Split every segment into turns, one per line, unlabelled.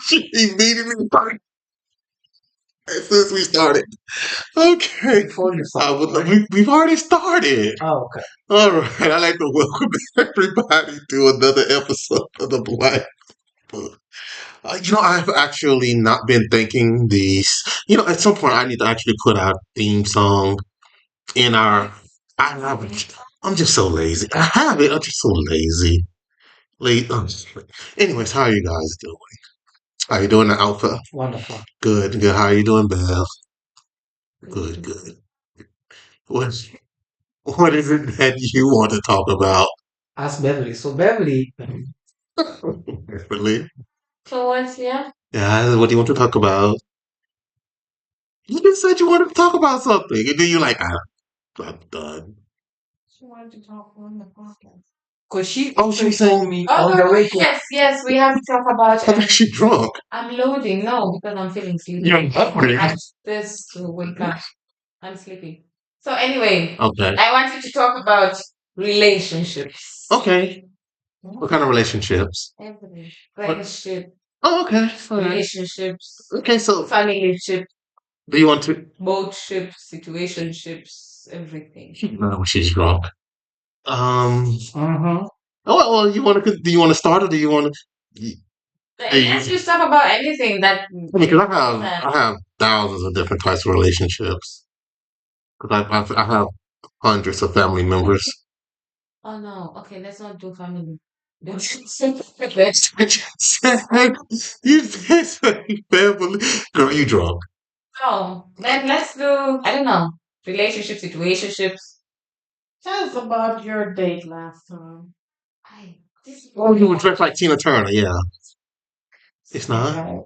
She immediately started as soon as we started. Okay.
Before you start.
We've already started.
Oh, okay.
All right. I'd like to welcome everybody to another episode of the Black Book. I've actually not been thinking these. At some point, I need to actually put our theme song in our. I'm just so lazy. I have it. I'm just so lazy. Anyways, how are you guys doing? How you doing, the Alpha?
Wonderful.
Good, good. How are you doing, Bev? Good, good. What What is it that you want to talk about?
Ask Beverly. So Beverly,
Really?
So what's yeah?
Yeah. What do you want to talk about? You just said you wanted to talk about something, and then you're like, I'm done.
She wanted to talk on the podcast.
because she
Oh, she
also
was
told
saying,
me
Oh
on the
no,
way to
yes, we have to talk about.
I think she drunk.
I'm loading. No, because I'm feeling sleepy.
You're hungry.
I this to wake up. I'm sleepy. So anyway,
Okay.
I wanted to talk about relationships.
Okay. What kind of relationships?
Everything.
What?
Friendship,
Oh, okay. All right.
relationships,
Okay, so
familyship,
do you want to?
boatships, situationships, everything.
No, she's drunk.
Mm-hmm.
Oh well, do you want to start or do you want to?
Let's just talk about anything that.
Because I have thousands of different types of relationships. Because I have hundreds of family members.
Oh no. Okay, let's not do family.
You said family. Girl, you drunk.
Oh, then let's do. I don't know. Relationships, situationships.
Tell us about your date last time.
Oh, you were dressed like Tina Turner, yeah. It's not.
Okay.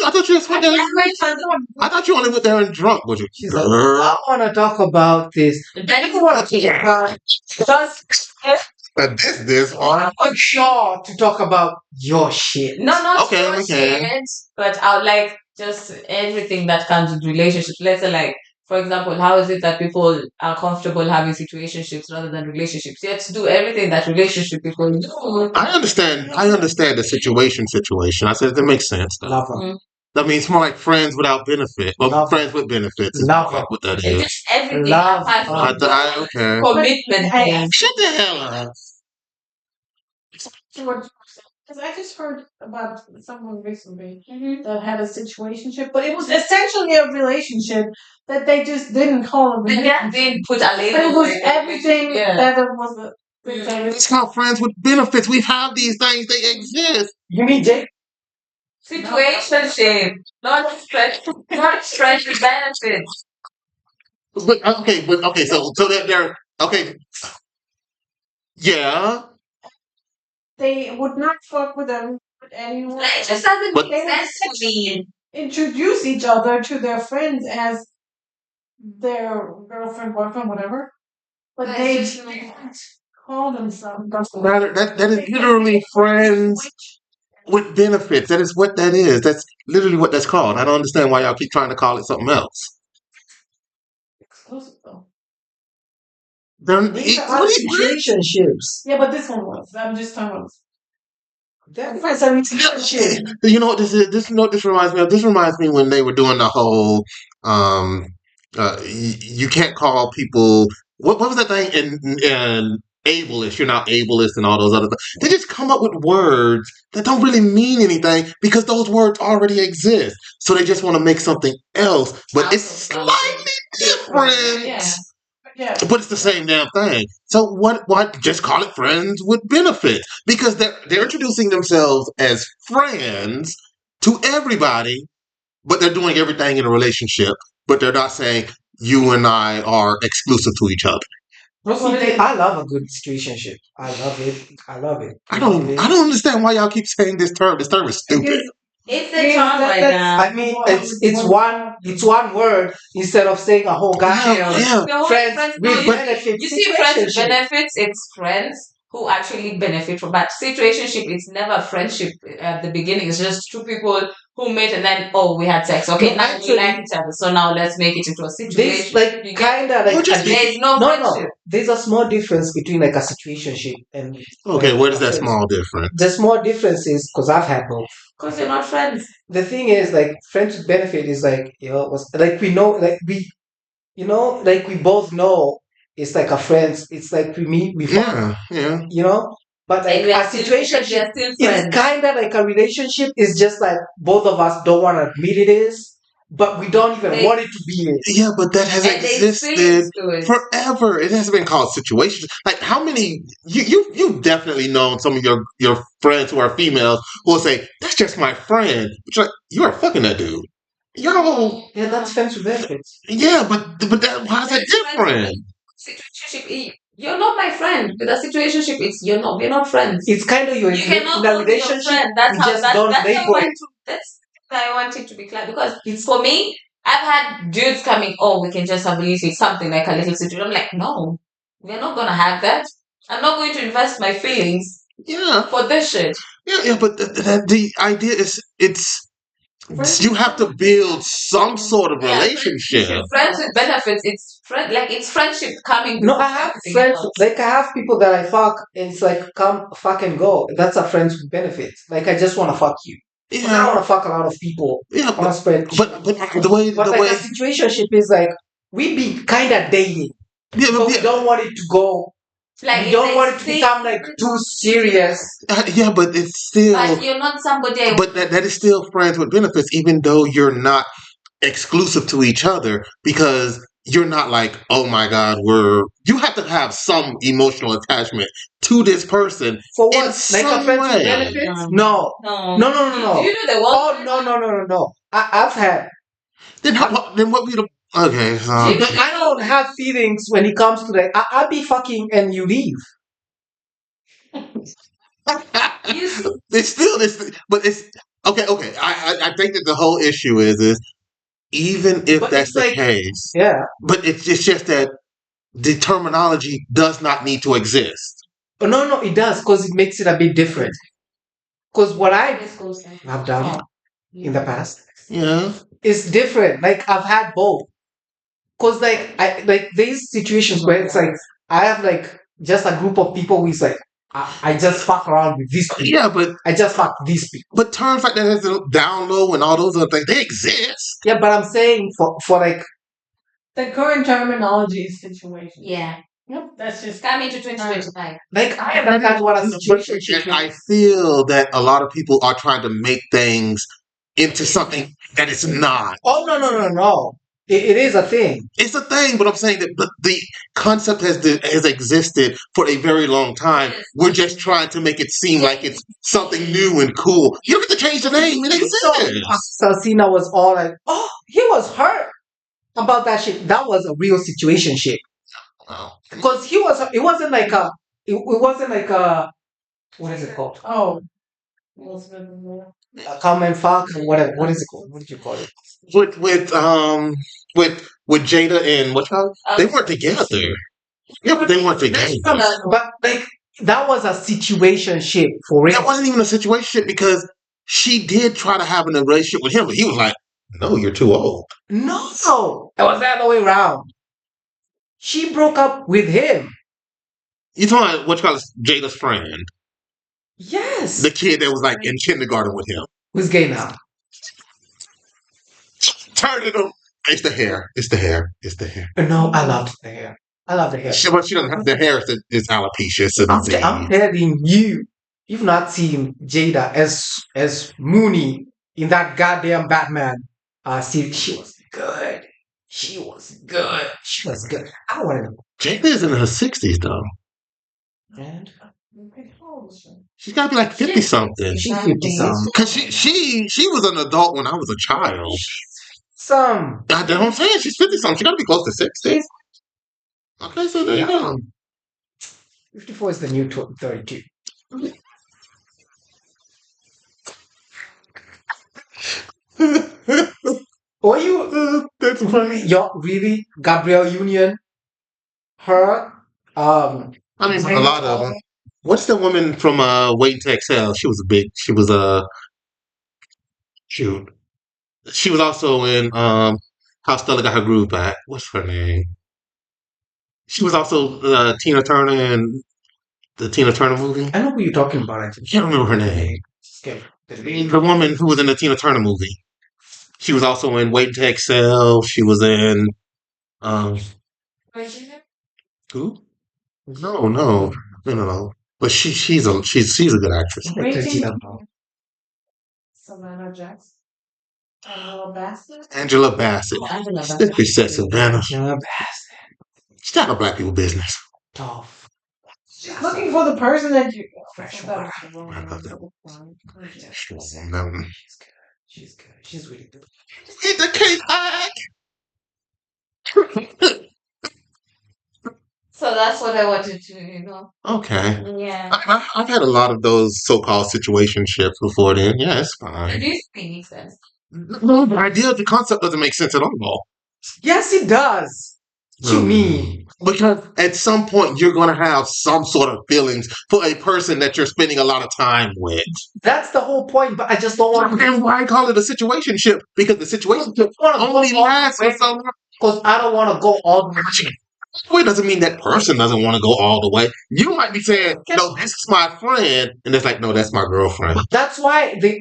I thought you just went there. I thought you only went there and drunk, was you?
She's like, I want to talk about this.
Then
You want to talk about
This on.
I'm sure to talk about your shit.
no, not
Okay,
your
okay.
shit, but I would like just everything that comes with relationships. Let's say, like, for example, how is it that people are comfortable having situationships rather than relationships? Let's do everything that relationship people do.
I understand the situation. I said that makes sense though.
Love her.
Mm.
I mean, it's more like friends without benefit. Well,
Love
friends with benefits is
Love
more
her.
what that
It's
is.
just everything
Love
apart from
Okay.
commitment things.
Shut the hell up.
Because I just heard about someone recently
Mhm.
that had a situationship, but it was essentially a relationship that they just didn't call a
They
relationship.
didn't put a
But
label.
it was
like,
everything
yeah.
that it was a
It's called friends with benefits. We have these things. They exist.
You mean Jake?
Situationship, not stress with benefits.
But okay. So they're okay. Yeah.
They would not fuck with them with anyone.
It just doesn't
But-
make sense to me.
Introduce each other to their friends as their girlfriend, boyfriend, whatever. But
But
they
it's just
didn't call themselves.
Doesn't matter. That is literally friends with benefits. That is what that is. That's literally what that's called. I don't understand why y'all keep trying to call it something else.
Exclusive though.
These are situationships.
Yeah, but this one was. I'm just talking about.
That-
Friends are relationship.
You know what this is? This reminds me of. This reminds me when they were doing the whole. You can't call people. What was that thing in ableist? You're not ableist and all those other things. They just come up with words that don't really mean anything because those words already exist. So they just want to make something else, but it's slightly different.
Yeah.
But it's the same damn thing. So what just call it friends with benefits. Because they're introducing themselves as friends to everybody, but they're doing everything in a relationship, but they're not saying you and I are exclusive to each other.
I love a good situationship. I love it. I love it.
I don't understand why y'all keep saying this term. This term is stupid.
It's the term right now.
I mean, it's one word instead of saying a whole goddamn
Yeah.
The whole
friends with
no,
benefits.
you see, friends with
situationship.
benefits, it's friends who actually benefit from that. Situationship, it's never friendship at the beginning. It's just two people who met and then we had sex. Okay,
No,
now we
actually-
like each other, so now let's make it into a
This
situation.
like
You get-
kind of like
Or just-
There's no
no.
friendship.
There's a small difference between like a situationship and
Okay,
like,
what is
a
that
friendship.
small difference?
The small difference is because I've had both.
Because you're not friends.
The thing is, like, friends with benefit is like, like we know, like like we both know it's like a friends. It's like we meet, we fuck,
Yeah.
But like
And we
a
are still-
situationship,
we are still
it's
friends.
kind of like a relationship. It's just like both of us don't want to admit it is, but we don't even
They-
want it to be it.
Yeah, but that has
And there's
existed
feelings to it.
forever. It hasn't been called situations. Like how many you've definitely known some of your friends who are females who will say, "That's just my friend." But you're like, you are fucking that dude. Yo,
Yeah, that's friends with benefits.
yeah, but that why is it different?
Situationship. You're not my friend. With a situationship, it's we're not friends.
It's kind of
You cannot
in
go
a
to your
relationship.
friend. That's
you
how
just
that's,
don't
that's how I
label
want
it.
to that's how I want it to be clear. Because for me, I've had dudes coming, we can just have a little something like a little situation. I'm like, no, we're not gonna have that. I'm not going to invest my feelings
Yeah,
for this shit.
yeah, but the idea is you have to build some sort of
Yeah,
relationship.
Friends with benefits, it's friendship coming.
No,
before
I have
everything
friends.
else.
Like I have people that I fuck, and it's like come fuck and go. That's a friends with benefits. Like I just want to fuck you. 'Cause I
Yeah,
want to fuck a lot of people.
yeah,
I want to spread.
but the way
But
the
like
way
a situationship is like we be kind of dating,
yeah,
but we don't want it to go.
Like
We
if
don't
they
want it to
say-
become like too serious.
yeah, but it's still
But you're not somebody. I
but that is still friends with benefits, even though you're not exclusive to each other, because you're not like, oh my God, you have to have some emotional attachment to this person.
For
In
what? Like a
some
friends
way.
with benefits?
No.
No.
No.
No.
Do you know the one?
Oh no. I've had.
Then what we the okay?
Gee.
I don't have feelings when it comes to like I'll be fucking and you leave.
It's still this, but it's okay. Okay, I think that the whole issue is even if
But
that's
it's
the
like-
case,
Yeah.
but it's just that the terminology does not need to exist.
Oh, no, it does because it makes it a bit different. Because what I have done in the past
Yeah,
is different. Like I've had both. Cause like I like these situations where it's like I have like just a group of people who's like I just fuck around with these people.
yeah, but
I just fuck these people.
terms like that as the down low and all those other things, they exist.
Yeah, but I'm saying for like
The current terminology is situation.
Yeah.
Yep, that's just
It's coming to 2025.
I understand what a situation
And I feel that a lot of people are trying to make things into something that it's not.
Oh no. It is a thing.
It's a thing, but I'm saying that the concept has existed for a very long time. We're just trying to make it seem like it's something new and cool. You don't get to change the name. It exists.
Salsina was all like, oh, he was hurt about that shit. That was a real situation shit.
Wow.
Because it wasn't like it wasn't like a, what is it called?
oh.
A common fuck or whatever. What is it called? What did you call it?
With Jada and what you call it? They weren't together. Yeah, but they weren't together.
But like that was a situation shit for real.
That wasn't even a situation because she did try to have a relationship with him, but he was like, "No, you're too old."
No, it was the other way around. She broke up with him.
You talking about what you call it, Jada's friend,
Yes.
the kid that was like in kindergarten with him.
Who's gay now?
Turning him. It's the hair. It's the hair. It's the hair.
No, I loved the hair. I love the hair.
But she doesn't have the hair. Is alopecia. It's a
I'm
disease.
telling you, you've not seen Jada as Mooney in that goddamn Batman series. She was good. She was good. She was good. I want to.
Jada is in her 60s though.
And
She's got to be like 50 something.
she's 50 something.
Cause she was an adult when I was a child.
Some.
That's what I'm saying. She's 50 something. She got to be close to 60. Okay, so there you go.
54 is the new 32. Or you,
That's funny.
really, Gabrielle Union, her,
I mean, a lot of them. What's the woman from Waiting to Exhale? She was shoot. She was also in How Stella Got Her Groove Back. What's her name? She was also Tina Turner in the Tina Turner movie.
I know who you're talking about. I
I can't remember her name.
Okay.
The woman who was in the Tina Turner movie. She was also in Waiting to Excel. She was in um who? No. But she's a good actress.
Waiting. Savannah Jackson. Angela Bassett.
Angela Bassett.
Angela
She
Bassett.
said Savannah.
Angela Bassett.
She's not no black people business.
Tough.
Looking for the person that you.
Fresh
that
water.
was the wrong
I love that.
one.
She's good. She's good. She's really good.
Hit the cake back.
So that's what I wanted to.
Okay.
Yeah.
I've had a lot of those so-called situationships before then. Yeah, it's
It
fine.
used to make sense.
No, the idea of the concept doesn't make sense at all.
Yes, it does. To me.
Because at some point you're going to have some sort of feelings for a person that you're spending a lot of time with.
That's the whole point, but I just don't want to.
Then why call it a situationship? Because the situationship only lasts for so long.
Because I don't want to go all the way.
It doesn't mean that person doesn't want to go all the way. You might be saying, no, this is my friend. And it's like, no, that's my girlfriend.
That's why they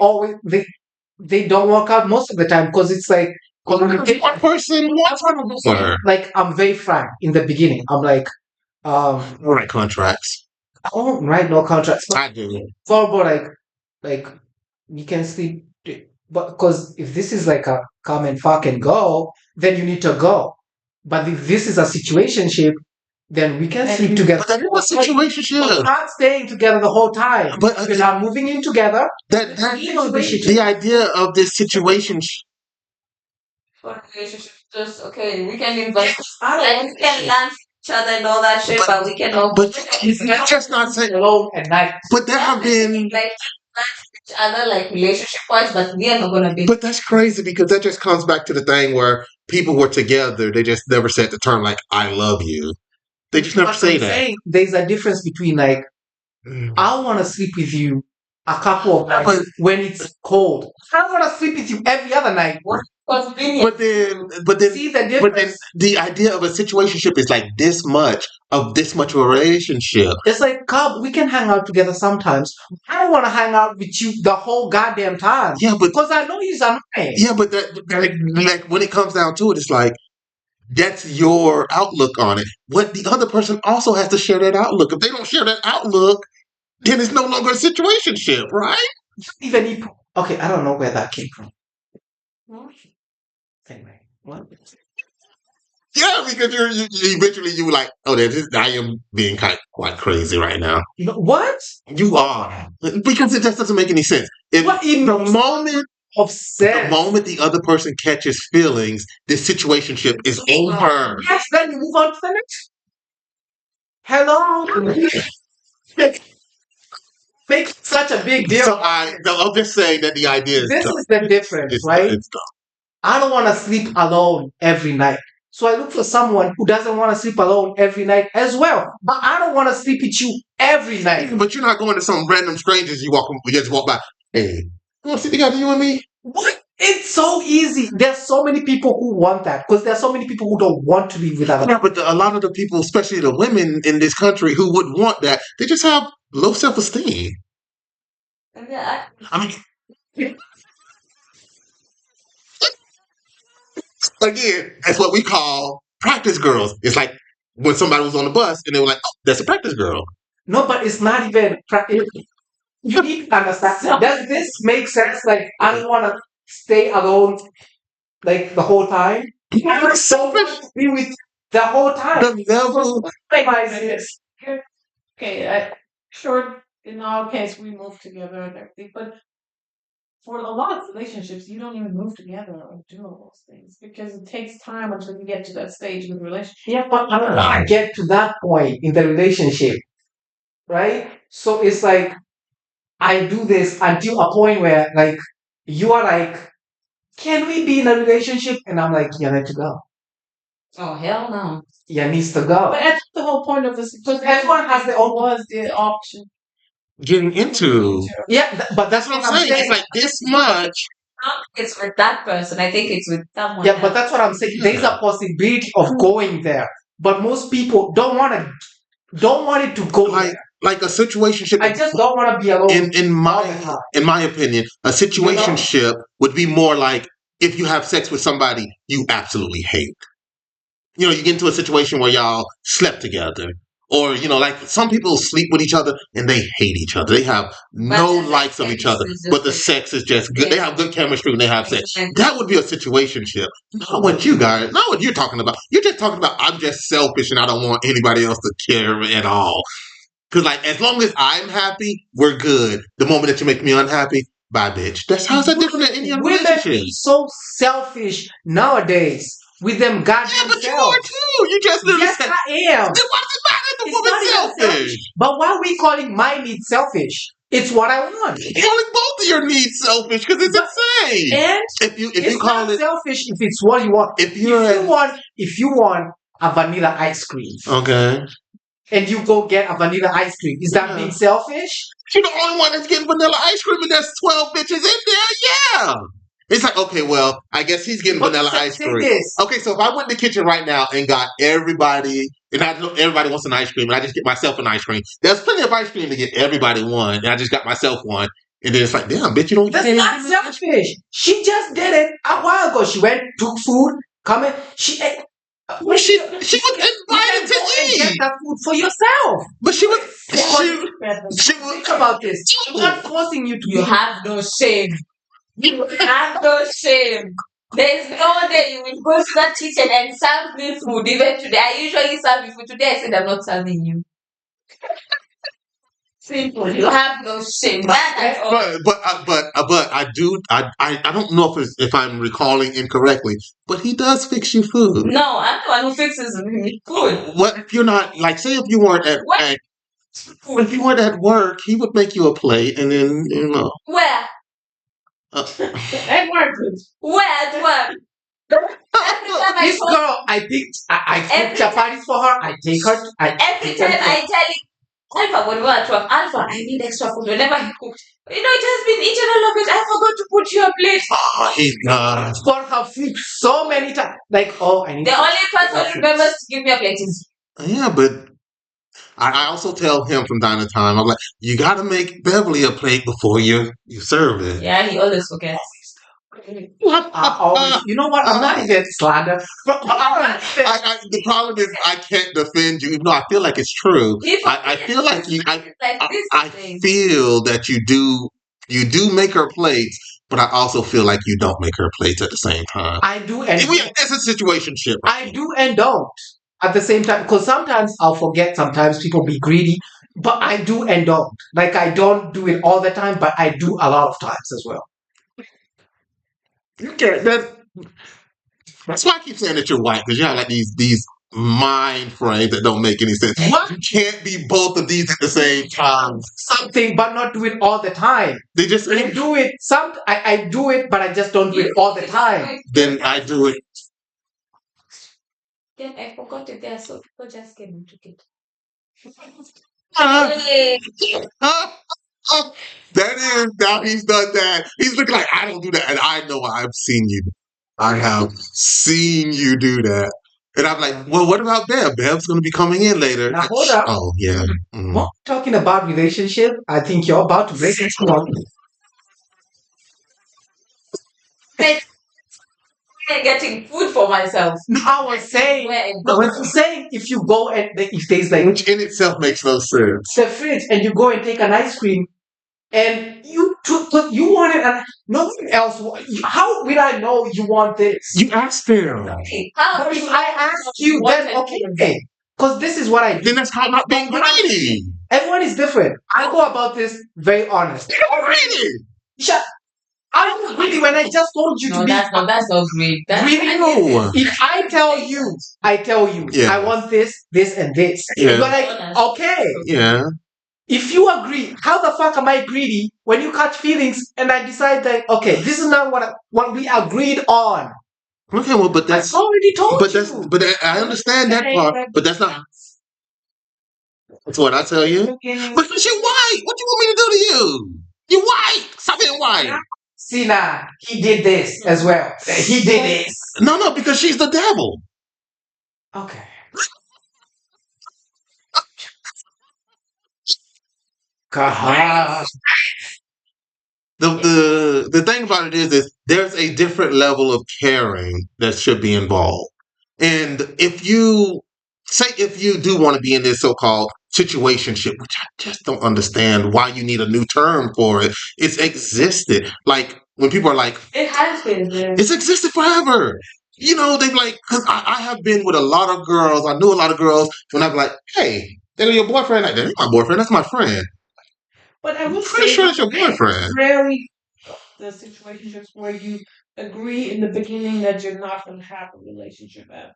don't work out most of the time, because it's like
Because one person wants her.
like I'm very frank in the beginning. I'm like,
All right, contracts.
I don't write no contracts.
I do.
So, but like you can sleep, but because if this is like a come and fuck and go, then you need to go. But if this is a situationship, then we can sleep together.
But that is a
We're
situationship.
not staying together the whole time.
But
We're not moving in together.
the idea of this situation.
For relationship, just okay. We can invest.
I don't want
We can learn each other and all that shit, but we cannot.
But you're just not saying.
alone at night.
But there have been.
like each other, like relationship wise, but we are not gonna be.
But that's crazy because that just comes back to the thing where people were together. They just never said the term like "I love you." They just never
But
say
I'm
that.
saying there's a difference between like I want to sleep with you a couple of nights when it's cold. I don't want to sleep with you every other night.
Convenient.
But then,
See the
but then
difference?
the idea of a situationship is like this much of a relationship.
It's like, Cobb, we can hang out together sometimes. I don't want to hang out with you the whole goddamn time.
Yeah, but
Because I know he's annoying.
yeah, but like when it comes down to it, it's like that's your outlook on it. What the other person also has to share that outlook. If they don't share that outlook, then it's no longer a situationship, right?
Even if, okay, I don't know where that came from. Anyway, what?
Yeah, because you eventually you were like, oh, I am being quite crazy right now.
You know, what?
You are because it just doesn't make any sense.
What in
The moment
of sense?
the moment the other person catches feelings, this situationship is over.
Yes, then you move on to the next. Hello? Make such a big deal.
So I'm just saying that the idea is
This
dumb.
is the difference,
It's
right?
It's dumb.
I don't want to sleep alone every night. So I look for someone who doesn't want to sleep alone every night as well. But I don't want to sleep with you every night.
But you're not going to some random strangers you just walk by. Hey, you want to sit together, you and me?
What? It's so easy. There's so many people who want that because there's so many people who don't want to be with other
Yeah,
people.
but a lot of the people, especially the women in this country who would want that, they just have low self-esteem.
Yeah,
I mean, again, that's what we call practice girls. It's like when somebody was on the bus and they were like, oh, that's a practice girl.
No, but it's not even. You need to understand. Does this make sense? Like, I don't want to stay alone like the whole time. I want so much to be with you the whole time.
The level.
Why is this?
Okay, sure, in our case, we moved together and everything, but for a lot of relationships, you don't even move together or do all those things because it takes time until you get to that stage in the relationship.
Yeah, but I don't want to get to that point in the relationship, right? So it's like I do this until a point where like you are like, can we be in a relationship? And I'm like, yeah, need to go.
oh hell no.
Yeah, needs to go.
But that's the whole point of this. Because
everyone has their own
was the option.
Getting into.
Yeah, but that's
That's what I'm saying. It's like this much
Not it's with that person. I think it's with someone
Yeah, but
else.
that's what I'm saying. There's a possibility of going there, but most people don't want it to go
Like
there.
like a situationship.
I just don't want to be alone
in
all the time.
my opinion, a situationship would be more like if you have sex with somebody you absolutely hate. You know, you get into a situation where y'all slept together. Or, you know, like some people sleep with each other and they hate each other. They have no
the
likes of each
sex
other,
is just
but the
like-
sex is just good. They
Yeah.
have good chemistry when they have sex.
Exactly.
That would be a situationship. Not what you guys, not what you're talking about. You're just talking about I'm just selfish and I don't want anybody else to care at all. Because, like, as long as I'm happy, we're good. The moment that you make me unhappy, bye, bitch. That's how is that different than any other
Women
relationship?
be so selfish nowadays with them
Yeah,
goddamn
but you are
selves.
too. You just literally
Yes,
said,
I
then
am.
what does it matter if the
It's not
woman's
even
selfish?
selfish. But why are we calling my needs selfish? It's what I want.
Calling both of your needs selfish because it's
But-
insane.
And
If you
it's
call
not
it,
selfish if it's what you want.
if you're
If you want a vanilla ice cream
okay,
and you go get a vanilla ice cream, is that
Yeah.
being selfish?
you're the only one that's getting vanilla ice cream, and there's 12 bitches in there. Yeah. It's like, okay, well, I guess he's getting
But
vanilla
say
ice cream.
this.
Okay, so if I went in the kitchen right now and got everybody, and I know everybody wants an ice cream, and I just get myself an ice cream, there's plenty of ice cream to get everybody one, and I just got myself one, and then it's like, damn, bitch, you don't get
That's not selfish. She just did it a while ago. She went, took food, come in. She ate.
Well, she was
You
invited
can go and
to
get
eat,
that food for yourself.
but she was
Think about this. I'm not forcing you to
You
be.
have no shame. You have no shame. There's no day you will go to that kitchen and serve me food. Even today, I usually serve you food. Today, I said I'm not serving you. Simple. You have no shame. That at all.
but I don't know if I'm recalling incorrectly, but he does fix you food.
No, I'm the one who fixes me food.
What if you're not like say if you weren't
What?
if you weren't at work, he would make you a plate and then you know.
Where?
At work.
Where at work? Every time I
This
told
girl, I cook
Every
chapatis for her. I take her.
every time I tell him, Alpha, when we were at work, Alpha, I need extra food. Whenever he cooked, you know, it has been eaten all of it. I forgot to put you a plate.
Oh, he does.
for her food so many times. Like, oh, I need.
The only person who remembers to give me a plate is
Yeah, but I also tell him from time to time, I'm like, you gotta make Beverly a plate before you serve it.
yeah. He always forgets.
I always, you know what? I'm not even slander.
The problem is I can't defend you, even though I feel like it's true.
If
I feel like you.
like this
I
thing.
feel that you do make her plates, but I also feel like you don't make her plates at the same time.
I do and
It's a situationship.
I do and don't at the same time because sometimes I'll forget. Sometimes people be greedy, but I do and don't. Like I don't do it all the time, but I do a lot of times as well.
You can't. That's why I keep saying that you're white because you have like these mind frames that don't make any sense.
What?
You can't be both of these at the same time.
Something, but not do it all the time.
They just
I do it. I do it, but I just don't do it all the time.
then I do it.
Then I forgot it there, so people just came and took it.
Uh,
Hey,
that is now he's done that. He's looking like I don't do that, and I know I've seen you. I have seen you do that, and I'm like, well, what about Bev? Bev's going to be coming in later.
Now, hold up.
Oh yeah. Mm.
Well, talking about relationship, I think you're about to break into one.
I'm getting food for myself.
I was saying,
Where
I was saying, if you go and if there's like
Which in itself makes no sense.
the fridge and you go and take an ice cream and you want it and no one else how will I know you want this?
You asked them.
How
But
do
if
you
I ask you then okay, because this is what I do.
Then that's called not being greedy.
Everyone is different. I go about this very honest.
You're greedy.
Shut. I'm greedy when I just told you to
No,
be
that's not great. That's
greedy.
No.
If I tell you,
Yeah.
I want this, and this.
Yeah.
You're like, okay.
Yeah.
If you agree, how the fuck am I greedy when you catch feelings and I decide that okay, this is not what we agreed on?
Okay, well, but that's
I already told
but
you.
that's but I understand that part. But that's not. That's what I tell you. Because you're white. What do you want me to do to you? You're white. Stop being white.
See now, he did this as well. He did this.
No, because she's the devil.
Okay. God.
The thing about it is there's a different level of caring that should be involved. And if you do want to be in this so-called situationship, which I just don't understand why you need a new term for it. It's existed. Like when people are like,
It has been there.
it's existed forever. They like, because I have been with a lot of girls. I knew a lot of girls when I'm like, hey, they're your boyfriend. Like, that's my boyfriend. That's my friend.
But I
I'm
would
pretty
say
sure it's your boyfriend.
rarely the situationships where you agree in the beginning that you're not going to have a relationship at.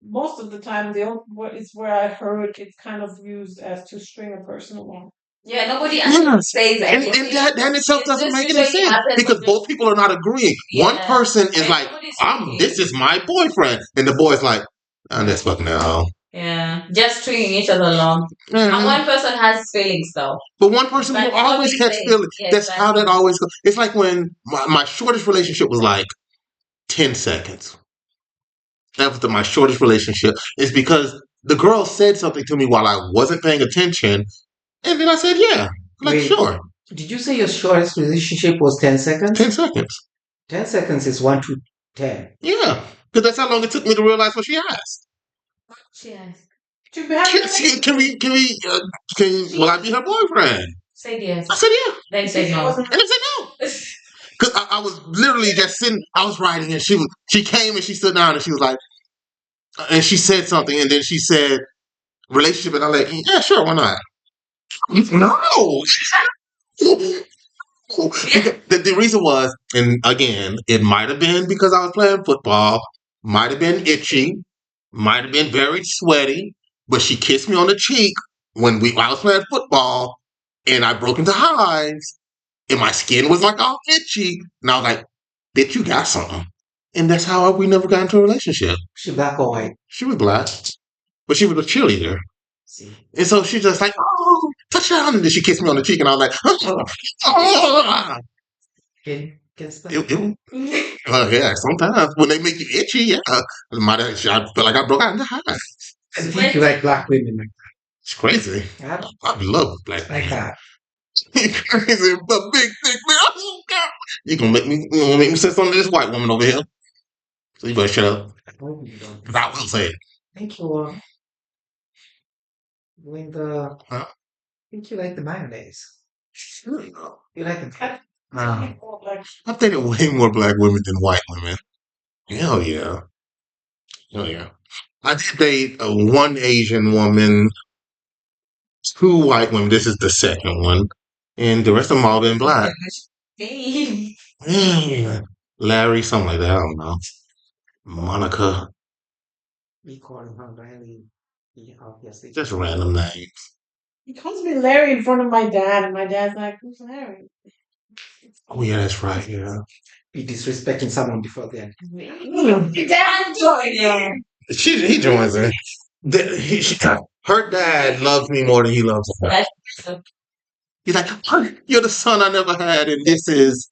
Most of the time, it's where I heard it's kind of used as to string a person along.
Yeah, nobody actually
Yes.
says
And
anything.
that in itself
It
doesn't
just
make any
usually
sense
happens
because
when
both people are not agreeing. One
Yeah.
person is
And
like,
nobody's
this
speaking.
is my boyfriend. And the boy's like, that's fucking hell.
Yeah, just stringing each other along. And one person has feelings though.
But one person
But
will always
nobody
catch
says.
feelings.
Yeah,
That's how that
exactly.
always goes. It's like when my shortest relationship was like 10 seconds. That was my shortest relationship. It's because the girl said something to me while I wasn't paying attention. And then I said, yeah, like,
Wait.
sure,
Did you say your shortest relationship was 10 seconds?
10 seconds.
10 seconds is 1 to 10.
Yeah, because that's how long it took me to realize what she asked.
She asked.
To have a relationship.
Will I be her boyfriend?
Said yes.
I said, yeah.
Then
It
said no.
wasn't-
And I said, no. Because I was literally just sitting, I was writing, and she came and she stood down and she was like, and she said something, and then she said, relationship, and I'm like, yeah, sure, why not? No. The reason was, and again, it might have been because I was playing football, might have been itchy, might have been very sweaty, but she kissed me on the cheek when I was playing football, and I broke into hives, and my skin was like all itchy, and I was like, bitch, you got something. And that's how we never got into a relationship.
She black or white?
She was black, but she was a cheerleader.
See.
And so she just like, oh, touchdown. And then she kissed me on the cheek, and I was like,
Can spell?
yeah, sometimes when they make you itchy, yeah. I feel like I broke out in the hives.
I think you like black women like
It's crazy.
that.
I love black
Like
people.
that.
Crazy, but big thick man. Oh, God. You gonna make me say something to this white woman over here? So you better shut up.
I hope you don't.
'Cause I will say it.
Think you're doing the.
Huh?
I think you like the mayonnaise.
Sure.
You like the.
I-
Nah.
I've dated way more black women than white women. Hell yeah. Hell yeah. I did date one Asian woman, 2 white women. This is the second one. And the rest of them all been black.
Hey.
Yeah. Larry, something like that. I don't know. Monica.
We call her Riley. He obviously.
Just random names.
He calls me Larry in front of my dad, and my dad's like, "Who's Larry?"
Oh, yeah, that's right. Yeah.
Be disrespecting someone before then.
Dad joined in.
He joins her. Her dad loves me more than he loves her.
That's
He's like, you're the son I never had, and this is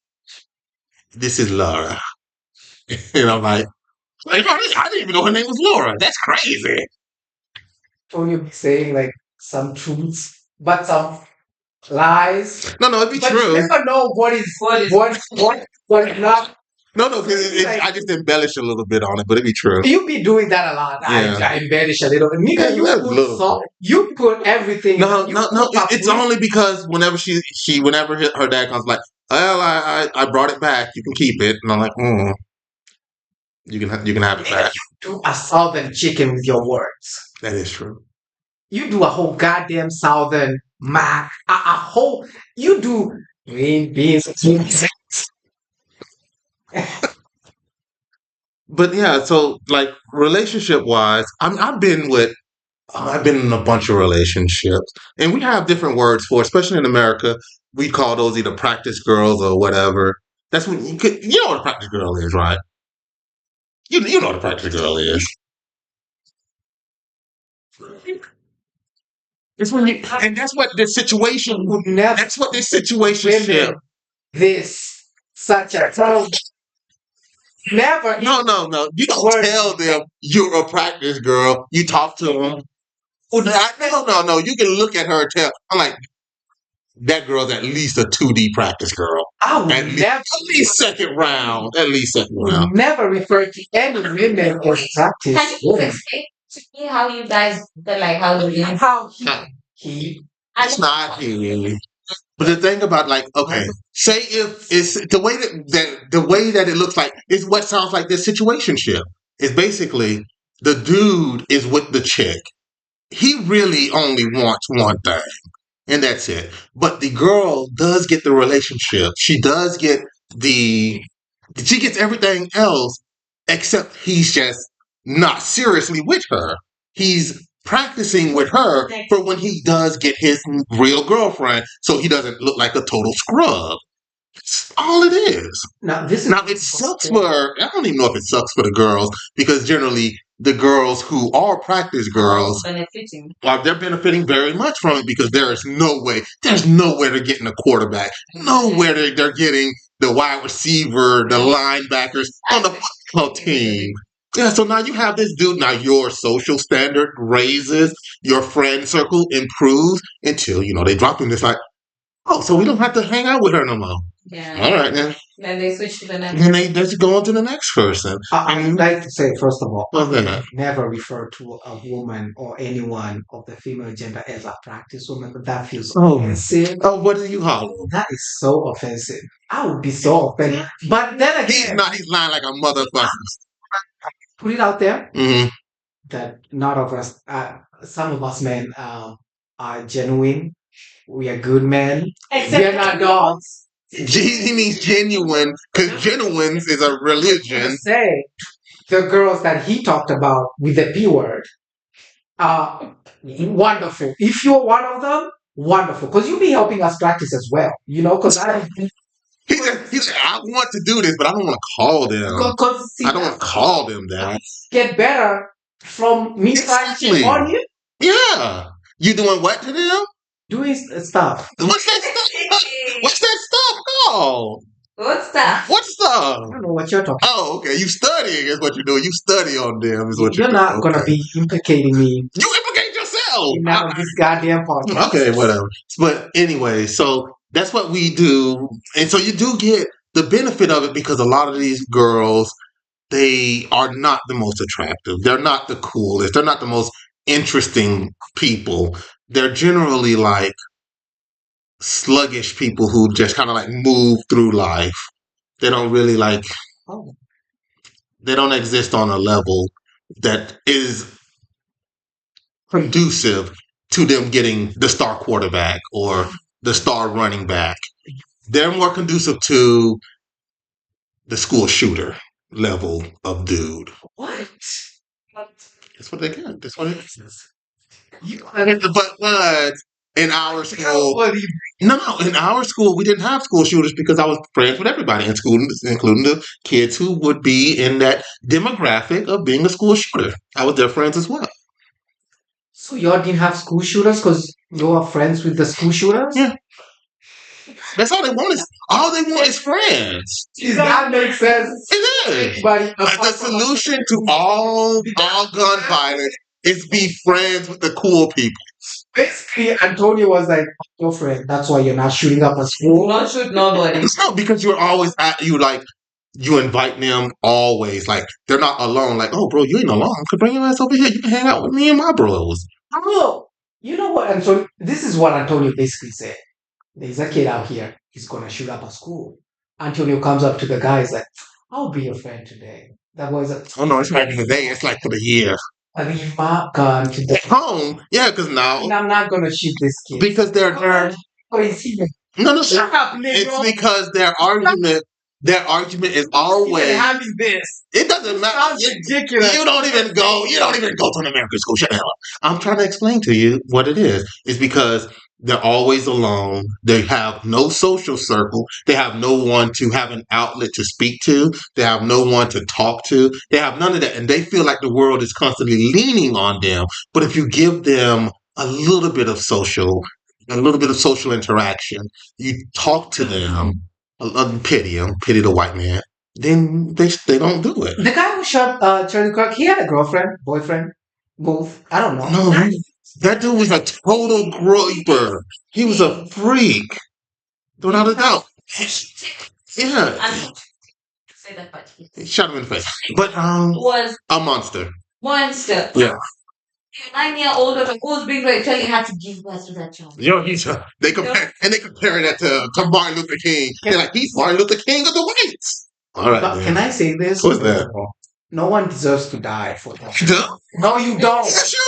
Laura. And I'm like, I didn't even know her name was Laura. That's crazy.
So you'll be saying like some truths, but some lies.
No, it'd be
But
true.
you never know what is not.
No, I just embellish a little bit on it, but it'd be true.
You be doing that a lot.
Yeah.
I embellish a little. Nigga,
Yeah, a little.
you put everything.
No,
you
it's only because whenever whenever her dad comes, like, well, I brought it back. You can keep it, and I'm like, you can have it back.
do a southern chicken with your words.
That is true.
You do a whole goddamn southern mac. You do green beans.
But yeah, so like relationship wise, I've been in a bunch of relationships, and we have different words for, especially in America. We call those either practice girls or whatever. That's when you know what a practice girl is, right? You know what a practice girl is. It's when and that's what the situation.
Would never
That's what this situation
women this such a so never
No. You don't
word.
tell them you're a practice girl. You talk to them. No. You can look at her and tell. I'm like, that girl's at least a 2D practice girl.
I would
At least second round. At least second round.
never refer to any women as practice
Can you
women.
explain to me how you guys like how you
And how
Nah,
he
It's not here. But the thing about like, okay, say if it's the way that it looks like is what sounds like this situationship. It's basically the dude is with the chick. He really only wants one thing, and that's it. But the girl does get the relationship. She does get the she gets everything else except he's just not seriously with her. He's practicing with her for when he does get his real girlfriend so he doesn't look like a total scrub. That's all it is.
now this is
Now it sucks for I don't even know if it sucks for the girls because generally the girls who are practice girls
benefiting.
they're benefiting very much from it because there's nowhere they're getting a quarterback, nowhere they're getting the wide receiver, the linebackers on the football team. Yeah, so now you have this dude. Now your social standard raises, your friend circle improves until they drop him. It's like, oh, so we don't have to hang out with her no more.
Yeah.
All right, then.
Then they switch to the next.
Then they just go on to the next person.
I would like to say first of all,
What's that?
never refer to a woman or anyone of the female gender as a practice woman. But that feels
Oh.
offensive.
Oh, what do you holler?
That is so offensive. I would be so offended. But then
He's
again,
not. He's lying like a motherfucker.
put it out there
Mm-hmm.
that not of us, some of us men are genuine. We are good men. We are not dogs.
He means genuine because genuines is a
I'm
religion.
gonna say the girls that he talked about with the P word are wonderful. If you're one of them, wonderful. Because you'll be helping us practice as well. Because I don't think
He said, I want to do this, but I don't want to call them.
because
I don't want to call them that.
get better from me trying
Exactly.
to on you
Yeah. You doing what to them?
doing stuff.
What's that stuff? What's that stuff called?
What's that?
What stuff?
I don't know what you're talking.
Oh, okay. You studying is what you're doing. You study on them is what
You're
you're
not
doing.
gonna
Okay.
be implicating me
You implicate yourself.
in now this goddamn podcast.
Okay, whatever. But anyway, so that's what we do. And so you do get the benefit of it because a lot of these girls, they are not the most attractive. They're not the coolest. They're not the most interesting people. They're generally like sluggish people who just kind of like move through life. They don't really like,
Oh,
they don't exist on a level that is conducive to them getting the star quarterback or the star running back. They're more conducive to the school shooter level of dude.
what?
That's what they get. That's what it is.
You
But in our school,
What do you-
no, in our school, we didn't have school shooters because I was friends with everybody in school, including the kids who would be in that demographic of being a school shooter. I was their friends as well.
So y'all didn't have school shooters because you are friends with the school shooters?
Yeah. That's all they want is friends.
Does that make sense?
It is.
Everybody,
The solution to all gun violence is be friends with the cool people.
basically, Antonio was like, your friend. That's why you're not shooting up a school.
Don't shoot nobody.
No, because you're always you invite them always. Like they're not alone. Like, oh bro, you ain't alone. Could bring your ass over here. You can hang out with me and my bros.
Oh, you know what, Antonio? This is what Antonio basically said. There's a kid out here. He's gonna shoot up a school. Antonio comes up to the guy. He's like, "I'll be your friend today." That boy's like,
Oh no, it's not even today. It's like for the year.
"I mean, my gun today.
At home, yeah, because now
And I'm not gonna shoot this kid."
because they're
What is he?
no.
Shut up,
It's
nigga.
because their argument is always.
having this.
It doesn't matter.
Sounds ridiculous.
You don't even go to an American school. Shut the hell up. I'm trying to explain to you what it is. It's because they're always alone. They have no social circle. They have no one to have an outlet to speak to. They have no one to talk to. They have none of that. And they feel like the world is constantly leaning on them. But if you give them a little bit of social interaction, you talk to them, pity the white man, then they don't do it.
The guy who shot Charlie Kirk, he had a girlfriend, boyfriend, both. I don't know.
No, that dude was a total groper. He was a freak, without a doubt. Yeah,
And say that, but
he shot him in the face. But
was
a monster.
monster.
Yeah.
9-year-old daughter who's being raped, telling her to give birth to that child.
Yo, they compare that to Martin Luther King. They're like, he's Martin Luther King of the whites. All right.
But can I say this?
What's that?
No one deserves to die for that.
Duh.
No, you don't.
Yes, you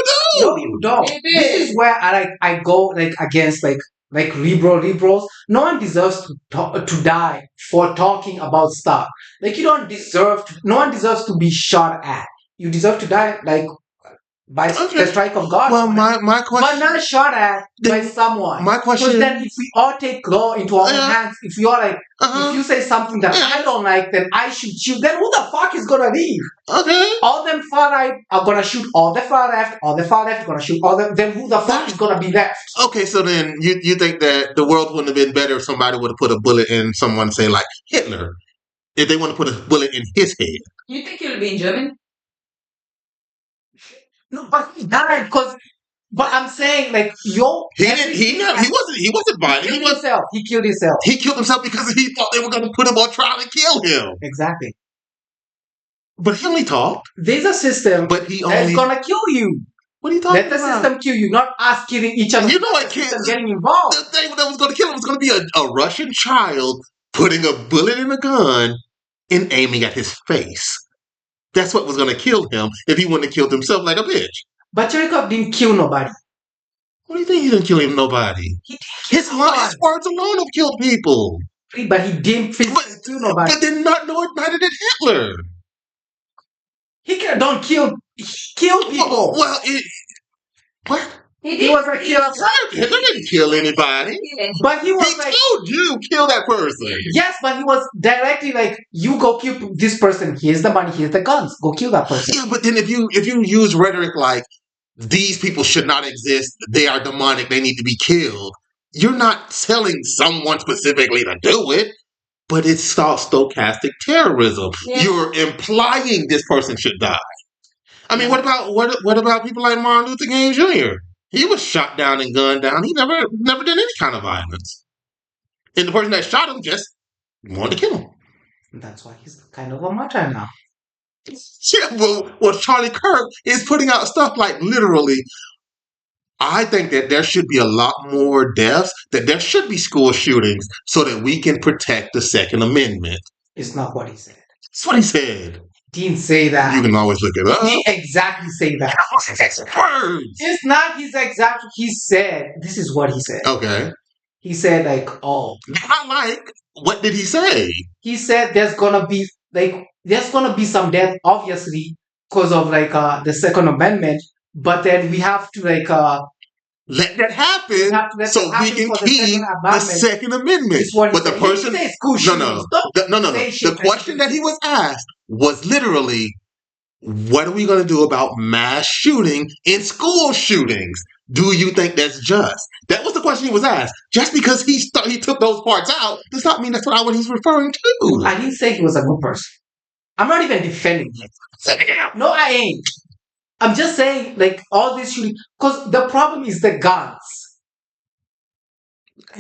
do.
No, you don't.
It
This
is.
is where I go against liberals. No one deserves to die for talking about stuff. You don't deserve to. No one deserves to be shot at. You deserve to die by
Okay.
the strike of God.
Well, my
but
question.
not shot at by
Then
someone.
my
Because
question.
then if we all take law into our own
Yeah.
hands, if you're if
Uh-huh.
you say something that
Yeah.
I don't like, then I should shoot. Then who the fuck is gonna leave?
Okay.
All them far right are gonna shoot all the far left. All the far left gonna shoot all them. Then who the fuck is gonna be left?
Okay, so then you think that the world wouldn't have been better if somebody would have put a bullet in someone, say like Hitler, if they want to put a bullet in his head.
You think he'll be in Germany?
No, but he died because. But I'm saying
He wasn't violent.
He killed himself. He killed himself.
He killed himself because he thought they were going to put him on trial and kill him.
Exactly.
But he only talked.
There's a system
But he
that's
only.
gonna kill you.
What are you talking
Let the
about?
system kill you, not us killing each other.
You know I
The
can't.
system getting involved.
The thing that was going to kill him was going to be a Russian child putting a bullet in a gun and aiming at his face. That's what was going to kill him if he wouldn't have killed himself like a bitch.
But Cherikov didn't kill nobody.
What do you think he didn't kill him? Nobody.
He
His words alone have killed people.
But he didn't physically kill nobody.
But then neither did Hitler.
Hitler don't kill. He killed people.
Well, what?
He was a killer.
Hitler didn't kill anybody.
But he was
He told you kill that person.
yes, but he was directly you go kill this person. Here's the money. Here's the guns. Go kill that person.
Yeah, but then if you use rhetoric like these people should not exist, they are demonic, they need to be killed, you're not telling someone specifically to do it, but it's called stochastic terrorism.
Yeah.
You're implying this person should die. I mean, what about people like Martin Luther King Jr.? He was shot down and gunned down. He never did any kind of violence. And the person that shot him just wanted to kill him.
That's why he's kind of a martyr now.
Yeah, well, Charlie Kirk is putting out stuff like literally. I think that there should be a lot more deaths, that there should be school shootings so that we can protect the Second Amendment.
It's not what he said.
That's what he said.
He didn't say that.
You can always look it up.
He exactly say that.
Words.
It's not his exact. He said, this is what he said.
Okay.
He said,
What did he say?
he said there's gonna be some death, obviously, because of the Second Amendment, but then we have to
Let that happen
We have to let
so
that
we
happen
can
for the
keep
Second
the
Amendment.
Second Amendment.
Is what he
But the
said. He
person,
didn't say school
no,
shootings. Don't say
the
shit.
question that he was asked was literally, what are we going to do about mass shooting in school shootings? Do you think that's just? That was the question he was asked. Just because he took those parts out does not mean that's what he's referring to.
I didn't say he was a good person. I'm not even defending him. No, I ain't. I'm just saying, all this shooting, because the problem is the guns.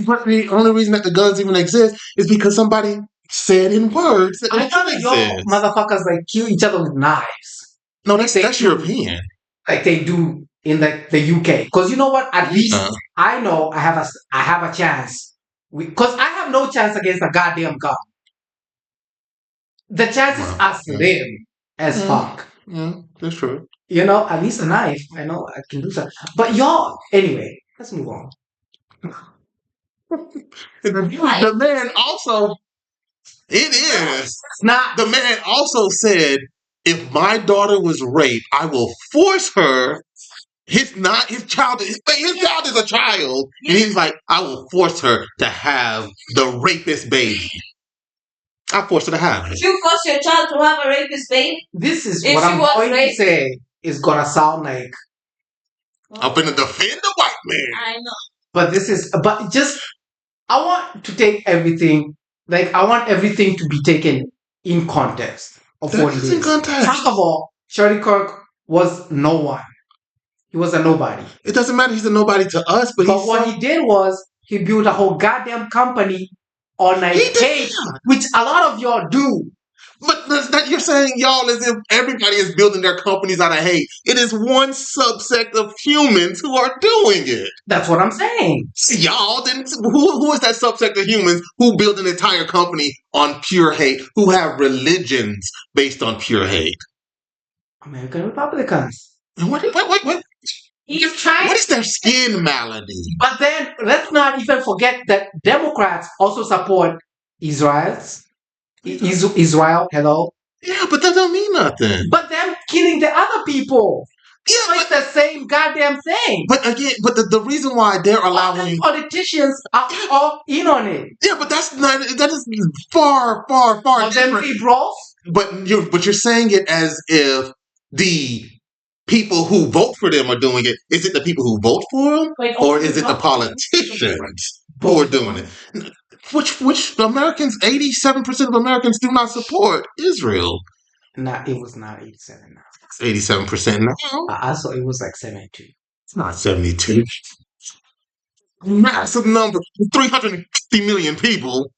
But the only reason that the guns even exist is because somebody said in words that
I
they
thought
should
y'all
exist.
motherfuckers kill each other with knives,
No, that's
they-
European.
like they do in the UK. Because you know what? At least
Uh.
I know I have a chance. Because I have no chance against a goddamn gun. The chances
Wow.
are slim as fuck.
Yeah, that's true.
At least a knife. I know I can do something. But y'all, anyway, let's move on.
The man also, it is.
It's not.
The man also said, if my daughter was raped, I will force her. His child is a child. And he's like, I will force her to have the rapist baby. I forced her to have it.
You force your child to have a rapist baby?
This is
If
what
she
I'm
was
going to
raped-
say is gonna sound like,
I'm finna defend the white man.
I know.
but just I want to take everything Like I want everything to be taken in context of
That
what it
is in
is.
context.
First of all, Charlie Kirk was no one. He was a nobody.
It doesn't matter. He's a nobody to us, but
But
he's
what he did was he built a whole goddamn company on a
He did
hate,
not.
which a lot of y'all do.
But that you're saying y'all as if everybody is building their companies out of hate. It is one subsect of humans who are doing it.
That's what I'm saying.
Y'all didn't. Who is that subsect of humans who build an entire company on pure hate? Who have religions based on pure hate?
American Republicans.
And what
He's trying.
is their skin malady?
But then let's not even forget that Democrats also support Israel, hello.
Yeah, but that don't mean nothing.
But them killing the other people.
Yeah,
So it's the same goddamn thing.
but again, but the reason why they're
All
allowing
the politicians are all in on it.
yeah, but that is far
Of them
different.
three bros.
But you're saying it as if the people who vote for them are doing it. Is it the people who vote for them,
Like,
or is it the politicians who are doing it? Which Americans, 87% of Americans do not support Israel.
Nah, it was not 87 now.
87% now.
I saw it was like 72.
It's not 72. Massive number. 350 million people.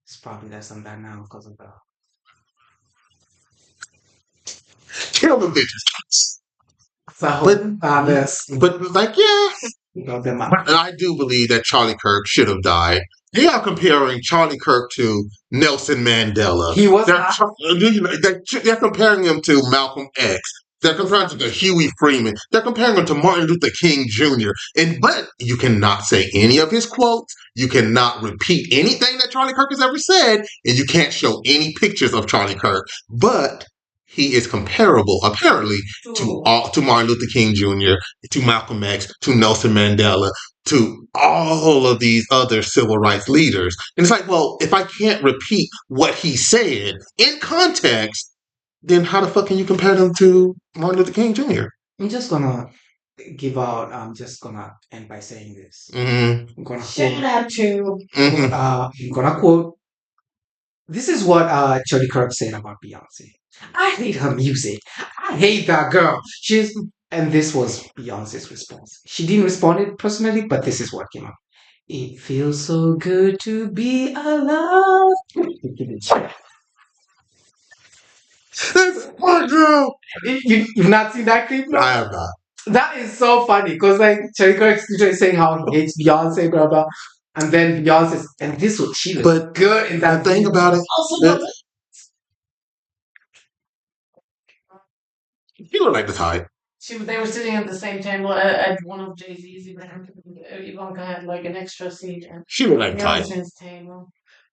It's probably less than that now because of the.
Kill the bitches.
Yes.
But like, yeah.
You got them out.
And I do believe that Charlie Kirk should have died. They are comparing Charlie Kirk to Nelson Mandela.
He was
They're,
not.
they're comparing him to Malcolm X. They're comparing him to Huey Freeman. They're comparing him to Martin Luther King Jr. But you cannot say any of his quotes. You cannot repeat anything that Charlie Kirk has ever said, and you can't show any pictures of Charlie Kirk. But he is comparable, apparently, to Martin Luther King Jr., to Malcolm X, to Nelson Mandela, to all of these other civil rights leaders. And it's like, well, if I can't repeat what he said in context, then how the fuck can you compare them to Martin Luther King Jr.?
I'm just gonna I'm just gonna end by saying this.
Mm-hmm.
I'm gonna
Shout
quote.
out to.
Mm-hmm.
I'm gonna quote. This is what Charlie Kirk said about Beyonce. I hate her music. I hate that girl. And this was Beyonce's response. She didn't respond it personally, but this is what came up. It feels so good to be alive.
That's fucked up.
You've not seen that clip? No?
I have not.
That is so funny because like Charlie Kirk is saying how he hates Beyonce, blah blah, and then Beyonce, and this was she was
But
good in that
the thing
video.
about it,
Also,
she looked like the type.
they were sitting at the same table at one of Jay-Z's events. Ivanka had like an extra seat at
She looked like the type.
Beyonce's table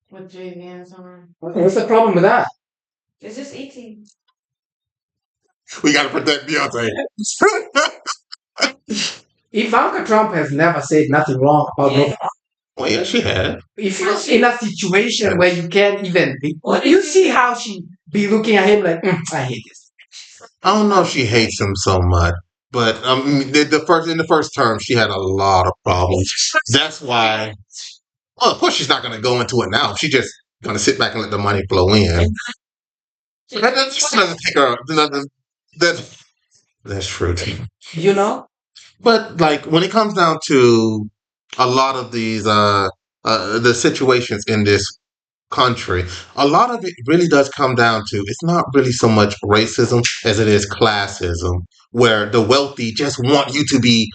with Jay-Z and someone.
What's the problem with that?
It's just eating.
We gotta protect Beyonce.
Ivanka Trump has never said nothing wrong about
Yeah.
no.
Well, yeah, she had.
If you're in a situation where you can't even be,
What
you
is
see how she be looking at him like, I hate this.
I don't know if she hates him so much, but in the first term, she had a lot of problems. That's why. Well, of course, she's not gonna go into it now. She's just gonna sit back and let the money flow in. That just doesn't take her. That's true.
You know?
But like when it comes down to a lot of these the situations in this country, a lot of it really does come down to it's not really so much racism as it is classism, where the wealthy just want you to be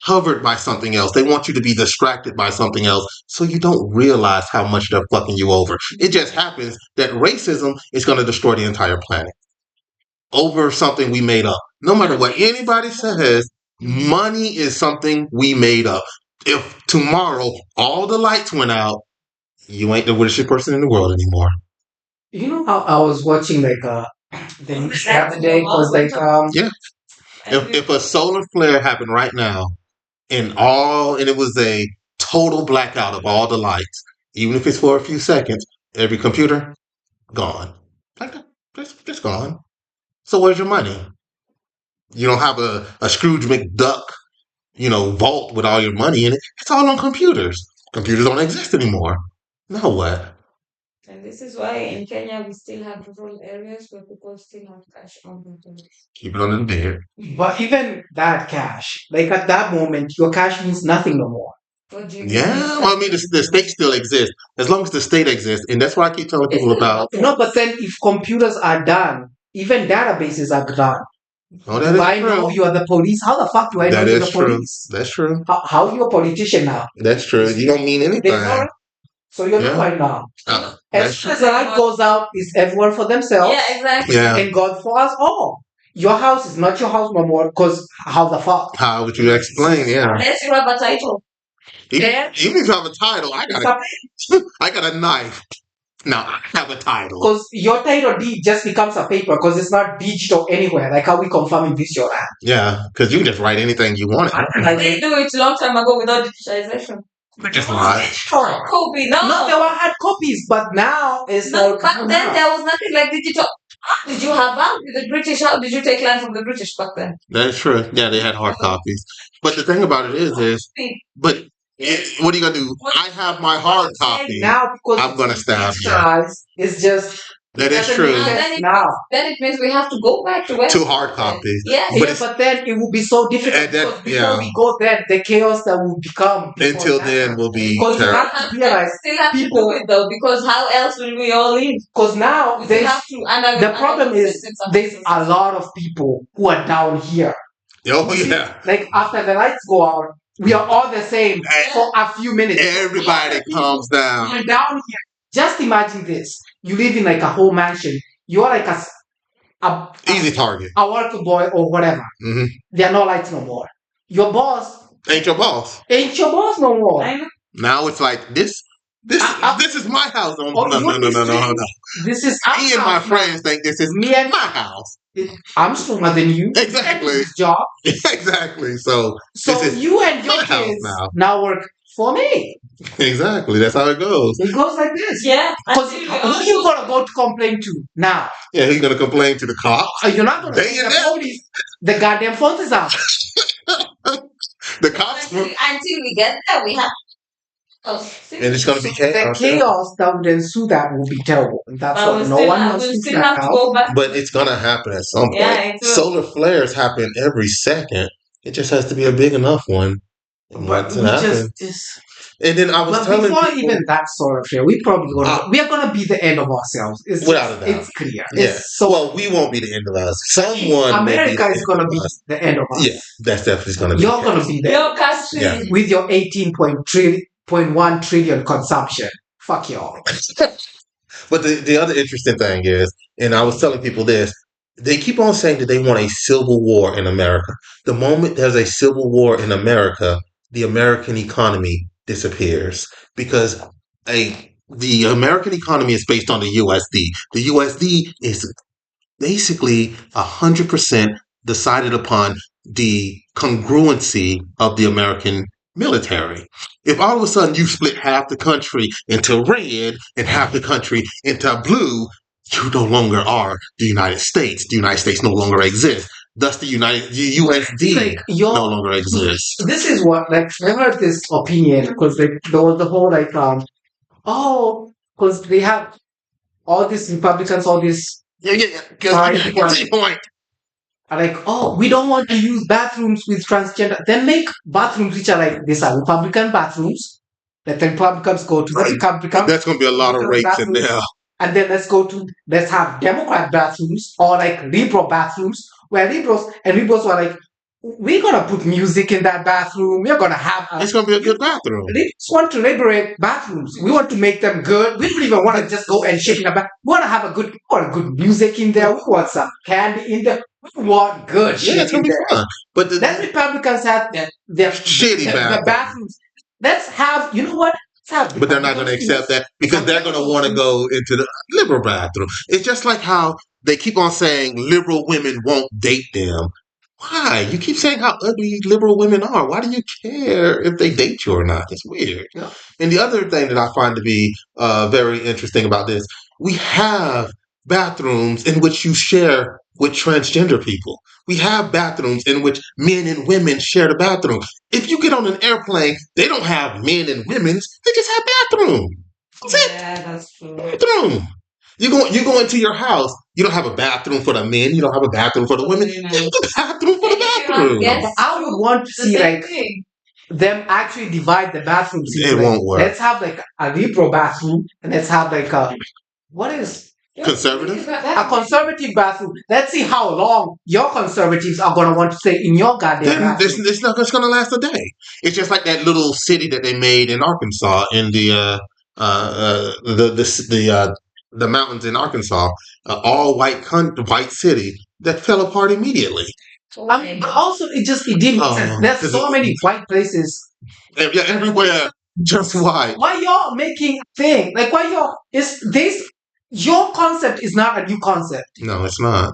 hovered by something else. They want you to be distracted by something else so you don't realize how much they're fucking you over. It just happens that racism is going to destroy the entire planet over something we made up. No matter what anybody says, money is something we made up. If tomorrow all the lights went out, you ain't the richest person in the world anymore.
You know how I was watching like the news the other day because like
Yeah. If a solar flare happened right now and it was a total blackout of all the lights, even if it's for a few seconds, every computer gone. Like just gone. So where's your money? You don't have a Scrooge McDuck, vault with all your money in it. It's all on computers. Computers don't exist anymore. Now what?
And this is why in Kenya we still have rural areas where people still have cash on them.
Keep it under the bed.
But even that cash, like at that moment, your cash means nothing no more.
What do you
Yeah,
mean?
well, I mean, the state still exists as long as the state exists, and that's why I keep telling people about.
No, but then if computers are done, even databases are done.
Oh, that
Do
is
I know
true.
you are the police? How the fuck do I know
That
you're
is
the
true.
police?
That's true.
How you a politician now?
That's true. You don't mean
They
anything.
know. So you're not
Yeah.
right now.
That's
As
true.
soon as the light goes out, it's everyone for themselves
Yeah, exactly.
Yeah.
and God for us all. Your house is not your house no more because how the fuck?
How would you explain? Yeah.
Unless you have a title.
Even,
Yeah.
even if you have a title, I got a knife. Now I have a title.
Because your title deed just becomes a paper because it's not digital anywhere. Like how we confirming this your land.
Yeah, because you can just write anything you want.
They do it a long time ago without digitization.
Just lie.
Copy, no.
No, there were hard copies, but now it's
No,
like
back then there was nothing like digital. How did you have out with the British? How did you take land from the British back then?
That's true. Yeah, they had hard copies. But the thing about it is, but what are you gonna do? I have my hard copy.
now because
I'm gonna stab you.
it's just
That is
doesn't
true.
make sense
Then it,
now.
then it means we have to go back to where
Two hard copies.
Yes.
But
Yeah,
it's-
but then it will be so difficult
And then-
because before
yeah.
we go there, the chaos that will become before
Until
that
then,
time.
will be
Because you
terrible.
have to realize
still have
people-
to do it though, because how else will we all live?
because now
We
there's
have to. And
the problem is there's a lot of people who are down here.
Oh yeah.
Like after the lights go out, we are all the same for a few minutes.
Everybody calms down.
You're down here. Just imagine this: you live in like a whole mansion. You're like a
Easy target.
a worker boy or whatever.
hmm
There are no lights no more. Your boss
Ain't your boss.
ain't your boss no more.
I know.
Now it's like this. This is my house. Oh,
Oh,
no, no, no, no, no, no.
This is
Me and my
our house
friends think this is
Me and
my house.
now. I'm stronger than you.
Exactly.
This job.
Exactly. So
So
this is
you and your
my house
kids
now.
now work for me.
Exactly. That's how it goes.
It goes like this.
Yeah.
Because
until we
who
all
you gonna go to complain to now?
Yeah, he's gonna complain to the cops.
You're not gonna
They
say
and
the
them.
police. The goddamn phone is out.
The cops.
until we get there, we have.
And it's gonna be
The
chaos.
chaos that would ensue that will be terrible. And that's
But
what
we
no
still
one
have,
wants
we'll
to
still
see
have
that
to
out.
go back.
But it's gonna happen at some point.
Yeah, it will.
Solar flares happen every second. It just has to be a big enough one. And
But
once
we
it happens.
just
And then I was
but
telling
before
people,
even that sort of thing, we are gonna be the end of ourselves. It's
Without
just,
a doubt.
it's clear.
yeah.
It's so
Well, we won't be the end of us. Someone
America
may be
is
the
gonna
end
be
of us.
the end of us.
Yeah, that's definitely gonna be.
You're
the
gonna
case.
be there
Your country.
Yeah.
with your 18.1 trillion consumption. Fuck y'all.
But the other interesting thing is, and I was telling people this, they keep on saying that they want a civil war in America. The moment there's a civil war in America, the American economy disappears because the American economy is based on the USD. The USD is basically 100% decided upon the congruency of the American military. If all of a sudden you split half the country into red and half the country into blue, you no longer are the United States. The United States no longer exists. Thus, the USD
Like
no longer exists.
this is what like I heard this opinion because like there was the whole like because they have all these Republicans, all these
Yeah.
Sorry,
What's the point?
are like, oh, we don't want to use bathrooms with transgender. Then make bathrooms which are like these are Republican bathrooms. Let the Republicans go to the
Right.
Republican,
That's going to be a lot of rapes in there.
and then let's have Democrat bathrooms or like liberal bathrooms where liberals were like, we're gonna put music in that bathroom. We're gonna have
It's going to be a good bathroom.
we just want to liberate bathrooms. We want to make them good. We don't even want to just go and shit in a bath. We want to have we want good music in there. We want some candy in there. We want good
Yeah,
shit
it's
in
going to be
there.
fun. But
Then Republicans have their
Shitty
the
bathrooms.
bathrooms. Let's have, you know what? Let's have
But they're not going to accept that because they're going to want to go into the liberal bathroom. It's just like how they keep on saying liberal women won't date them. Why? You keep saying how ugly liberal women are. Why do you care if they date you or not? It's weird.
Yeah.
And the other thing that I find to be very interesting about this, we have bathrooms in which you share with transgender people. We have bathrooms in which men and women share the bathroom. If you get on an airplane, they don't have men and women's. They just have bathrooms. That's it.
Yeah, that's true.
Bathroom. You go into your house. You don't have a bathroom for the men. You don't have a bathroom for the
For the
women.
women.
Use the bathroom for
And
the
if you have
bathroom.
But
guests
I would
too,
want to
the
see
same
like
thing.
them actually divide the bathrooms into
It
like
won't work.
let's have like a repro bathroom and let's have like a what is
Conservative?
a conservative bathroom. Let's see how long your conservatives are gonna want to stay in your goddamn
Then
bathroom.
it's not just going to last a day. It's just like that little city that they made in Arkansas in the mountains in Arkansas, all white city that fell apart immediately.
I mean, but also it didn't make sense.
Oh,
There's
because
so many white places.
yeah, everywhere just white.
Why y'all making thing? Like why y'all is this your concept is not a new concept.
No, it's not.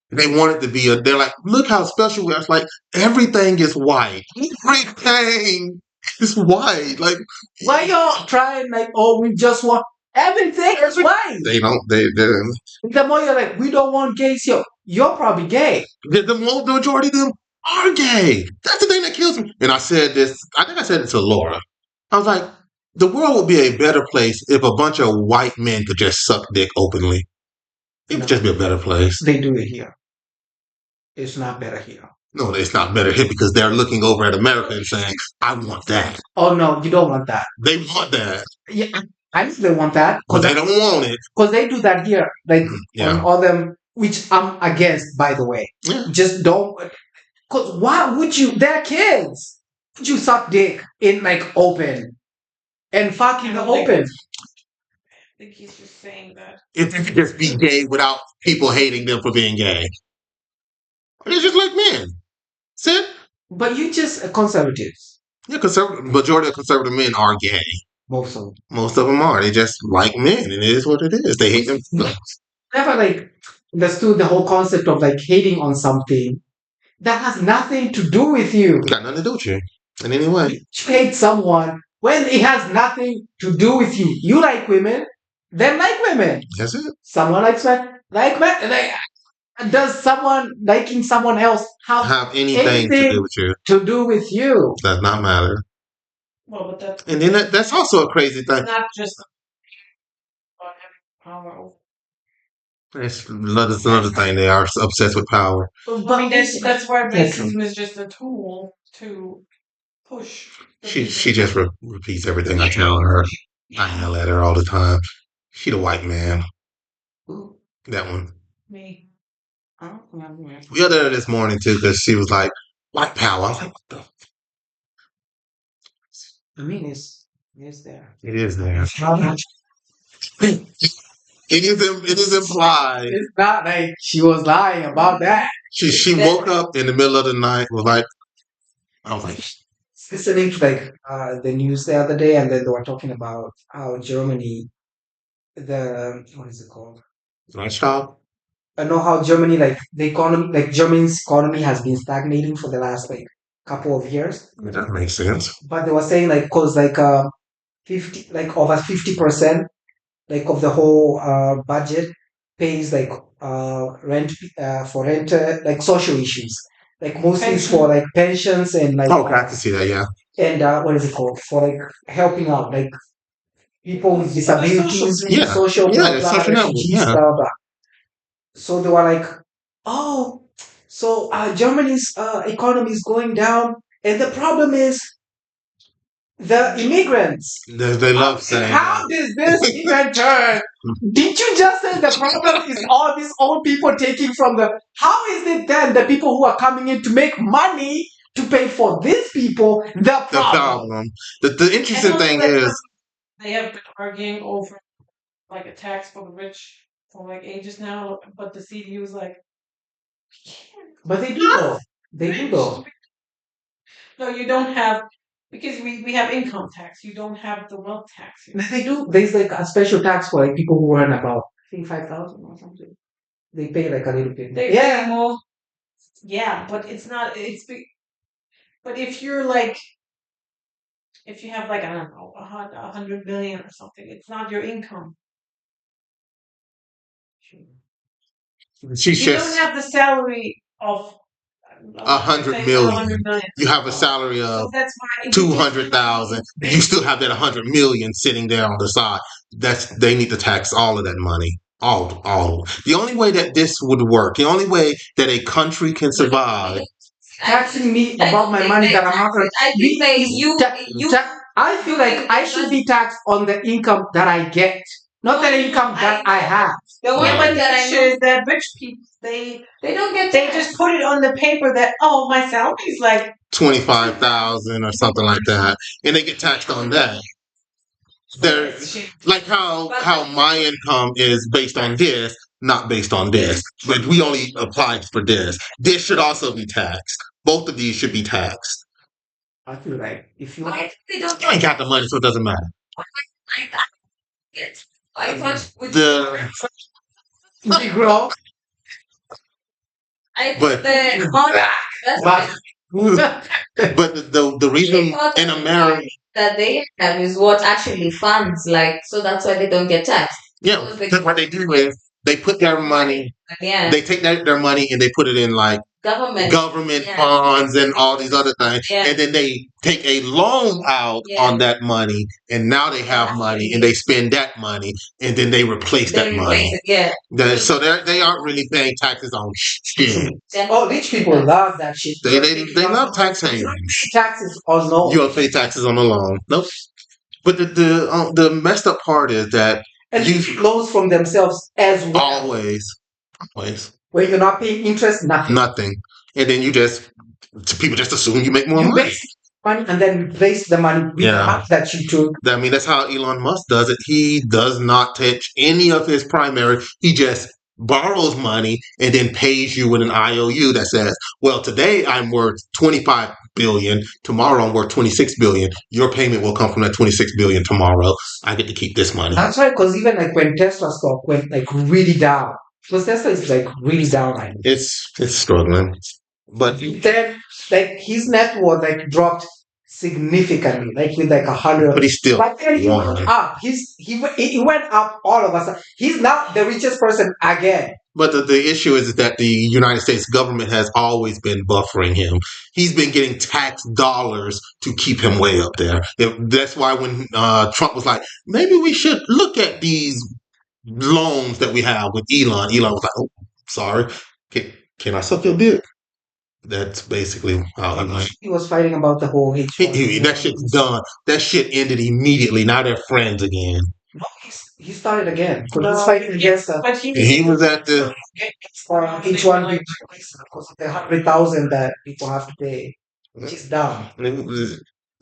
They want it to be they're like, look how special we are. It's like everything is white. Everything is white. Like
Why y'all trying like oh we just want everything is white?
they don't.
The more you're like, we don't want gays here. You're probably gay.
The majority of them are gay. That's the thing that kills me. And I said this. I think I said it to Laura. I was like, the world would be a better place if a bunch of white men could just suck dick openly. It would
No.
just be a better place.
They do it here. It's not better here.
No, it's not better here because they're looking over at America and saying, I want that.
Oh no, you don't want that.
They want that.
Yeah, I know they want that
But they don't want it.
because they do that here, like
Yeah.
on all them, which I'm against, by the way.
Yeah.
Just don't. Because why would you? They're kids. Would you suck dick in like open and fuck in the open?
I think he's just saying that.
If they could just be gay without people hating them for being gay. It's just like men. That's it.
But you just conservatives.
Yeah, majority of conservative men are gay.
Most of them.
Most of them are. They just like men, and it is what it is. They hate them.
Never like understood the whole concept of like hating on something that has nothing to do with you.
Got nothing to do with you in any way.
You hate someone when it has nothing to do with you. You like women, them like women.
That's it.
Someone likes men, like men. Like, does someone liking someone else
Have anything to do with you.
to do with you?
Does not matter.
Well, but that's
And then that's also a crazy thing.
not just about having power over.
That's another thing. They are obsessed with power.
I mean, that's why
That's true.
racism is just a tool to push. the
She
people.
just repeats everything I tell her. I yell at her all the time. She the white man.
Ooh,
That one.
Me.
I don't remember.
We yelled at her this morning too because she was like, white power. I was like, what the?
I mean, it's there.
It is there.
How much?
It is implied.
It's not like she was lying about that.
She woke up in the middle of the night, was like, I was like,
Listening to like the news the other day, and then they were talking about how Germany, the what is it called?
nice job.
I know how Germany, like the economy, like Germany's economy has been stagnating for the last like couple of years.
That makes sense.
But they were saying like cause like 50 like over 50% like of the whole budget pays like rent for rent like social issues. Like mostly it's for like pensions and like
Oh, I can see that, yeah.
and what is it called for like helping out like people with disabilities,
Yeah.
social
Yeah,
blah,
the
blah,
social network,
refugees,
yeah.
blah blah. So they were like, oh, so Germany's economy is going down, and the problem is the immigrants.
They love saying
How
that.
does this even turn? Did you just say the problem is all these old people taking from the? How is it then the people who are coming in to make money to pay for these people the
The
problem?
problem. The interesting thing is,
They have been arguing over like a tax for the rich for like ages now, but the CDU is like, we can't.
But they do though. They do though.
No, you don't have because we have income tax. You don't have the wealth tax. here.
They do. There's like a special tax for like people who earn about I think 5,000 or something. They pay like a little bit.
They pay more. Yeah, but it's not. But if you're like, if you have like I don't know 100 billion or something, it's not your income.
she's
You don't
just
have the salary of
100 million. You have a salary
So
of
that's why if you just
200,000. You still have that 100 million sitting there on the side. They need to tax all of that money. All. The only way that this would work, the only way that a country can survive.
Taxing me
I
about
don't
my
think
money
they
that I'm not
tax
going
it. I
to
think they you
I feel like I should be taxed on the income that I get, not the income that I have.
the
Yeah,
one
but
that
the
I
issue
know
is that rich people
they don't get
they
taxed.
just put it on the paper that my salary is like
25,000 or something like that, and they get taxed on that. They're like how my income is based on this, not based on this, but we only applied for this. This should also be taxed. Both of these should be taxed.
I feel like if you
Why they don't
You ain't got the money, so it doesn't matter.
I thought with
The
grow,
I
but
thought the that's
but
the reason
thought
in America,
that they have is what actually funds so that's why they don't get taxed.
yeah, because what they do is they put their money,
Yeah,
they take their money and they put it in like government
Yeah.
bonds and all these other things,
Yeah.
and then they take a loan out
Yeah.
on that money, and now they have money, and they spend that money, and then they replace that money.
Yeah.
So they aren't really paying taxes on shit.
rich people love that shit.
They love tax havens.
Taxes or no.
You don't pay taxes on the loan. Nope. But the messed up part is that
And
you
rich loans from themselves as well.
always.
Where you're not paying interest, nothing.
And then people just assume you make more
You
money.
make money and then replace the money with the money that you took.
I mean, that's how Elon Musk does it. He does not touch any of his primary. He just borrows money and then pays you with an IOU that says, well, today I'm worth 25 billion. Tomorrow I'm worth 26 billion. Your payment will come from that 26 billion tomorrow. I get to keep this money.
That's right, because even like when Tesla stock went like really down, because Tesla is like really down right now.
It's struggling. But
then like his net worth like dropped significantly, like with like 100.
But he's still
But then he
won.
went up. He went up all of a sudden. He's now the richest person again.
But the issue is that the United States government has always been buffering him. He's been getting tax dollars to keep him way up there. That's why when Trump was like, maybe we should look at these loans that we have with Elon. Elon was like, oh, sorry. Can I suck your dick? That's basically how he went.
He was fighting about the whole H1B.
That shit's done. That shit ended immediately. Now they're friends again.
No, he started again. Because he's fighting against us.
but
He was at the
H1B because of the 100,000 that people have to pay, which is down.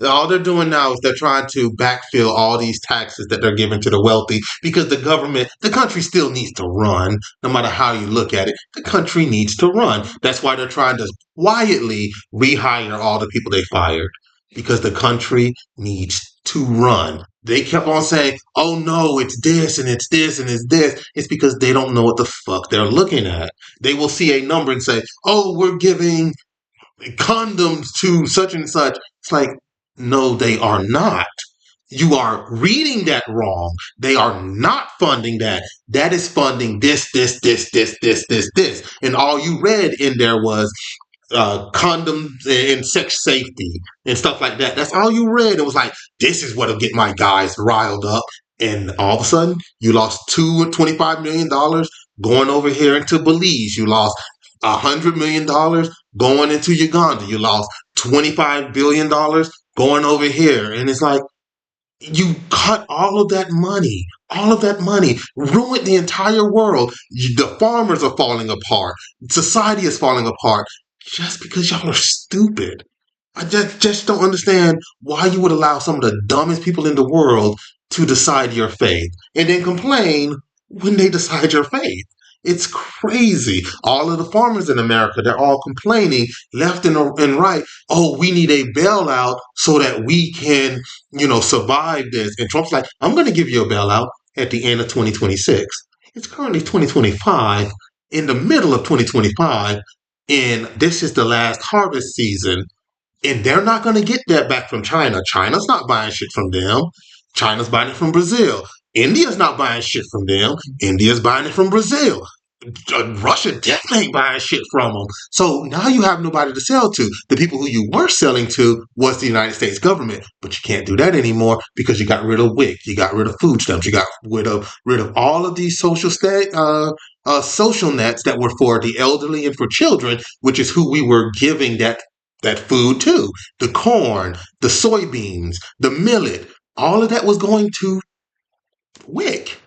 All they're doing now is they're trying to backfill all these taxes that they're giving to the wealthy because the country still needs to run, no matter how you look at it. The country needs to run. That's why they're trying to quietly rehire all the people they fired because the country needs to run. They kept on saying, oh no, it's this and it's this and it's this. It's because they don't know what the fuck they're looking at. They will see a number and say, oh, we're giving condoms to such and such. It's like, no, they are not. You are reading that wrong. They are not funding that. That is funding this. And all you read in there was condoms and sex safety and stuff like that. That's all you read. It was like, this is what'll get my guys riled up. And all of a sudden, you lost $25 million going over here into Belize. You lost $100 million going into Uganda. You lost $25 billion going over here. And it's like, you cut all of that money, ruined the entire world. The farmers are falling apart. Society is falling apart just because y'all are stupid. I just don't understand why you would allow some of the dumbest people in the world to decide your fate and then complain when they decide your fate. It's crazy. All of the farmers in America, they're all complaining left and right. Oh, we need a bailout so that we can, survive this. And Trump's like, I'm going to give you a bailout at the end of 2026. It's currently 2025, in the middle of 2025, and this is the last harvest season. And they're not going to get that back from China. China's not buying shit from them. China's buying it from Brazil. India's not buying shit from them. India's buying it from Brazil. Russia definitely ain't buying shit from them. So now you have nobody to sell to. The people who you were selling to was the United States government, but you can't do that anymore because you got rid of WIC, you got rid of food stamps, you got rid of all of these social nets that were for the elderly and for children, which is who we were giving that food to. The corn, the soybeans, the millet, all of that was going to WIC,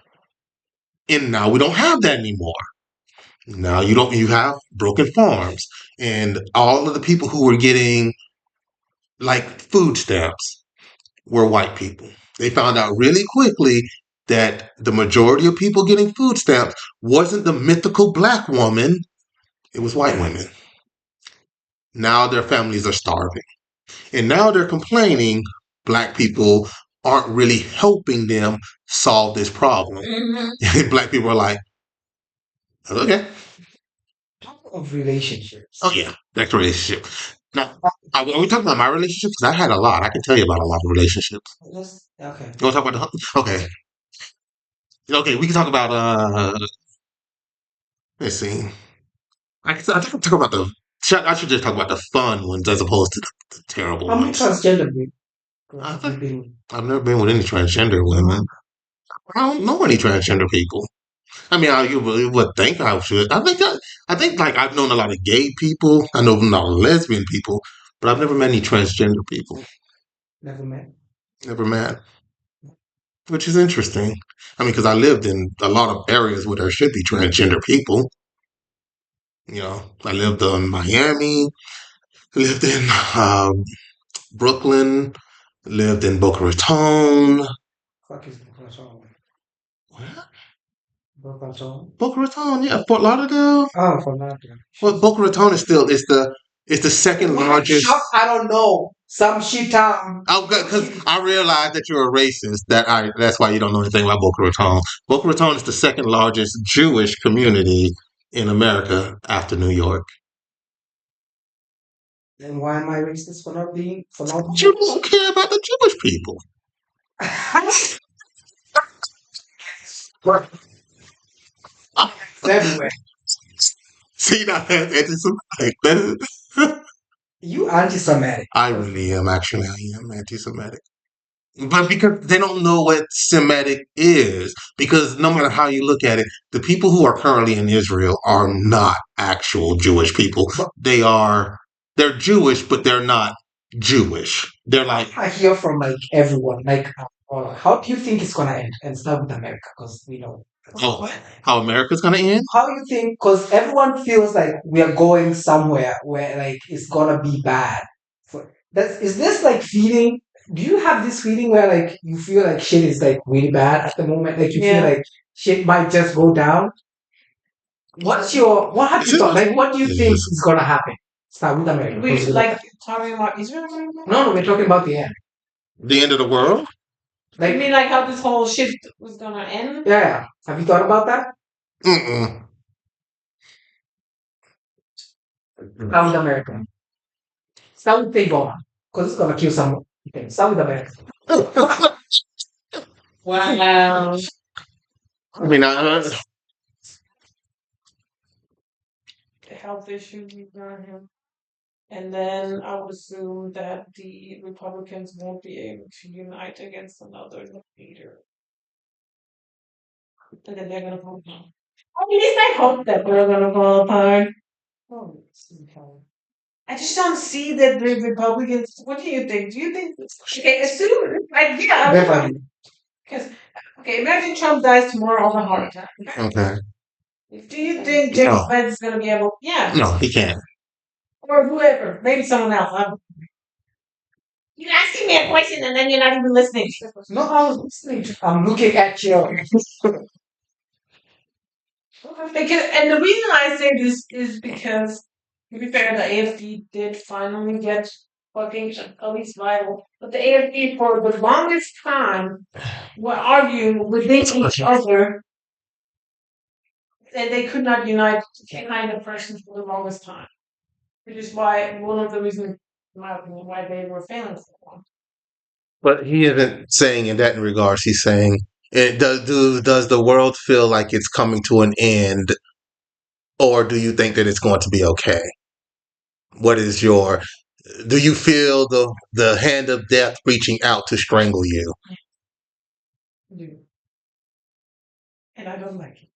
and now we don't have that anymore. Now you have broken farms, and all of the people who were getting like food stamps were white people. They found out really quickly that the majority of people getting food stamps wasn't the mythical black woman, it was white women. Now their families are starving. And now they're complaining black people aren't really helping them solve this problem.
Mhm.
Black people are like, okay.
Of relationships.
Oh yeah, that's a relationship. Now, are we talking about my relationship? Because I had a lot. I can tell you about a lot of relationships.
Okay.
You want to talk about okay? Okay, we can talk about let's see. I think talk about the. I should just talk about the fun ones as opposed to the terrible
How many
ones.
transgender people
I
have you
think
been?
I've never been with any transgender women. I don't know any transgender people. I mean, would think I should. I think like I've known a lot of gay people. I know a lot of lesbian people, but I've never met any transgender people.
Never met.
Never met, which is interesting. I mean, because I lived in a lot of areas where there should be transgender people. I lived in Miami, lived in Brooklyn, lived in Boca Raton.
Fuck is Boca Raton?
What?
Boca Raton?
Boca Raton, yeah, Fort Lauderdale.
Oh, for Lauderdale.
Well, Boca Raton is the second largest.
I don't know. Some shit town.
Oh, because I realized that you're a racist. That's why you don't know anything about Boca Raton. Boca Raton is the second largest Jewish community in America after New York.
Then why am I racist for not being for not?
But you don't care about the Jewish people.
It's everywhere.
See, now that's anti-Semitic. That is,
You anti-Semitic.
I really am. Actually, I am anti-Semitic. But because they don't know what Semitic is, because no matter how you look at it, the people who are currently in Israel are not actual Jewish people. They're Jewish, but they're not Jewish. They're like,
I hear from like everyone. Like, how do you think it's gonna end? And start with America, because we know.
oh, how America's gonna end?
How do you think? Because everyone feels like we are going somewhere where like it's gonna be bad. Is this like feeling? Do you have this feeling where like you feel like shit is like really bad at the moment? Like you feel
Yeah.
like shit might just go down. What have you thought? Like what do you think is gonna happen? Start with America.
We
because
like talking about Israel right now?
no, we're talking about the end.
The end of the world?
I
Like
mean, like how this whole shift was gonna end.
yeah. Have you thought about that?
Mm-mm.
Start with America. Start with Taiwan. Because it's gonna kill some things. Start with America.
Wow.
I mean,
The health issues we've got here. And then I would assume that the Republicans won't be able to unite against another leader. And then they're gonna fall apart. At least I hope that they're gonna fall apart. Oh, I just don't see that the Republicans. What do you think? Do you think? Okay, assume. Like, yeah.
Beverly.
Because okay, imagine Trump dies tomorrow of a heart attack.
okay.
Do you think Jimmy
No.
Pence is gonna be able? Yeah.
No, he can't.
Or whoever, maybe someone else. You're asking me a question and then you're not even listening.
No, I was listening. I'm looking at you.
Because, and the reason I say this is because, to be fair, the AFD did finally get fucking at least viable. But the AFD, for the longest time, were arguing within each other, and they could not unite behind a person for the longest time. Which is why one of the reasons, in my opinion, why they were failing so long.
But he isn't saying in that regards. He's saying, does the world feel like it's coming to an end or do you think that it's going to be okay? What is your do you feel the hand of death reaching out to strangle you?
Yeah. And I don't like it.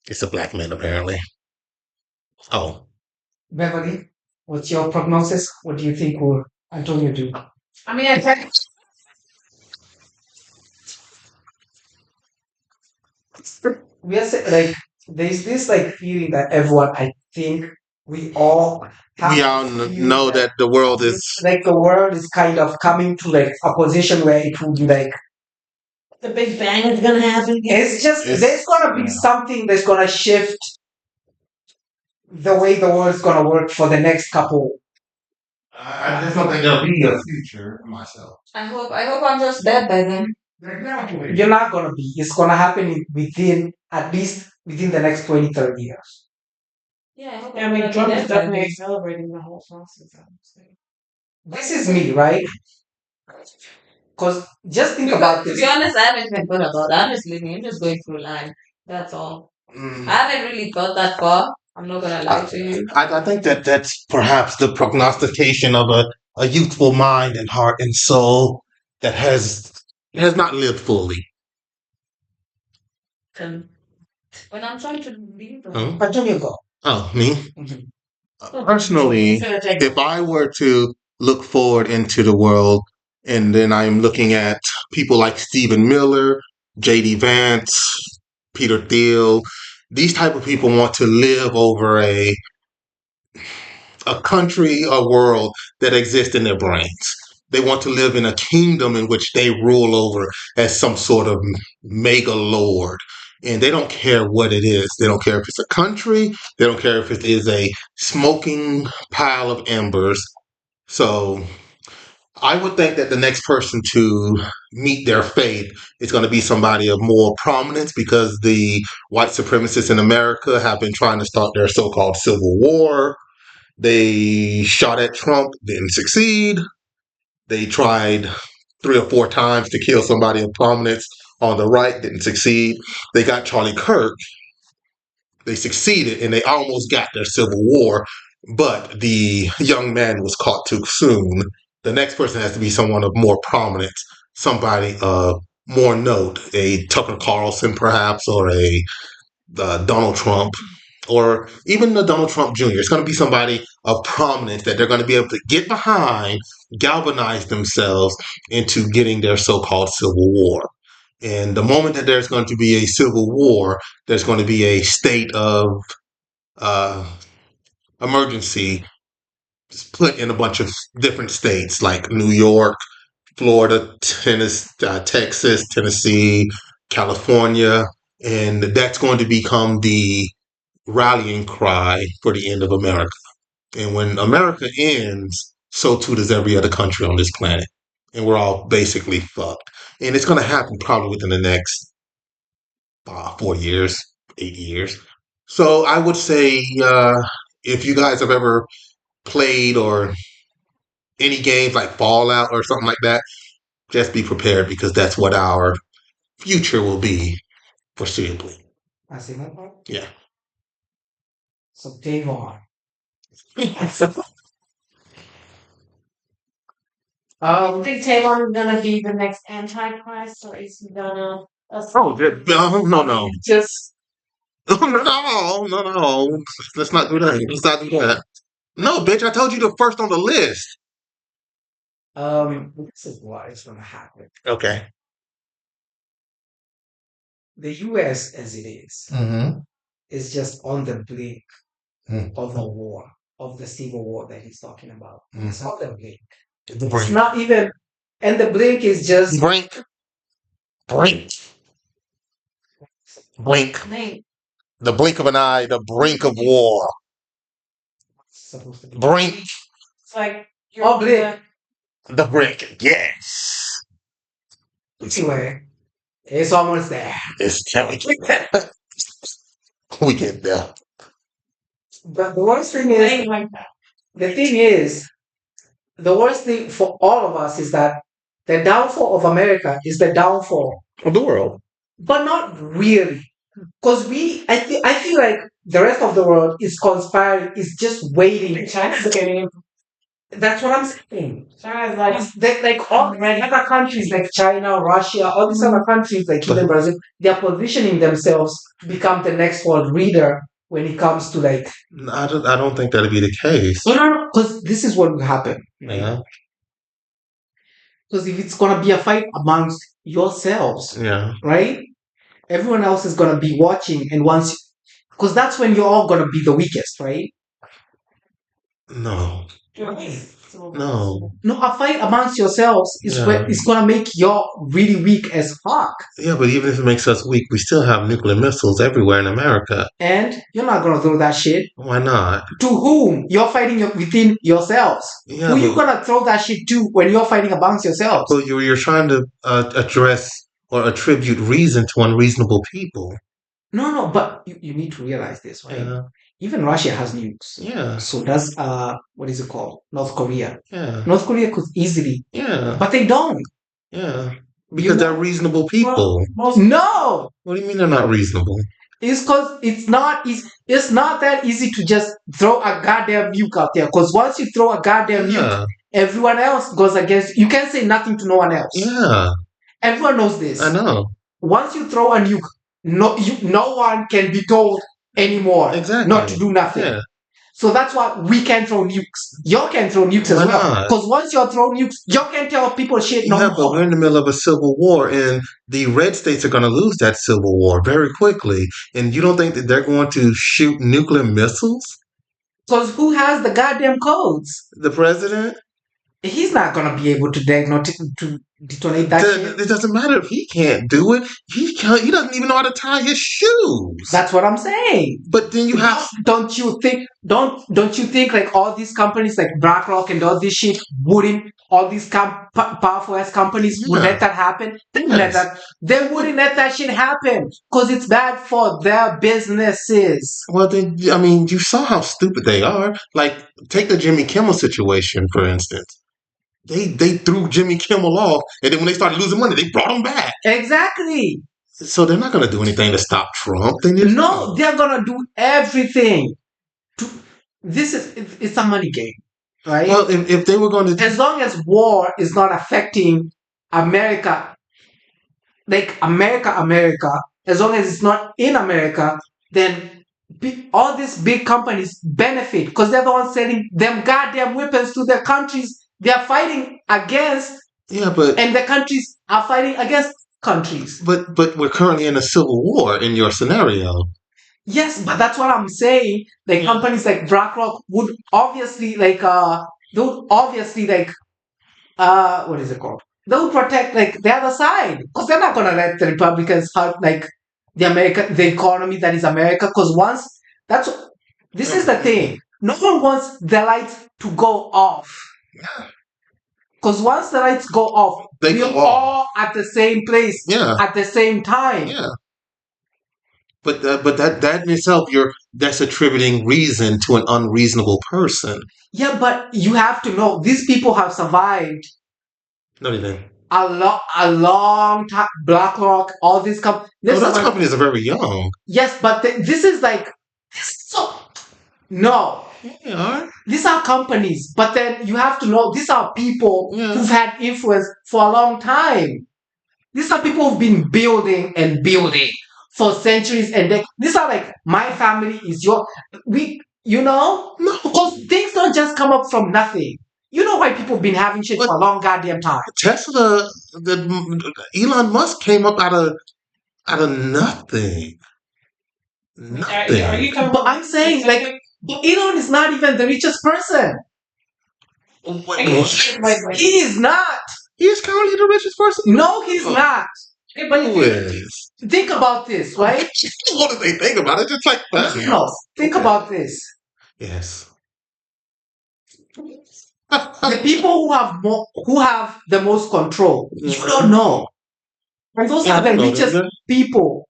It's a black man apparently. Oh,
Beverly, what's your prognosis? What do you think will Antonio do?
I mean, I think
We are like there's this like feeling that everyone, I think we all have
we
to
all
feel
know
that
that the world is
like the world is kind of coming to like a position where it will be like
the Big Bang is gonna happen.
it's just
It's-
there's gonna be
yeah.
something that's gonna shift the way the world's gonna work for the next couple.
I just don't think there'll be a future myself.
I hope I'm just dead by then.
Exactly.
You're not gonna be. It's gonna happen within at least within the next 20, 30 years.
Yeah, I hope
I
I'm
mean,
gonna be
Trump is
dead by
definitely
then.
accelerating the whole process. I would say.
This is me, right? Because just think
Because,
about
to
this.
be honest, I haven't even thought about that. I'm just living. I'm just going through life. That's all.
Mm.
I haven't really thought that far. I'm not gonna lie to you.
I think that that's perhaps the prognostication of a youthful mind and heart and soul that has not lived fully.
And when I'm trying to leave them.
Oh,
Antonio, go.
oh, me?
Mhm.
Personally, if I were to look forward into the world and then I'm looking at people like Stephen Miller, J.D. Vance, Peter Thiel, these type of people want to live over a country, a world that exists in their brains. They want to live in a kingdom in which they rule over as some sort of mega lord. And they don't care what it is. They don't care if it's a country. They don't care if it is a smoking pile of embers. So I would think that the next person to meet their fate is going to be somebody of more prominence because the white supremacists in America have been trying to start their so called civil war. They shot at Trump, didn't succeed. They tried 3 or 4 times to kill somebody of prominence on the right, didn't succeed. They got Charlie Kirk. They succeeded and they almost got their civil war, but the young man was caught too soon. The next person has to be someone of more prominence, somebody of more note, a Tucker Carlson perhaps, or a Donald Trump, or even the Donald Trump Jr. It's going to be somebody of prominence that they're going to be able to get behind, galvanize themselves into getting their so-called civil war. And the moment that there's going to be a civil war, there's going to be a state of uh, emergency put in a bunch of different states like New York, Florida, Texas, Tennessee, California, and that's going to become the rallying cry for the end of America. And when America ends, so too does every other country on this planet. And we're all basically fucked. And it's going to happen probably within the next 4 years, 8 years. So I would say if you guys have ever played or any games like Fallout or something like that, just be prepared because that's what our future will be foreseeably.
I see that part.
Yeah.
So Dave on.
I think Taylor is gonna be the next Antichrist, or is he gonna?
No.
Just
No. Let's not do that. Let's not do that. No, bitch, I told you the first on the list.
this is what is gonna happen.
Okay.
The US as it
Mm-hmm.
is just on the brink
Mm.
of a war, of the civil war that he's talking about. It's
Mhm.
on the brink.
The
It's
brink.
not even and the brink is just
Brink. Brink. Blink.
Name.
The blink of an eye, the brink of war.
supposed to be
Brink.
It's like you're
Oh,
on
Blake.
The brink. Yes.
anyway. It's almost there.
It's telling we get there.
But the worst thing
the
is
name like that.
the thing is the worst thing for all of us is that the downfall of America is the downfall,
Of the world.
but not really. Because I feel like the rest of the world is conspiring, is just waiting.
China's getting in.
That's what I'm saying.
China's like,
Like all other countries like China, Russia, all these other countries like even Brazil, they're positioning themselves to become the next world leader when it comes to like
I don't think that'd be the case.
no, because this is what will happen.
Yeah,
Because if it's gonna be a fight amongst yourselves,
yeah.
right? Everyone else is gonna be watching, and because that's when you're all gonna be the weakest, right?
No, no.
No, a fight amongst yourselves is
Yeah.
when it's gonna make you really weak as fuck.
Yeah, but even if it makes us weak, we still have nuclear missiles everywhere in America.
And you're not gonna throw that shit.
Why not?
To whom? You're fighting within yourselves.
Yeah,
Who you
but,
gonna throw that shit to when you're fighting amongst yourselves?
so you're trying to address or attribute reason to unreasonable people.
No, but you need to realize this, right?
Yeah,
Even Russia has nukes.
yeah,
So does what is it called? North Korea.
yeah,
North Korea could easily,
yeah,
but they don't.
yeah.
You
Because
know-
they're reasonable people.
No,
What do you mean they're not reasonable?
it's because it's not that easy to just throw a goddamn nuke out there. Because once you throw a goddamn nuke,
Yeah,
everyone else goes against. You can't say nothing to no one else.
yeah.
Everyone knows this.
I know.
Once you throw a nuke, no one can be told anymore
Exactly.
not to do nothing.
Yeah.
So that's why we can throw nukes. You can throw nukes as
Why
well.
not?
Because once you throw nukes, you can tell people shit no
Yeah, but
more.
we're in the middle of a civil war, and the red states are going to lose that civil war very quickly. And you don't think that they're going to shoot nuclear missiles?
Because who has the goddamn codes?
The president?
He's not gonna be able to detonate that shit.
It doesn't matter if he can't do it. He doesn't even know how to tie his shoes.
That's what I'm saying.
But then you have
Don't you think like all these companies like BlackRock and all this shit wouldn't all these powerful ass companies would
Yeah.
let that happen?
Yes.
They wouldn't let that shit happen because it's bad for their businesses.
Well, then, I mean, you saw how stupid they are. Like, take the Jimmy Kimmel situation, for instance. They threw Jimmy Kimmel off, and then when they started losing money, they brought him back.
Exactly.
So they're not going to do anything to stop Trump. They just
No, they're gonna do everything. It's a money game, right?
Well, if they were going to,
As long as war is not affecting America, like America, as long as it's not in America, then all these big companies benefit because they're the ones selling them goddamn weapons to their countries they're fighting against,
yeah, but
and the countries are fighting against countries.
but we're currently in a civil war in your scenario.
Yes, but that's what I'm saying. Like companies like BlackRock would obviously what is it called? They would protect like the other side because they're not gonna let the Republicans hurt like the economy that is America. Because this is the thing. No one wants the lights to go off. Because once the lights go off,
They
we're
go off.
all at the same place
Yeah,
at the same time.
yeah. But that in itself, that's attributing reason to an unreasonable person.
Yeah, but you have to know these people have survived
What do you think?
a long time. BlackRock, all these companies.
Oh, those companies are very young.
Yes, but this is like no.
They are.
These are companies, but then you have to know these are people
Yeah.
who've had influence for a long time. These are people who've been building and building for centuries, and these are like my family is your
No.
because things don't just come up from nothing. You know why people have been having shit for a long goddamn time.
Tesla, Elon Musk came up out of nothing. Nothing.
Are you talking
But
about
I'm saying like Elon is not even the richest person.
Wait,
He is not.
he is currently the richest person.
No, he's not.
Who is?
Think about this, right?
What do they think about it? It's like
No, think about this.
Yes.
The people who have the most control, you don't know. And those are the richest people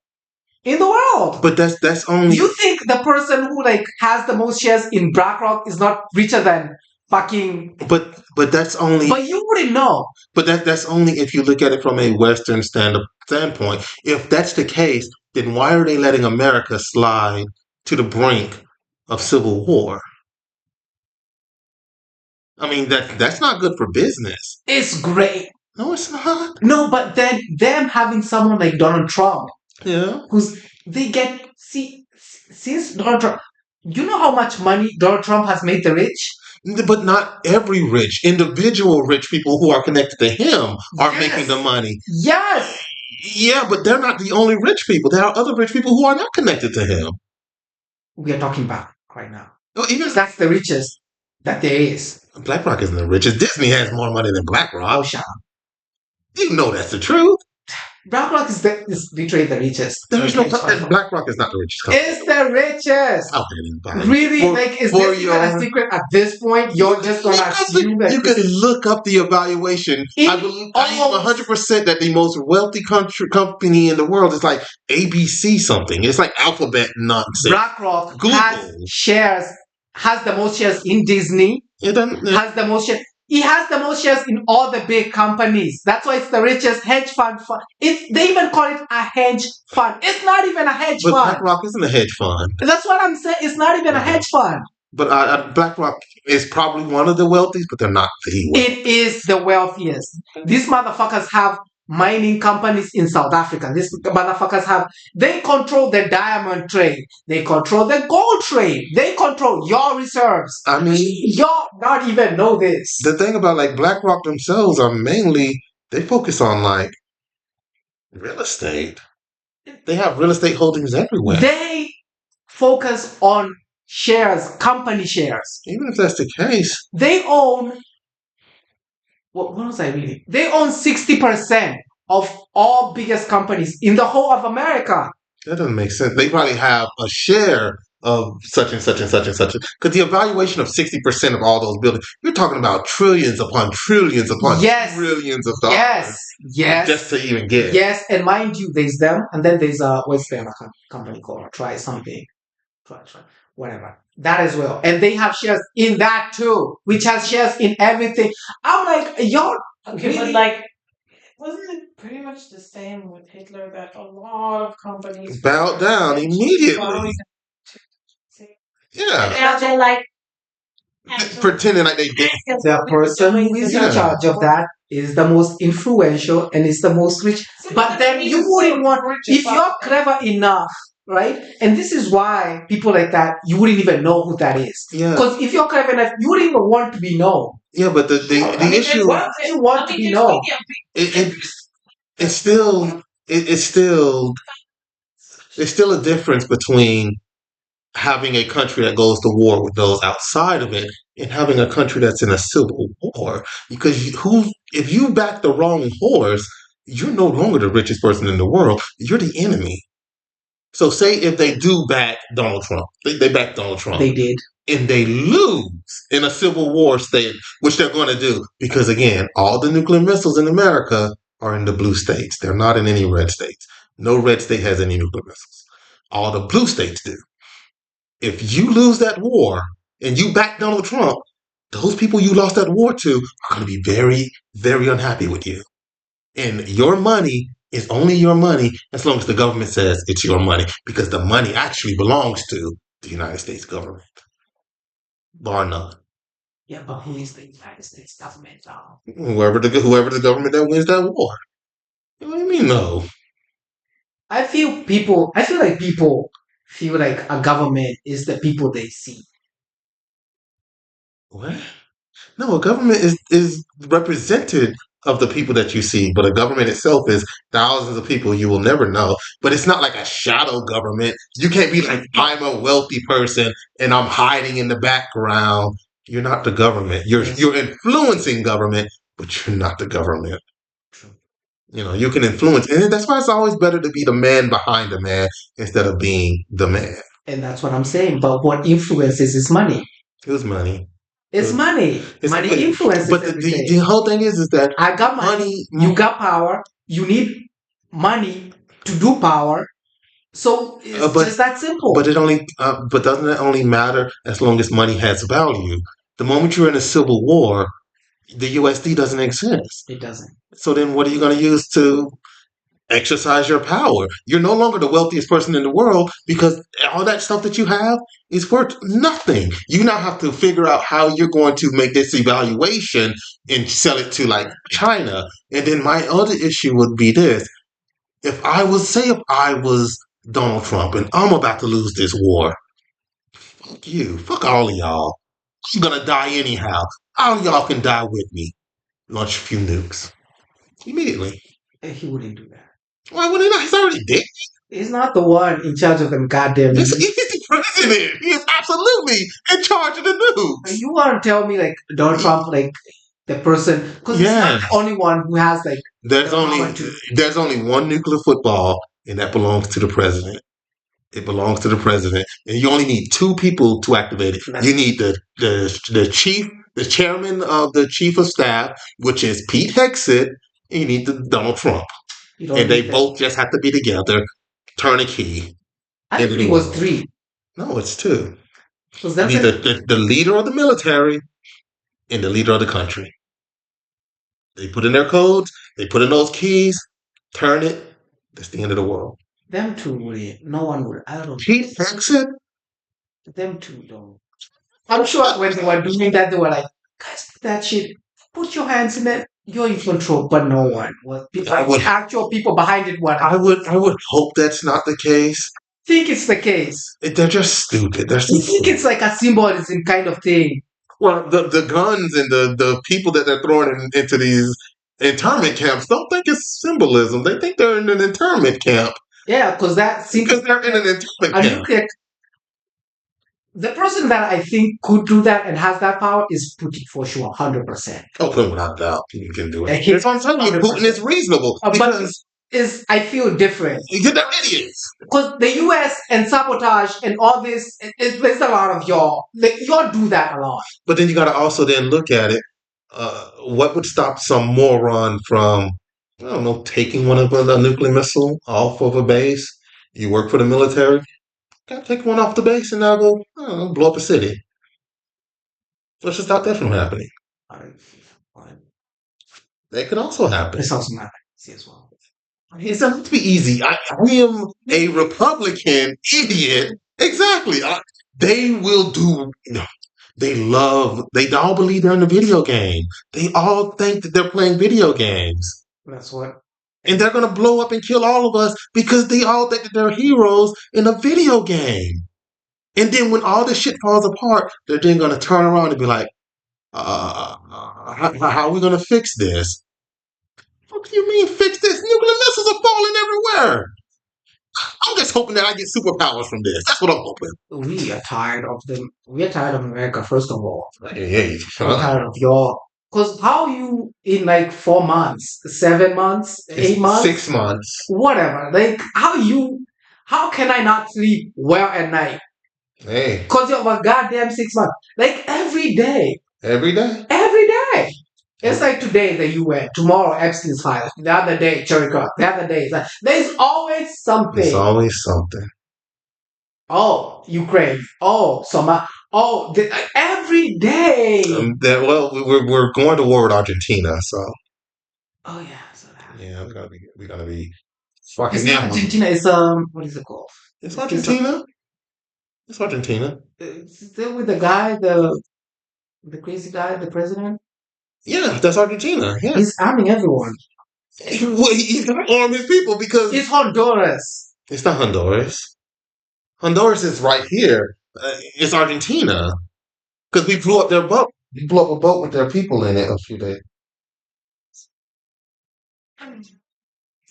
in the world.
But that's only.
You think the person who like has the most shares in BlackRock is not richer than fucking?
But that's only.
But you wouldn't know.
But that's only if you look at it from a Western standpoint. If that's the case, then why are they letting America slide to the brink of civil war. I mean, that's not good for business.
It's great.
No, it's not.
No, but then them having someone like Donald Trump,
Yeah.
they get since Donald Trump, you know how much money Donald Trump has made the rich?
But not every rich, individual rich people who are connected to him are
Yes.
making the money.
Yes.
Yeah, but they're not the only rich people. There are other rich people who are not connected to him.
We are talking about right now.
Oh, even
That's the richest that there is.
BlackRock isn't the richest. Disney has more money than
Oh,
BlackRock.
shut up.
You know that's the truth.
BlackRock is literally the richest.
There's no BlackRock is not the richest company.
It's the richest.
Okay, then fine.
Really?
For-
Like, is
for
this even a
your-
secret at this point? You're just gonna assume that
you can look up the evaluation. I believe I'm
almost-
100% that the most wealthy company in the world is like ABC something. It's like Alphabet nonsense.
BlackRock
Google.
has the most shares in Disney.
It doesn't.
Has the most shares. He has the most shares in all the big companies. That's why it's the richest hedge fund. They even call it a hedge fund. It's not even a hedge
But
fund.
BlackRock isn't a hedge fund.
That's what I'm saying. It's not even a hedge fund.
But BlackRock is probably one of the wealthiest, but they're not the wealthiest.
It is the wealthiest. These motherfuckers have mining companies in South Africa. These motherfuckers they control the diamond trade. They control the gold trade. They control your reserves.
I mean,
Y'all not even know this.
the thing about like BlackRock themselves are mainly, they focus on like real estate. They have real estate holdings everywhere.
They focus on shares, company shares.
Even if that's the case,
They own, what was I reading? They own 60% of all biggest companies in the whole of America.
that doesn't make sense. They probably have a share of such and such and such and such. Because the evaluation of 60% of all those buildings, you're talking about trillions upon trillions upon
Yes.
trillions of dollars.
Yes.
Just to even get.
Yes, and mind you, there's them, and then there's what's the other company called? Try something. Try. Whatever. That as well. And they have shares in that too, which has shares in everything. I'm like, y'all.
Okay,
really?
but like, wasn't it pretty much the same with Hitler that a lot of companies
Bowed down immediately.
bowing
Yeah.
They're like,
Pretending like they did.
The person who is
Yeah.
in charge of that is the most influential and is the most rich. But then you wouldn't want, if you're clever enough, right? And this is why people like that, you wouldn't even know who that is.
Yeah.
Because if you're clever enough, you wouldn't even want to be known.
Yeah, but the issue,
Why would you want to be known?
it's still a difference between having a country that goes to war with those outside of it and having a country that's in a civil war. Because if you back the wrong horse, you're no longer the richest person in the world. You're the enemy. So say if they do back Donald Trump, they back Donald Trump.
They did.
And they lose in a civil war state, which they're going to do. Because again, all the nuclear missiles in America are in the blue states. They're not in any red states. No red state has any nuclear missiles. All the blue states do. If you lose that war and you back Donald Trump, those people you lost that war to are going to be very, very unhappy with you. And your money is only your money as long as the government says it's your money, because the money actually belongs to the United States government. Bar none.
Yeah, but who is the United States government now?
Whoever the government that wins that war. What do you mean no?
I feel like people feel like a government is the people they see.
What? No, a government is represented of the people that you see, but a government itself is thousands of people you will never know. But it's not like a shadow government. You can't be like, I'm a wealthy person and I'm hiding in the background. You're not the government. You're influencing government, but you're not the government. You know, you can influence, and that's why it's always better to be the man behind the man instead of being the man.
And that's what I'm saying. But what influences is money.
Who's money?
It's money. Money influences
But
everything.
the whole thing is that
I got money. You got power. You need money to do power. So it's just that simple.
But doesn't it only matter as long as money has value? The moment you're in a civil war, the USD doesn't exist.
It doesn't.
So then what are you going to use to exercise your power. You're no longer the wealthiest person in the world because all that stuff that you have is worth nothing. You now have to figure out how you're going to make this evaluation and sell it to like China. And then my other issue would be this. If I was Donald Trump and I'm about to lose this war, fuck you. Fuck all of y'all. I'm gonna die anyhow. All of y'all can die with me. Launch a few nukes. Immediately.
He wouldn't do that.
Why would he not? He's already dead.
He's not the one in charge of them goddamn.
He's the president. He is absolutely in charge of the nukes.
You want to tell me like Donald Trump, like the person, because he's not the only one who has like.
There's only one nuclear football, and that belongs to the president. It belongs to the president, and you only need two people to activate it. You need the chairman of the chief of staff, which is Pete Hegseth, and you need Donald Trump, and they both just have to be together. Turn a key.
I think it was 3.
No, it's 2. You need the leader of the military and the leader of the country. They put in their codes. They put in those keys. Turn it. That's the end of the world.
Them 2 would. No one would. I don't know.
Pete Hegseth?
Them 2 don't. I'm sure when they were doing that, they were like, guys, that shit. Put your hands in it. You're in control, but no one. Actual people behind it were.
I would hope that's not the case.
Think it's the case.
They're just stupid.
I think it's like a symbolism kind of thing.
Well, the guns and the people that they're throwing into these internment camps don't think it's symbolism. They think they're in an internment camp.
Yeah, because
they're in an internment camp.
The person that I think could do that and has that power is Putin for sure, 100%.
Oh, Putin without doubt, Putin can do it. That's what I'm telling you. Putin is reasonable because
I feel different.
They're idiots.
Because the U.S. and sabotage and all this, there's a lot of y'all. Like, y'all do that a lot.
But then you got to also then look at it. What would stop some moron from, I don't know, taking one of a nuclear missile off of a base? You work for the military. Gotta take one off the base and now go, blow up a city. Let's just stop that from happening. That could also happen.
It's also not easy as well.
It's not to be easy. I am a Republican idiot. Exactly. They will do. They all believe they're in a video game. They all think that they're playing video games.
That's what.
And they're going to blow up and kill all of us because they all think that they're heroes in a video game. And then when all this shit falls apart, they're then going to turn around and be like, how are we going to fix this? What do you mean fix this? Nuclear missiles are falling everywhere. I'm just hoping that I get superpowers from this. That's what I'm hoping.
We are tired of them. We are tired of America, first of all.
Hey,
we're tired of y'all. Because how you in like 4 months, 7 months, 8 months,
6 months,
whatever. Like how can I not sleep well at night?
Hey,
because of a goddamn 6 months. Like every day.
Every day.
Every day. It's like today the UN, tomorrow Epstein's files, the other day Cherry Cross, the other day. Like, there's always something.
There's always something.
Oh, Ukraine. Oh, Somalia. Oh, every day.
We're going to war with Argentina, so.
Oh yeah, so that.
Yeah, we're gonna be fucking.
It's not Argentina. It's what is it called?
It's Argentina. It's Argentina.
It's still with the guy, the crazy guy, the president.
Yeah, that's Argentina. Yeah,
he's arming everyone.
He's gonna arm his people because
it's Honduras.
It's not Honduras. Honduras is right here. It's Argentina because we blew up their boat. We blew up a boat with their people in it a few days.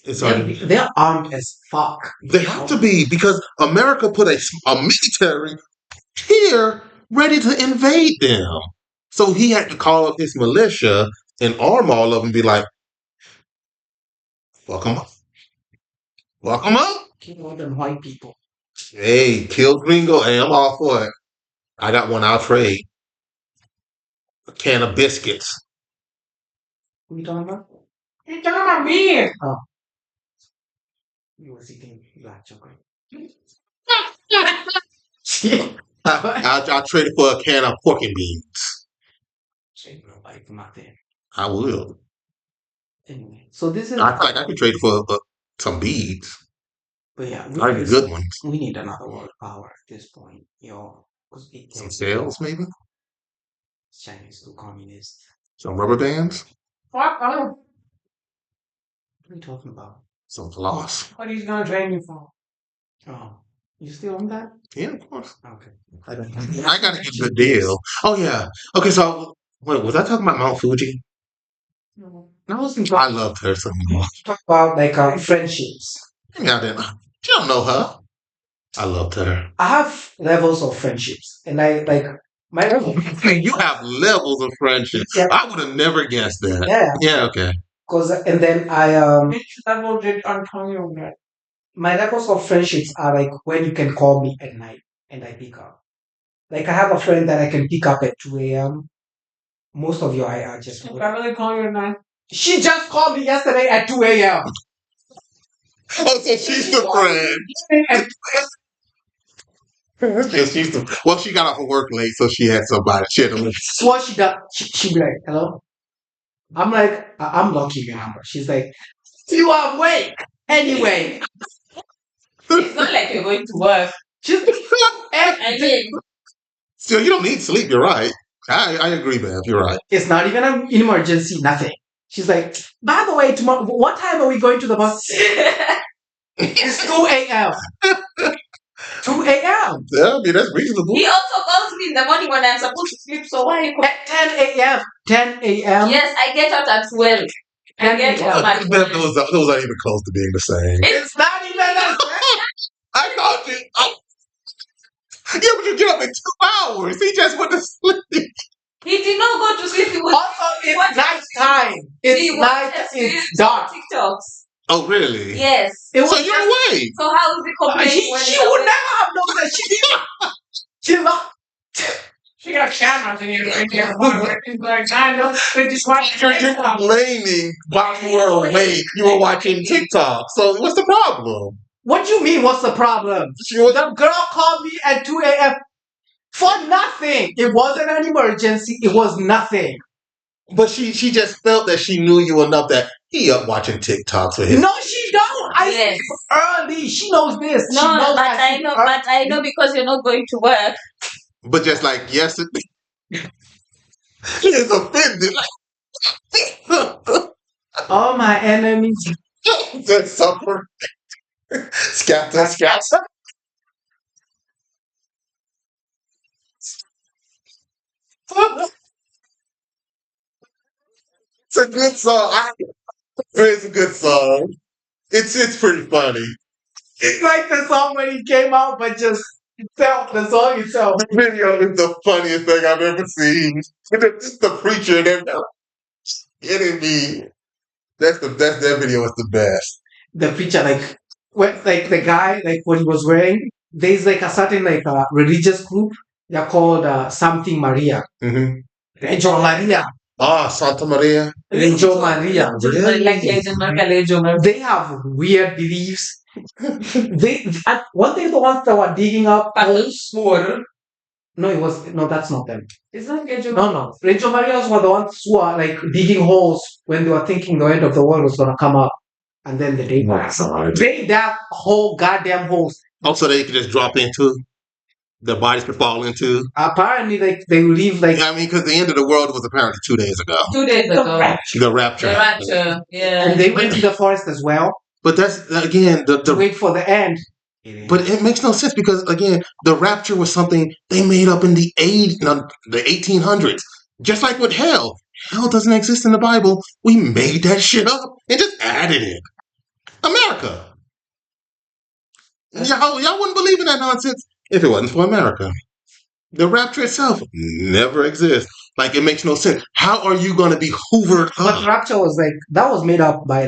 They're armed as fuck.
They have to be because America put a military here ready to invade them. So he had to call up his militia and arm all of them and be like, fuck them up. Fuck them up.
Kill all them white people.
Hey, kill Gringo. Hey, I'm all for it. I got one. I'll trade. A can of biscuits.
Who you talking about?
You're talking about me.
Oh. You was eating black chocolate.
I'll trade it for a can of pork and beans.
Nobody come out there.
I will.
Anyway, so this is.
I feel like I could trade it for Some beads.
But yeah,
Are the good ones.
we need another world power at this point, yo. Because it
Some
can't be
shells, maybe?
Chinese to communist.
Some rubber bands?
Fuck, I don't.
What are you talking about?
Some floss?
What he's gonna drain you from?
Oh, you still on that?
Yeah, of course.
Okay. I don't.
I gotta get the deal. Oh yeah. Okay, so wait, was I talking about Mount Fuji?
No.
I wasn't
I
talking
loved her so much.
about like friendships.
Yeah, I didn't. You don't know her. I loved her.
I have levels of friendships, and I like my level.
You have levels of friendship.
Yeah.
I would have never guessed that.
Yeah,
Yeah, okay.
because and then
Which level did Antonio get?
my levels of friendships are like when you can call me at night and I pick up. Like I have a friend that I can pick up at 2 a.m. Most of you I just
If I really call you at night.
she just called me yesterday at 2 a.m.
Oh, so she's the friend.
And
Yeah, she's the. Well, she got off of work late, so she had somebody. She had to leave.
so what she does, she be like, hello? I'm like, I'm blocking your number. She's like, you are awake. Anyway.
It's not like you're going to work.
She's
I mean,
Still, you don't need sleep. You're right. I agree, Bev. You're right.
it's not even an emergency, nothing. She's like, by the way, tomorrow, what time are we going to the bus? It's 2 a.m. 2 a.m.
Yeah, I mean that's reasonable.
he also calls me in the morning when I'm supposed to sleep. So why are you calling?
At 10 a.m. 10 a.m.
Yes, I get out at 12. I get home at
Bev,
12.
those aren't even close to being the same.
It's not even that.
I called you. Oh. Yeah, but you get up in 2 hours. He just went to sleep.
He did not go to sleep. He was
Also, it's
watching-
night time.
he
It's
was
night.
just
It's
doing
dark.
TikToks.
Oh, really?
Yes.
It was
So you're awake.
So how is he complaining when
she
he's
would
awake?
never have known that she did. She lost.
She got cameras in here right there. She's like, I know. They just watch your
You're
TikTok.
complaining while you were awake. You were watching TikTok. So what's the problem?
What do you mean? What's the problem?
She was.
The girl called me at 2 a.m. for nothing. It wasn't an emergency. It was nothing.
But she just felt that she knew you enough that he up watching TikToks with his.
No, she don't. I
Yes.
sleep early. She knows this. She
No,
knows
but I
sleep
know,
early.
but I know because you're not going to work.
But just like yesterday, he is offended.
All my enemies.
That suffer. Scatter, scatter. It's a good song. It's a good song. It's pretty funny.
It's like the song when it came out, but just itself, the song itself.
The video is the funniest thing I've ever seen. The preacher and everything getting me. That video is the best.
The preacher, like, when, like the guy, like what he was wearing. There's like a certain like religious group. They're called something Maria.
Mm-hmm.
Reggio Maria.
Ah, Santa Maria.
Reggio Maria.
Like Legend Marca Legend.
They have weird beliefs. Weren't they the ones that were digging up holes for? No, it was no. That's not them.
It's not Legend.
No. Reggio Marias were the ones who are like digging holes when they were thinking the end of the world was gonna come up, and then the day they dug whole goddamn holes.
Also, they could just drop into. Their bodies could fall into.
Apparently, like they leave like
I mean, because the end of the world was apparently 2 days ago.
2 days
the
ago.
rapture.
The rapture.
The rapture. Yeah.
And they went to the forest as well
But that's again
to
the.
wait for the end.
But it makes no sense because again, the rapture was something they made up in the 1800s. Just like with hell, hell doesn't exist in the Bible. We made that shit up and just added it. America. Y'all wouldn't believe in that nonsense if it wasn't for America. The rapture itself never exists. Like it makes no sense. How are you going to be hoovered
But
up?
rapture was like that was made up by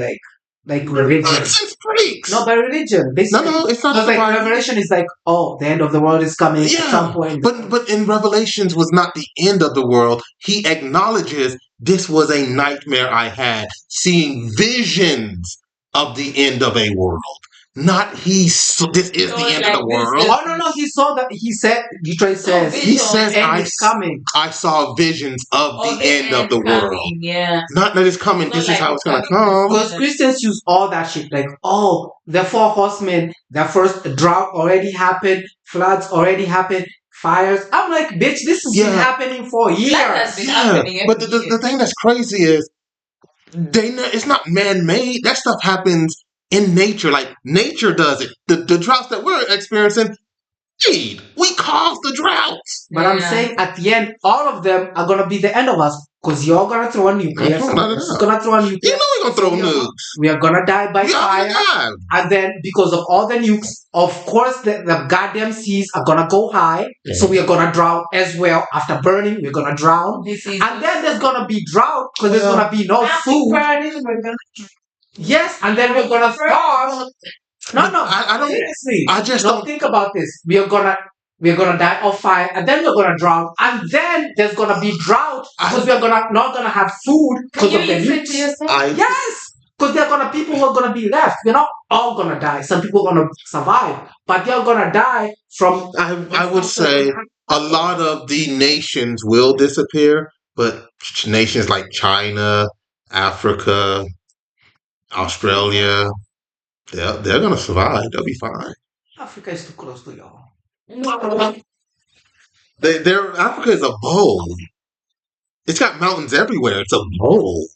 like religion.
Nonsense freaks.
No, by religion. They
No, no, it's not
because
the
like
Bible.
Revelation is like, oh, the end of the world is coming at
Yeah,
some point.
But in Revelations was not the end of the world. He acknowledges this was a nightmare I had, seeing visions of the end of a world. not he's this is
So
the
it's
end of
like
the
this
world.
is-
Oh no, he saw that. He said, Detroit says,
No,
He
vision.
says
the end
I
is coming.
I saw visions of
Oh,
the end of the
coming,
world.
yeah.
Not that it's coming.
So
This is
like
how it's gonna
coming
come.
Because Christians use all that shit, like, oh, the four horsemen, the first drought already happened, floods already happened, fires. I'm like, bitch, this has been
Yeah.
happening for
That has
years.
been
Yeah,
happening
but
every
the
year.
thing that's crazy is it's not man-made. That stuff happens in nature. Like nature does it. The droughts that we're experiencing, indeed, we caused the droughts.
But I'm
Yeah.
saying at the end, all of them are gonna be the end of us. Because you're gonna throw a nuclear,
Mhm,
someone
not
else is
enough.
gonna throw a
You
nuclear.
know we're gonna throw nukes.
We are gonna die by
We already
fire.
died.
And then because of all the nukes, of course the goddamn seas are gonna go high. So we are gonna drown as well. After burning, we're gonna drown.
This is
And then there's gonna be drought because there's
Yeah.
gonna be no food. Yes, and then we're gonna starve. No,
I don't.
seriously.
I just
No,
don't.
think about this. We're gonna die of fire, and then we're gonna drown, and then there's gonna be drought because we're not gonna have food
Can
because
you
of the
listen to
nukes.
yourself?
Yes, because people who are gonna be left. We're not all gonna die. Some people are gonna survive, but they're gonna die from.
I would say a lot of the nations will disappear, but nations like China, Africa, Australia, they're gonna survive. They'll be fine.
Africa is too close to y'all.
Africa is a bowl. It's got mountains everywhere. It's a bowl.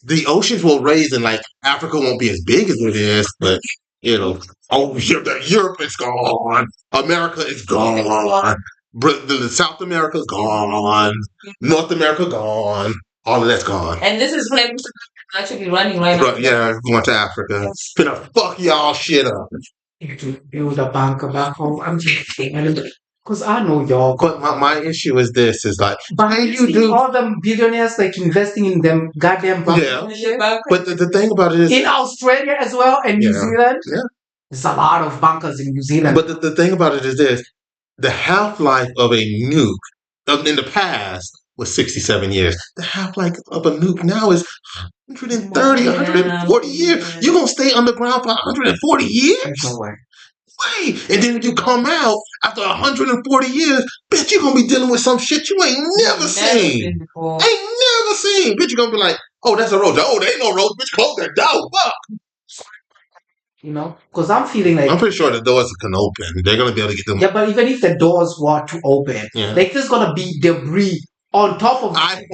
The oceans will raise, and like Africa won't be as big as it is, but it'll. Oh, Europe is gone. America is gone. South America's gone. North America gone. All of that's gone.
And this is when I'm actually running right now.
But yeah, we went to Africa. Finna fuck y'all shit up.
To build a bunker back home. I'm just saying, because I know y'all.
But my issue is this: is like,
But
hey,
you
you
see
do.
all them billionaires like investing in them goddamn bunkers
Yeah.
and shit?
But the thing about it is,
In Australia as well and New
Yeah.
Zealand.
Yeah.
There's a lot of bunkers in New Zealand.
but the thing about it is this: the half life of a nuke in the past was 67 years. The half life of a nuke now is 130, 140 years. You're gonna stay underground for 140 years?
There's no way.
Wait, and then you come out after 140 years, bitch, you're gonna be dealing with some shit you ain't never seen.
before.
Ain't never seen. Bitch, you're gonna be like, oh, that's a roach. Oh, there ain't no roach. Bitch, close that door. Fuck.
You know? Because I'm feeling like,
I'm pretty sure the doors can open. They're gonna be able to get them.
yeah, but even if the doors were to open,
Yeah.
like there's gonna be debris on top of
I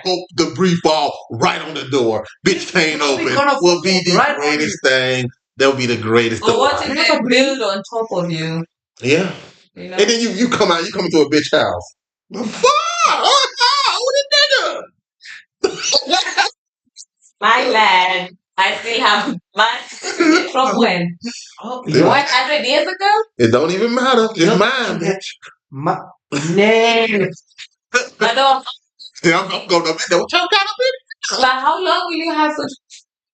hope debris fall right on the door. Bitch can't
It's
open.
gonna
Will be the
right on
greatest thing. That'll be the greatest.
But what
device.
if they build on top of you?
Yeah.
You know?
And then you come out, you come into a bitch house. Fuck! Oh, the nigga!
My lad, I still have my from when?
Oh,
Yeah.
100 years ago?
It don't even matter. It's
Yeah.
mine, bitch.
Nay.
But, no,
Yeah, I'm going to what y'all got up
but how long will you have such?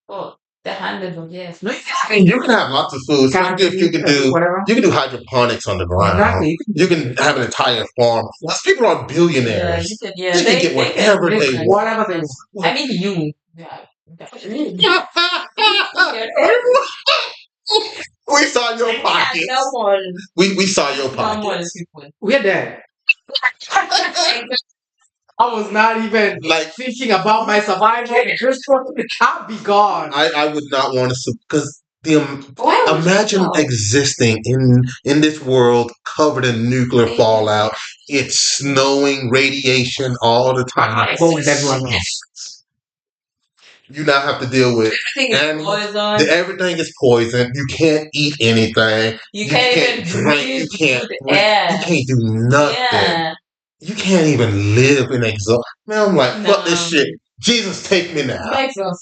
Oh, the hundreds of years.
No,
in? You can have lots of food. So you can do
whatever.
you can do hydroponics on the ground.
Exactly.
You can have an entire farm. Those people are
Yeah,
billionaires.
you can, yeah.
They can get whatever they
listen,
Whatever they want.
I mean, you. Yeah.
We saw your
Yeah,
pockets.
normal,
We saw your
normal
pockets.
people.
We're dead. I was not even
Like
thinking about my survival. Just I'll be gone.
I would not want to because the
Why would
imagine
you know?
existing in this world covered in nuclear fallout. It's snowing, radiation all the time.
Go with everyone else.
You now have to deal with
Everything is
animals.
poison.
Everything is poison. You can't eat anything.
You can't even
drink.
breathe
You can't
good
breathe.
air.
You can't do nothing.
Yeah.
You can't even live in exhaust. Man, I'm like, fuck this
No.
shit. Jesus, take me now.
Makes us.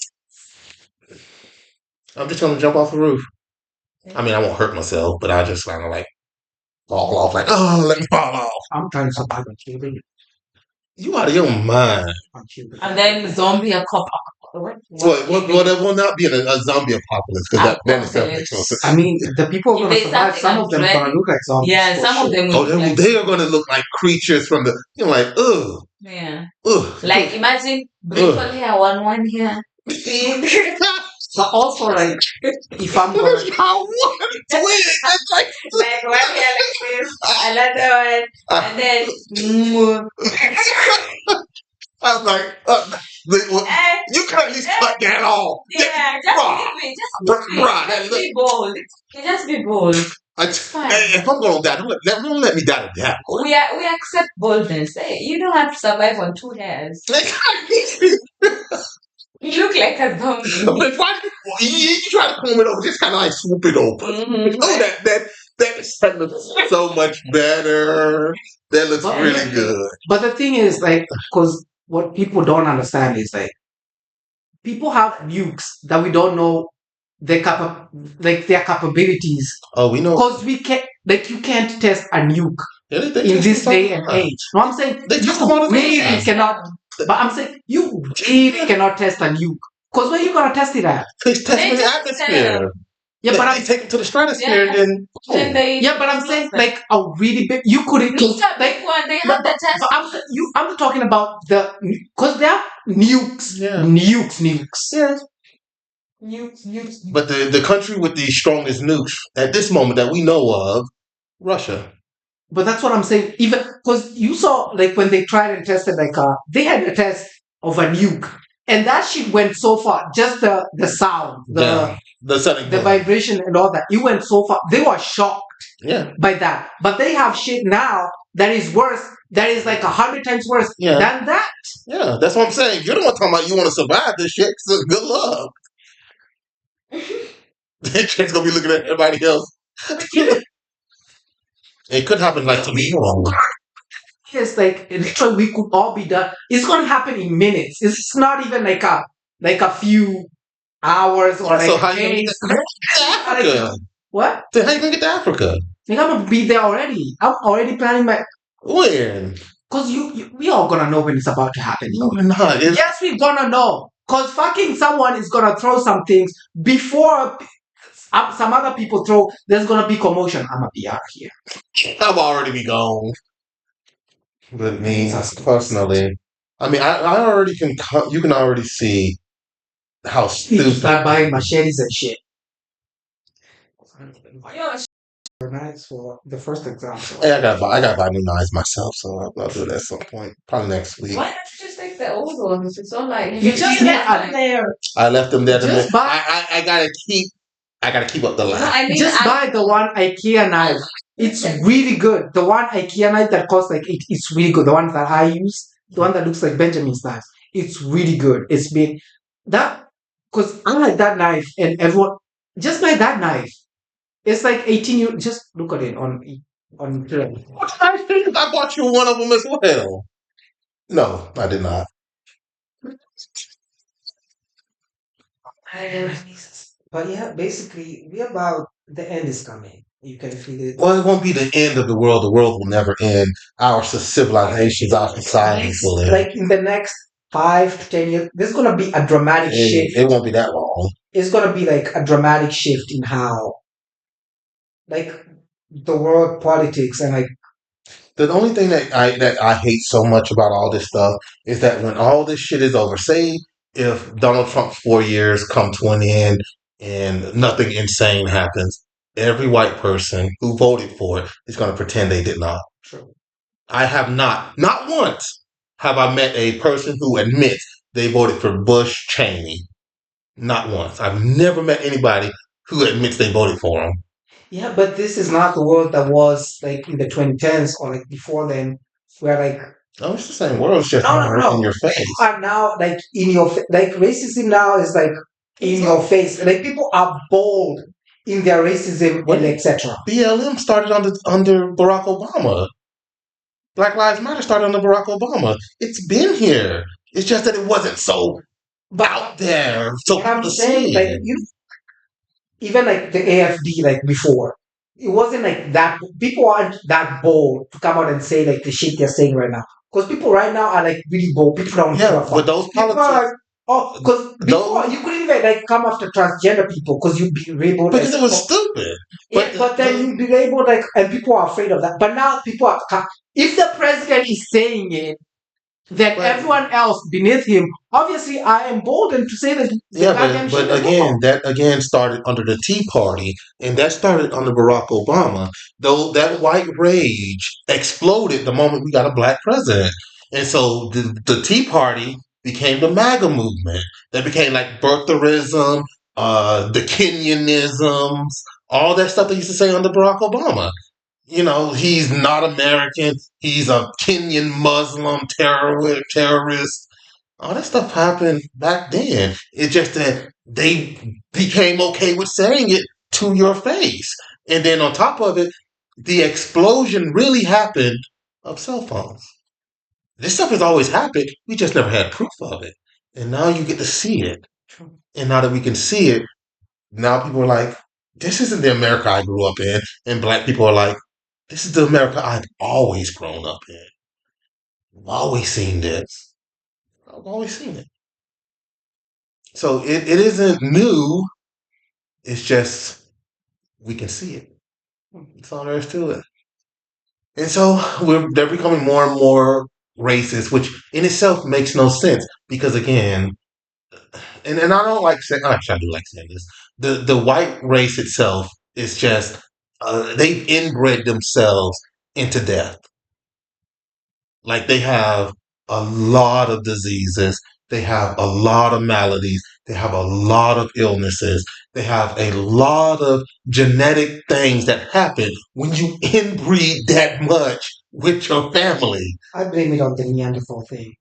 I'm just gonna jump off the roof. I mean, I won't hurt myself, but I just kind of like fall off, like, oh, let me fall off.
I'm trying to survive on children.
You out of your mind.
On children.
And then zombie a cop.
Well, there will not be a zombie apocalypse because then it's makes no sense.
I mean, the people who are
If
going to
they
survive,
start
some of them
thinking
are going to look like zombies.
Yeah,
for
some of
sure.
them will
Oh,
be like,
they are going to look like creatures from the. You're like, ugh,
yeah.
ugh.
Like imagine brittle hair, one here.
But also, like, if I'm gonna,
How one twig? That's like
Like one hair like this, another one, and then
I was like,
eh,
you can at least cut that off.
yeah, just
Bruh.
be just be bold. You just be bold. Fine.
If I'm going to die, don't let me die to death.
We accept boldness. Hey, you don't have to survive on 2 hairs. You look like a zombie.
But why you try to comb it over, just kind of like swoop it over.
Mhm.
Oh, that looks so much better. That looks
But-
really good.
but the thing is, like, because what people don't understand is like, people have nukes that we don't know their their capabilities.
Oh, we know.
Because we can't, like, you can't test a nuke
They
in
just
this
talk
day and
about-
age. No, I'm saying
They just
you
about to
really
test.
cannot. But I'm saying you really cannot test a nuke. Because where you gonna test it at?
They test
They
in the
just
atmosphere.
Yeah, but
they
I'm
take it to the stratosphere
Yeah.
and
Then
then.
they
saying like a really big. You couldn't
not
like.
big one. They
But,
have the test.
but I'm talking about because they are nukes,
Yeah.
nukes.
Yeah.
Nukes.
But the country with the strongest nukes at this moment that we know of, Russia.
But that's what I'm saying. Even because you saw like when they tried and tested they had a test of a nuke, and that shit went so far. Just the sound,
The setting.
the vibration and all that. It went so far. They were shocked
Yeah.
by that. But they have shit now that is worse. That is like 100 times worse
Yeah.
than that.
Yeah. That's what I'm saying. You're the one talking about you want to survive this shit. So good luck. That chick's gonna be looking at everybody else. It could happen like tomorrow.
Yes, like literally we could all be done. It's gonna happen in minutes. It's not even like a few hours or
So
like
how you gonna
days.
get to Africa?
What?
Then how you gonna get to Africa?
Like I'm gonna be there already. I'm already planning my.
When?
Cause we all gonna know when it's about to happen.
No, we're not. It's,
Yes, we gonna know. Cause fucking someone is gonna throw some things before some other people throw. There's gonna be commotion. I'm gonna be out here.
I've already be gone. But me personally, I mean, I already can. You can already see how
People
stupid.
start buying machetes and shit.
Yo,
Nice for the first example.
Hey, I gotta buy new knives myself, so I'll do that at some point, probably next week.
why don't you just take the old ones? It's all like
You just
get
get there.
I left them there.
Just buy-
I gotta keep up the
No,
line.
I mean,
Just buy the one IKEA knife. It's really good. The one IKEA knife that costs like it's really good. The one that I use, the one that looks like Benjamin's knife, it's really good. It's been that because I like that knife, and everyone just buy that knife. It's like 18 euros. Just look at it on.
What did I think? I bought you one of them as well. No, I did not.
But yeah, basically, we about the end is coming. You can feel it.
Well, it won't be the end of the world. The world will never end. Our civilizations, our societies will end.
Like in the next 5 to 10 years, there's gonna be a dramatic shift.
It won't be that long.
It's gonna be like a dramatic shift in how, like, the world politics and like.
The only thing that I hate so much about all this stuff is that when all this shit is over, say if Donald Trump's 4 years come to an end and nothing insane happens, every white person who voted for it is going to pretend they did not.
True.
I have not once have I met a person who admits they voted for Bush Cheney. Not once. I've never met anybody who admits they voted for him.
Yeah, but this is not the world that was like in the 2010s or like before then, where like
Oh, it's the same world. It's just
No.
in your face.
people are now like in your like racism now is like in your face. Like people are bold in their racism and etc.
BLM started under Barack Obama. Black Lives Matter started under Barack Obama. It's been here. It's just that it wasn't so out there. So
What I'm
people
saying,
see
like
it.
even like the AFD, like before, it wasn't like that. People aren't that bold to come out and say like the shit they're saying right now. Because people right now are like really bold. People don't give a
Yeah,
fuck.
but those
People are
politics,
like, oh, because before you couldn't even like come after transgender people because you'd be labeled
because
as
it was stupid.
yeah, but then you'd be labeled like, and people are afraid of that. But now people are if the president is saying it, Then
But
everyone else beneath him, obviously, I am emboldened to say that the
yeah,
goddamn shit
but
as
again,
well.
that again started under the Tea Party, and that started under Barack Obama. Though that white rage exploded the moment we got a black president, and so the Tea Party became the MAGA movement. That became like birtherism, the Kenyanisms, all that stuff they used to say under Barack Obama. You know, he's not American. He's a Kenyan Muslim terrorist. All that stuff happened back then. It's just that they became okay with saying it to your face. And then on top of it, the explosion really happened of cell phones. This stuff has always happened. We just never had proof of it. And now you get to see it.
True.
And now that we can see it, now people are like, this isn't the America I grew up in. And black people are like, this is the America I've always grown up in. I've always seen this. I've always seen it. So it isn't new. It's just we can see it. That's all there is to it. And so they're becoming more and more racist, which in itself makes no sense because again, and I don't like saying actually I do like saying this. The white race itself is just they've inbred themselves into death. Like they have a lot of diseases, they have a lot of maladies, they have a lot of illnesses, they have a lot of genetic things that happen when you inbreed that much with your family.
I blame it on the Neanderthal thing.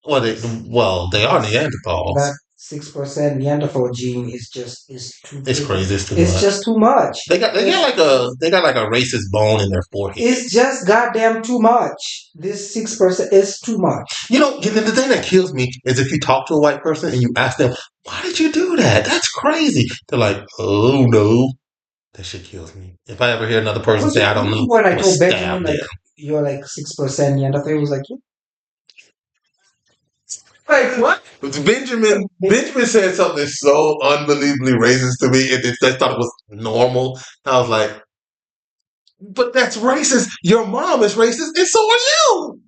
They are Neanderthals.
That 6% Neanderthal gene is too
It's
big.
crazy. It's too
It's
much.
just too much.
They got like a racist bone in their forehead.
It's just goddamn too much. This 6% is too much.
You know, and the thing that kills me is if you talk to a white person and you ask them, why did you do that? That's crazy. They're like, oh no. That shit kills me. If I ever hear another person say, I don't know,
When I
I'm gonna
told
stab
Benjamin, like,
them.
you're like 6% Neanderthal, he was like, yeah.
Like, what? Benjamin said something so unbelievably racist to me, and I thought it was normal. I was like, but that's racist. Your mom is racist, and so are you.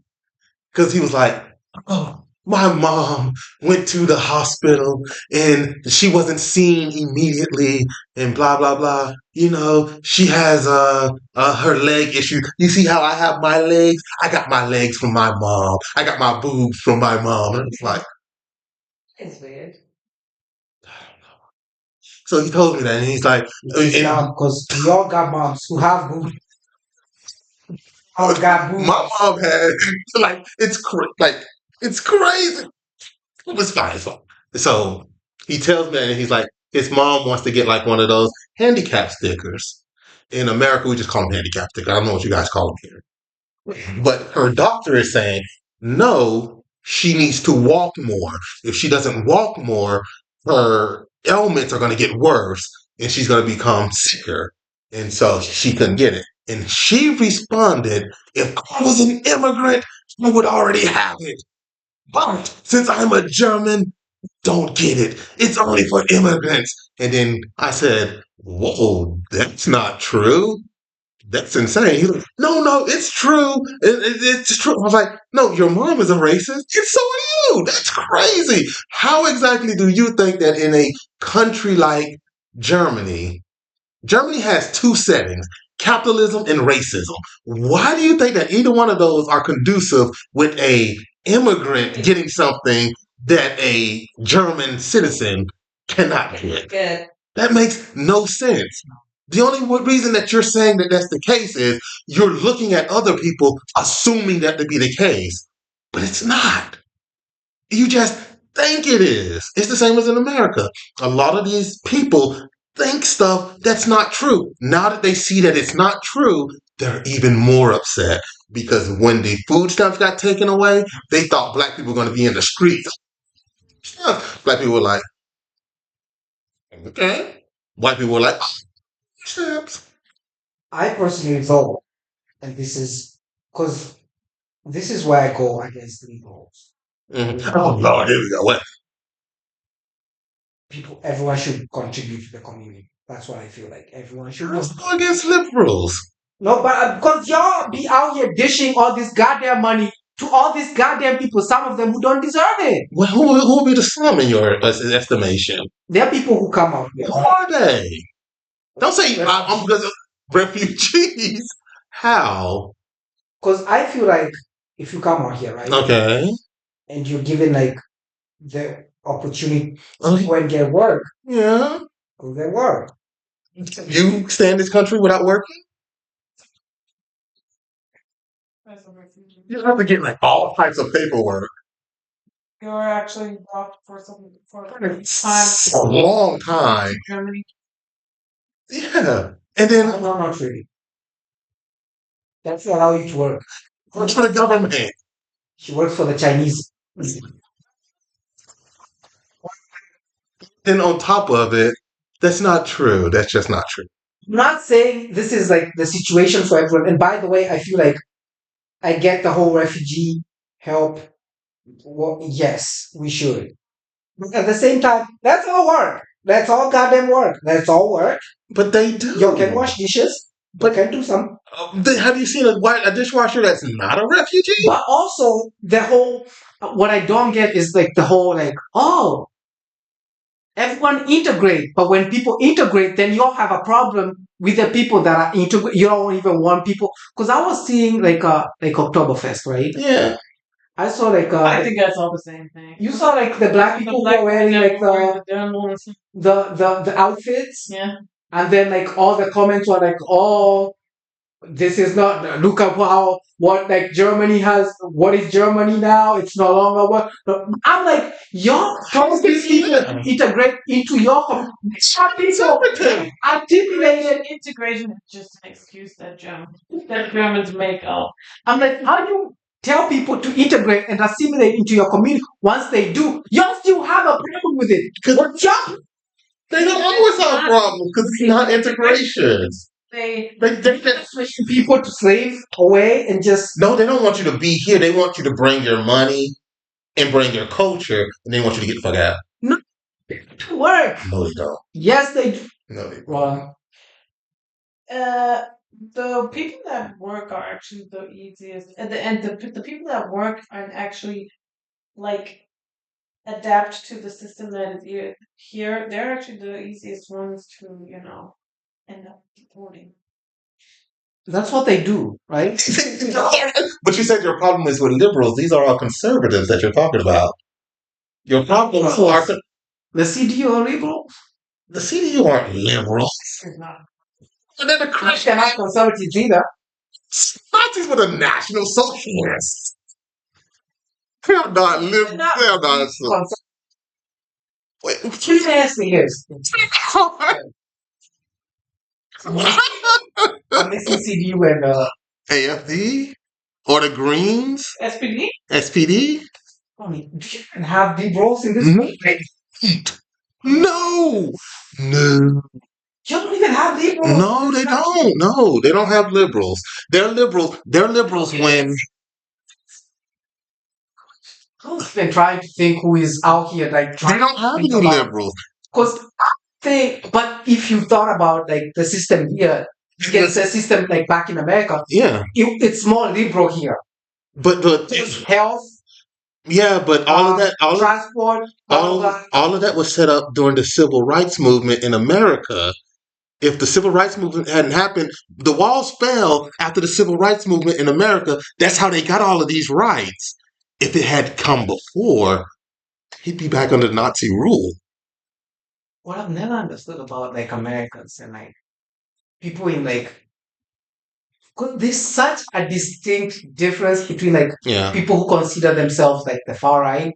Because he was like, oh, my mom went to the hospital and she wasn't seen immediately and blah, blah, blah. You know, she has her leg issue. You see how I have my legs? I got my legs from my mom. I got my boobs from my mom. And it's like,
It's weird.
so he told me that and he's like,
because we all got moms who have boobs. All got boobs.
my mom had, like, it's crazy. It's fine. It's fine. So he tells me, and he's like, his mom wants to get like one of those handicap stickers. In America, we just call them handicap stickers. I don't know what you guys call them here. But her doctor is saying, no, she needs to walk more. If she doesn't walk more, her ailments are going to get worse and she's going to become sicker. And so she couldn't get it. And she responded, if I was an immigrant, I would already have it. But since I'm a German, don't get it. It's only for immigrants. And then I said, whoa, that's not true. That's insane. He's like, no, it's true. It's true. I was like, no, your mom is a racist, and so are you. That's crazy. How exactly do you think that in a country like Germany, Germany has two settings, capitalism and racism. Why do you think that either one of those are conducive with a immigrant getting something that a German citizen cannot get?
Good.
That makes no sense. The only reason that you're saying that that's the case is you're looking at other people assuming that to be the case, but it's not. You just think it is. It's the same as in America. A lot of these people think stuff that's not true. Now that they see that it's not true, they're even more upset because when the food stamps got taken away, they thought black people were going to be in the streets. Black people were like, okay. White people were like, stamps.
I personally thought, and this is because this is where I go against liberals.
Oh Lord, here we go. What?
Everyone should contribute to the community. That's what I feel like. Everyone should.
Let's go against liberals.
No, but because y'all be out here dishing all this goddamn money to all these goddamn people, some of them who don't deserve it.
Well, who will be the slum in your estimation?
There are people who come out here.
Who are they? Don't say I'm because of refugees. How?
Because I feel like if you come out here, right,
Okay.
and you're given like the opportunity to
Okay.
go and get work,
Yeah.
go get work.
You stay in this country without working?
As a refugee.
You have to get like all types of paperwork.
You're actually brought for some for
It's a long time.
Germany.
Yeah. And then
No, not really. That's not how it works.
what's for the government?
She works for the Chinese.
Then on top of it, that's not true. That's just not true.
I'm not saying this is like the situation for everyone. And by the way, I feel like I get the whole refugee help. Well, yes, we should. But at the same time, that's all work. That's all goddamn work. That's all work.
But they do.
You can wash dishes, but can do some.
Have you seen a dishwasher that's not a refugee?
But also the whole what I don't get is like the whole like, oh, everyone integrate. But when people integrate, then you all have a problem with the people that are integrate. You don't even want people. Because I was seeing like Oktoberfest, right?
Yeah.
I saw like
I think that's all the same thing.
you saw like the black people who were wearing like the outfits,
yeah.
and then like all the comments were like, oh, this is not, look at how what like Germany has, what is Germany now, it's no longer what. I'm like, y'all how is this even integrate into your articulated.
Integration is just an excuse that Germans make up.
I'm like, how do you tell people to integrate and assimilate into your community? Once they do, y'all still have a problem with it. Because y'all,
They don't always have problems because it's not integration.
They
just pushing people to slave away and just.
No, they don't want you to be here. They want you to bring your money and bring your culture, and they want you to get the fuck out.
No, to work.
No, they don't.
Yes, they do.
No, they don't.
Well,
the people that work are actually the easiest, and the people that work and actually like adapt to the system that is here. They're actually the easiest ones to end up deporting.
that's what they do, right?
But you said your problem is with liberals. These are all conservatives that you're talking about. Your problems are
The CDU are liberal.
the CDU aren't liberals.
It's not.
And they're the
They're
Christian
not conservatives either.
Nazis were the National Socialists. They're not liberals. They're not. Wait,
Keep asking this. I'm missing CDU and
AFD or the Greens,
SPD?
SPD.
do you even have liberals in this
Mhm.
country?
No, no,
You don't even have liberals.
no. They don't. No, they don't have liberals. They're liberals. They're liberals when
I've been trying to think who is out here like
they
trying
don't have any liberals.
because but if you thought about like the system here, against the system like back in America,
Yeah,
it's more liberal here.
but
Health,
yeah, but all of that,
transport,
all of that was set up during the civil rights movement in America. If the civil rights movement hadn't happened, the walls fell after the civil rights movement in America. That's how they got all of these rights. If it had come before, he'd be back under Nazi rule.
What I've never understood about like Americans and like people in like, 'cause there's such a distinct difference between like
Yeah,
people who consider themselves like the far right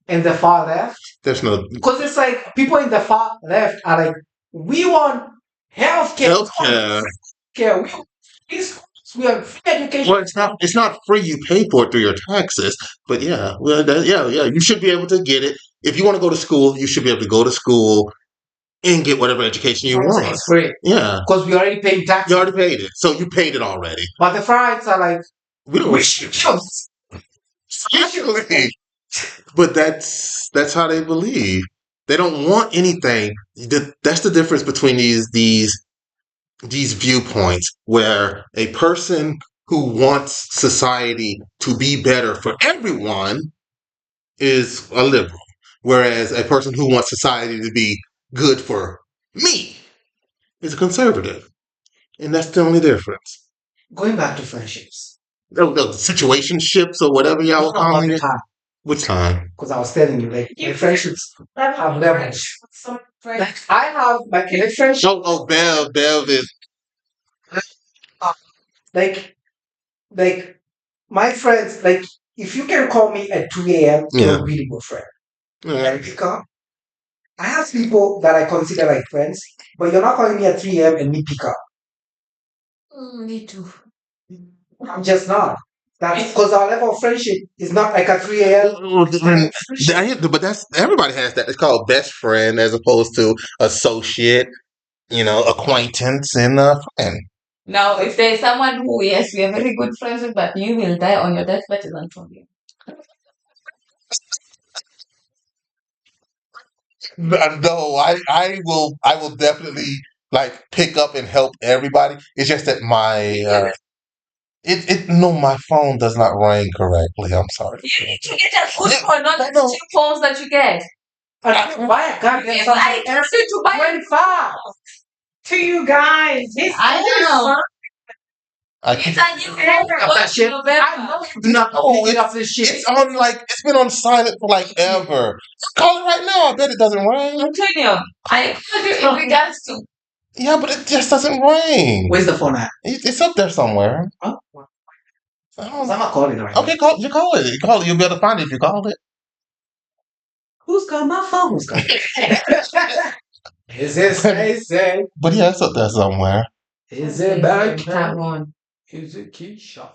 and the far left.
there's no
Because it's like people in the far left are like, we want healthcare.
healthcare.
We want free education.
Well, it's not free. You pay for it through your taxes. But yeah, well, yeah. You should be able to get it. If you want to go to school, you should be able to go to school and get whatever education you want.
It's free.
Yeah,
Because we already paid taxes.
you already paid it, so you paid it already.
But the far rights are like,
We don't.
we should choose.
Especially. But that's how they believe. They don't want anything. That's the difference between these viewpoints, where a person who wants society to be better for everyone is a liberal, whereas a person who wants society to be good for me is a conservative, and that's the only difference.
Going back to friendships.
The situationships or whatever y'all were
Talk about
calling
the
it.
time.
Which time?
Because I was telling you, like, my friendships have levels.
Some
Like,
friends.
I have, like, a friendship,
Oh, Bev is.
like, my friends, like, if you can call me at 2 a.m., you're
Yeah.
a really good friend.
Yeah.
And pick up. I have people that I consider like friends, but you're not calling me at 3 a.m. and me pick up.
Me too.
I'm just not. That's because our level of friendship is not like at 3 a.m.
Well, then, but that's everybody has that. It's called best friend as opposed to associate, acquaintance and friend.
Now, if there's someone who, yes, we are very good friends with, but you will die on your deathbed, is unforgivable.
No, I will definitely like pick up and help everybody. It's just that my phone does not ring correctly. I'm sorry.
You need to get a good phone, not the
No.
cheap phones that you get.
I can't buy a goddamn
I
something
told you to buy
25
To you guys, this
I know.
I
It's
can't.
a new phone
of
for
that shit.
November.
I know you do not
No,
picking up this shit.
It's on it's been on silent for like ever. Call it right now. I bet it doesn't ring.
Continue. I told you in regards to.
Yeah, but it just doesn't ring.
Where's the phone at?
It's up there somewhere.
Huh?
I
I'm
don't know.
not calling it right
Okay, call it. You call it. You'll be able to find it if you call it.
Who's got my phone? Who's got Is it Stacey?
But yeah, it's up there somewhere.
Is it back?
That one.
Is it Keisha?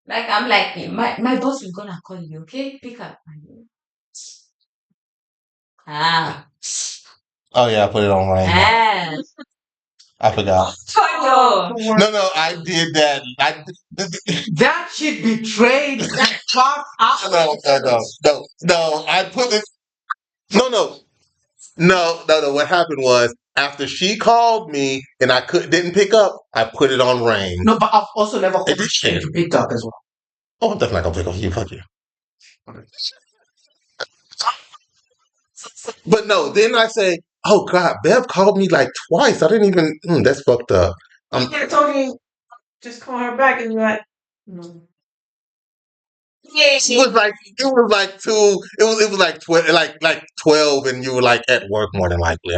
Like, I'm like, my boss is gonna call you, okay? Pick up. Ah.
Oh yeah, I put it on ring.
Ah.
I forgot.
Tonyo.
No, I did that.
That shit betrayed that fuck out.
No. I put it. No. What happened was after she called me and I didn't pick up, I put it on ring.
No, but I've also never called
It did
you to pick up as well.
Oh, I'm definitely not gonna pick up you. Fuck you. But no, then I say, oh God, Bev called me like twice. I didn't even. That's fucked up.
I told you, just call her back, and you're like, no.
Yeah,
It was like two. It was like 12, and you were like at work more than likely.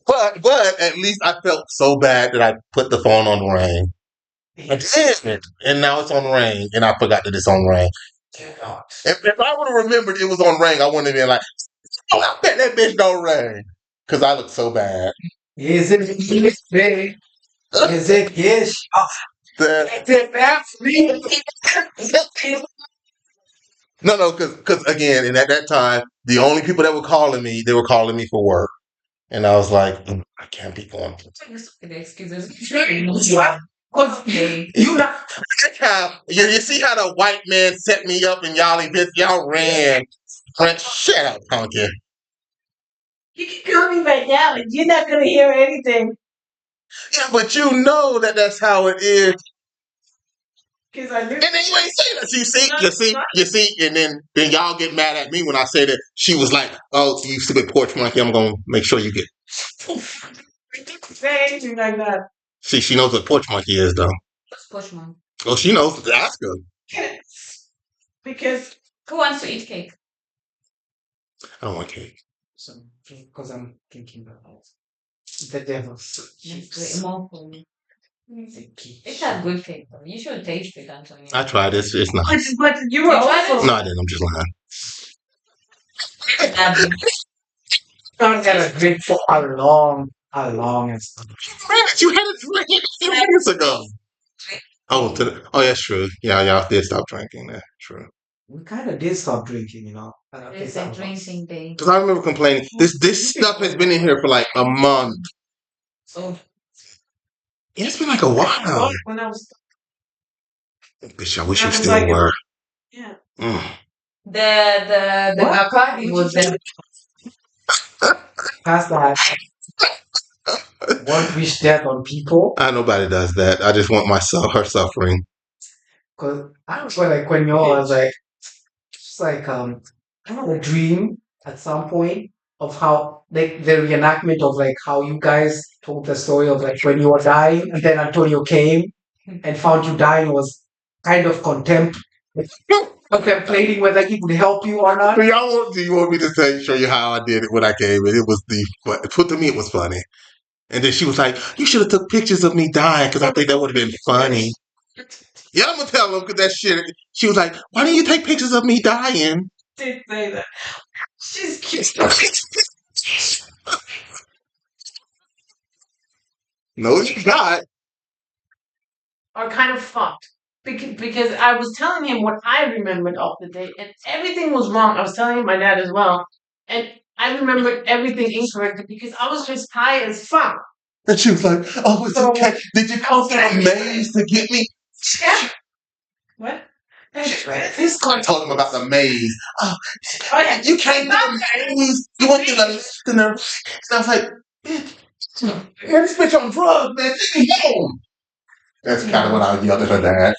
But at least I felt so bad that I put the phone on ring. I did, and now it's on ring, and I forgot that it's on ring. If I would have remembered it was on ring, I wouldn't have been like, oh, I bet that bitch don't ring. Because I look so bad.
Is it Keisha? Is it Keisha?
That-
That's me.
No, because again, and at that time, the only people that were calling me, they were calling me for work. And I was like, I can't be going.
Excuses.
Because you not.
You see how the white man set me up and y'all ran. Shut up, Punky.
You can call me right now, and you're not gonna hear anything
Yeah, but you know that's how it is.
because I knew.
And then you ain't say that. You see, and then y'all get mad at me when I say that she was like, oh, you stupid porch monkey, I'm gonna make sure you get.
Say anything like that.
She knows what porch monkey is though.
Push mom.
Oh, she knows. Ask her.
Because
Who wants to eat cake?
I don't want cake.
So, because I'm thinking about the devil's
It's more for me.
the key.
It's a good cake though. You should taste it, Antonio.
I tried this. It's not.
but you were
You tried
also
No, I didn't. I'm just lying.
I've had a drink for a long and stuff.
You had it a few minutes ago. Oh, that's true. Yeah, y'all did stop drinking. That's true.
We kind of did stop drinking, you know.
It's a drinking day.
Because I remember complaining. This stuff has been in here for like a month.
So
Yeah, it's been like a while.
when I was
Bitch, I wish
I
you
was
still
like-
were.
yeah.
Mm.
the Bacardi was there.
Past that, won't wish death on people.
Nobody does that. I just want myself her suffering.
Cause I remember like when y'all was like, it's like I had a dream at some point of how like the reenactment of like how you guys told the story of like when you were dying and then Antonio came and found you dying was kind of contemplating whether he would help you or not.
Do you want me to show you how I did it when I came? And it was to me it was funny. And then she was like, "You should have took pictures of me dying because I think that would have been funny." Yeah, I'm gonna tell them because that shit. She was like, "Why didn't you take pictures of me dying?"
Did say that. She's cute.
No, you not.
Are kind of fucked. Because I was telling him what I remembered of the day, and everything was wrong. I was telling my dad as well, and I remembered everything incorrectly because I was just high as fuck.
And she was like, "Oh, it's
So-
okay. Did you come to the maze to get me?"
Yeah. What?
This guy told him about the maze. Oh,
Oh, yeah.
you came to the maze. You went to the left and the right. And I was like, "Bitch, man, this bitch on drugs, man. Take me home." That's kind of what I yelled at her dad.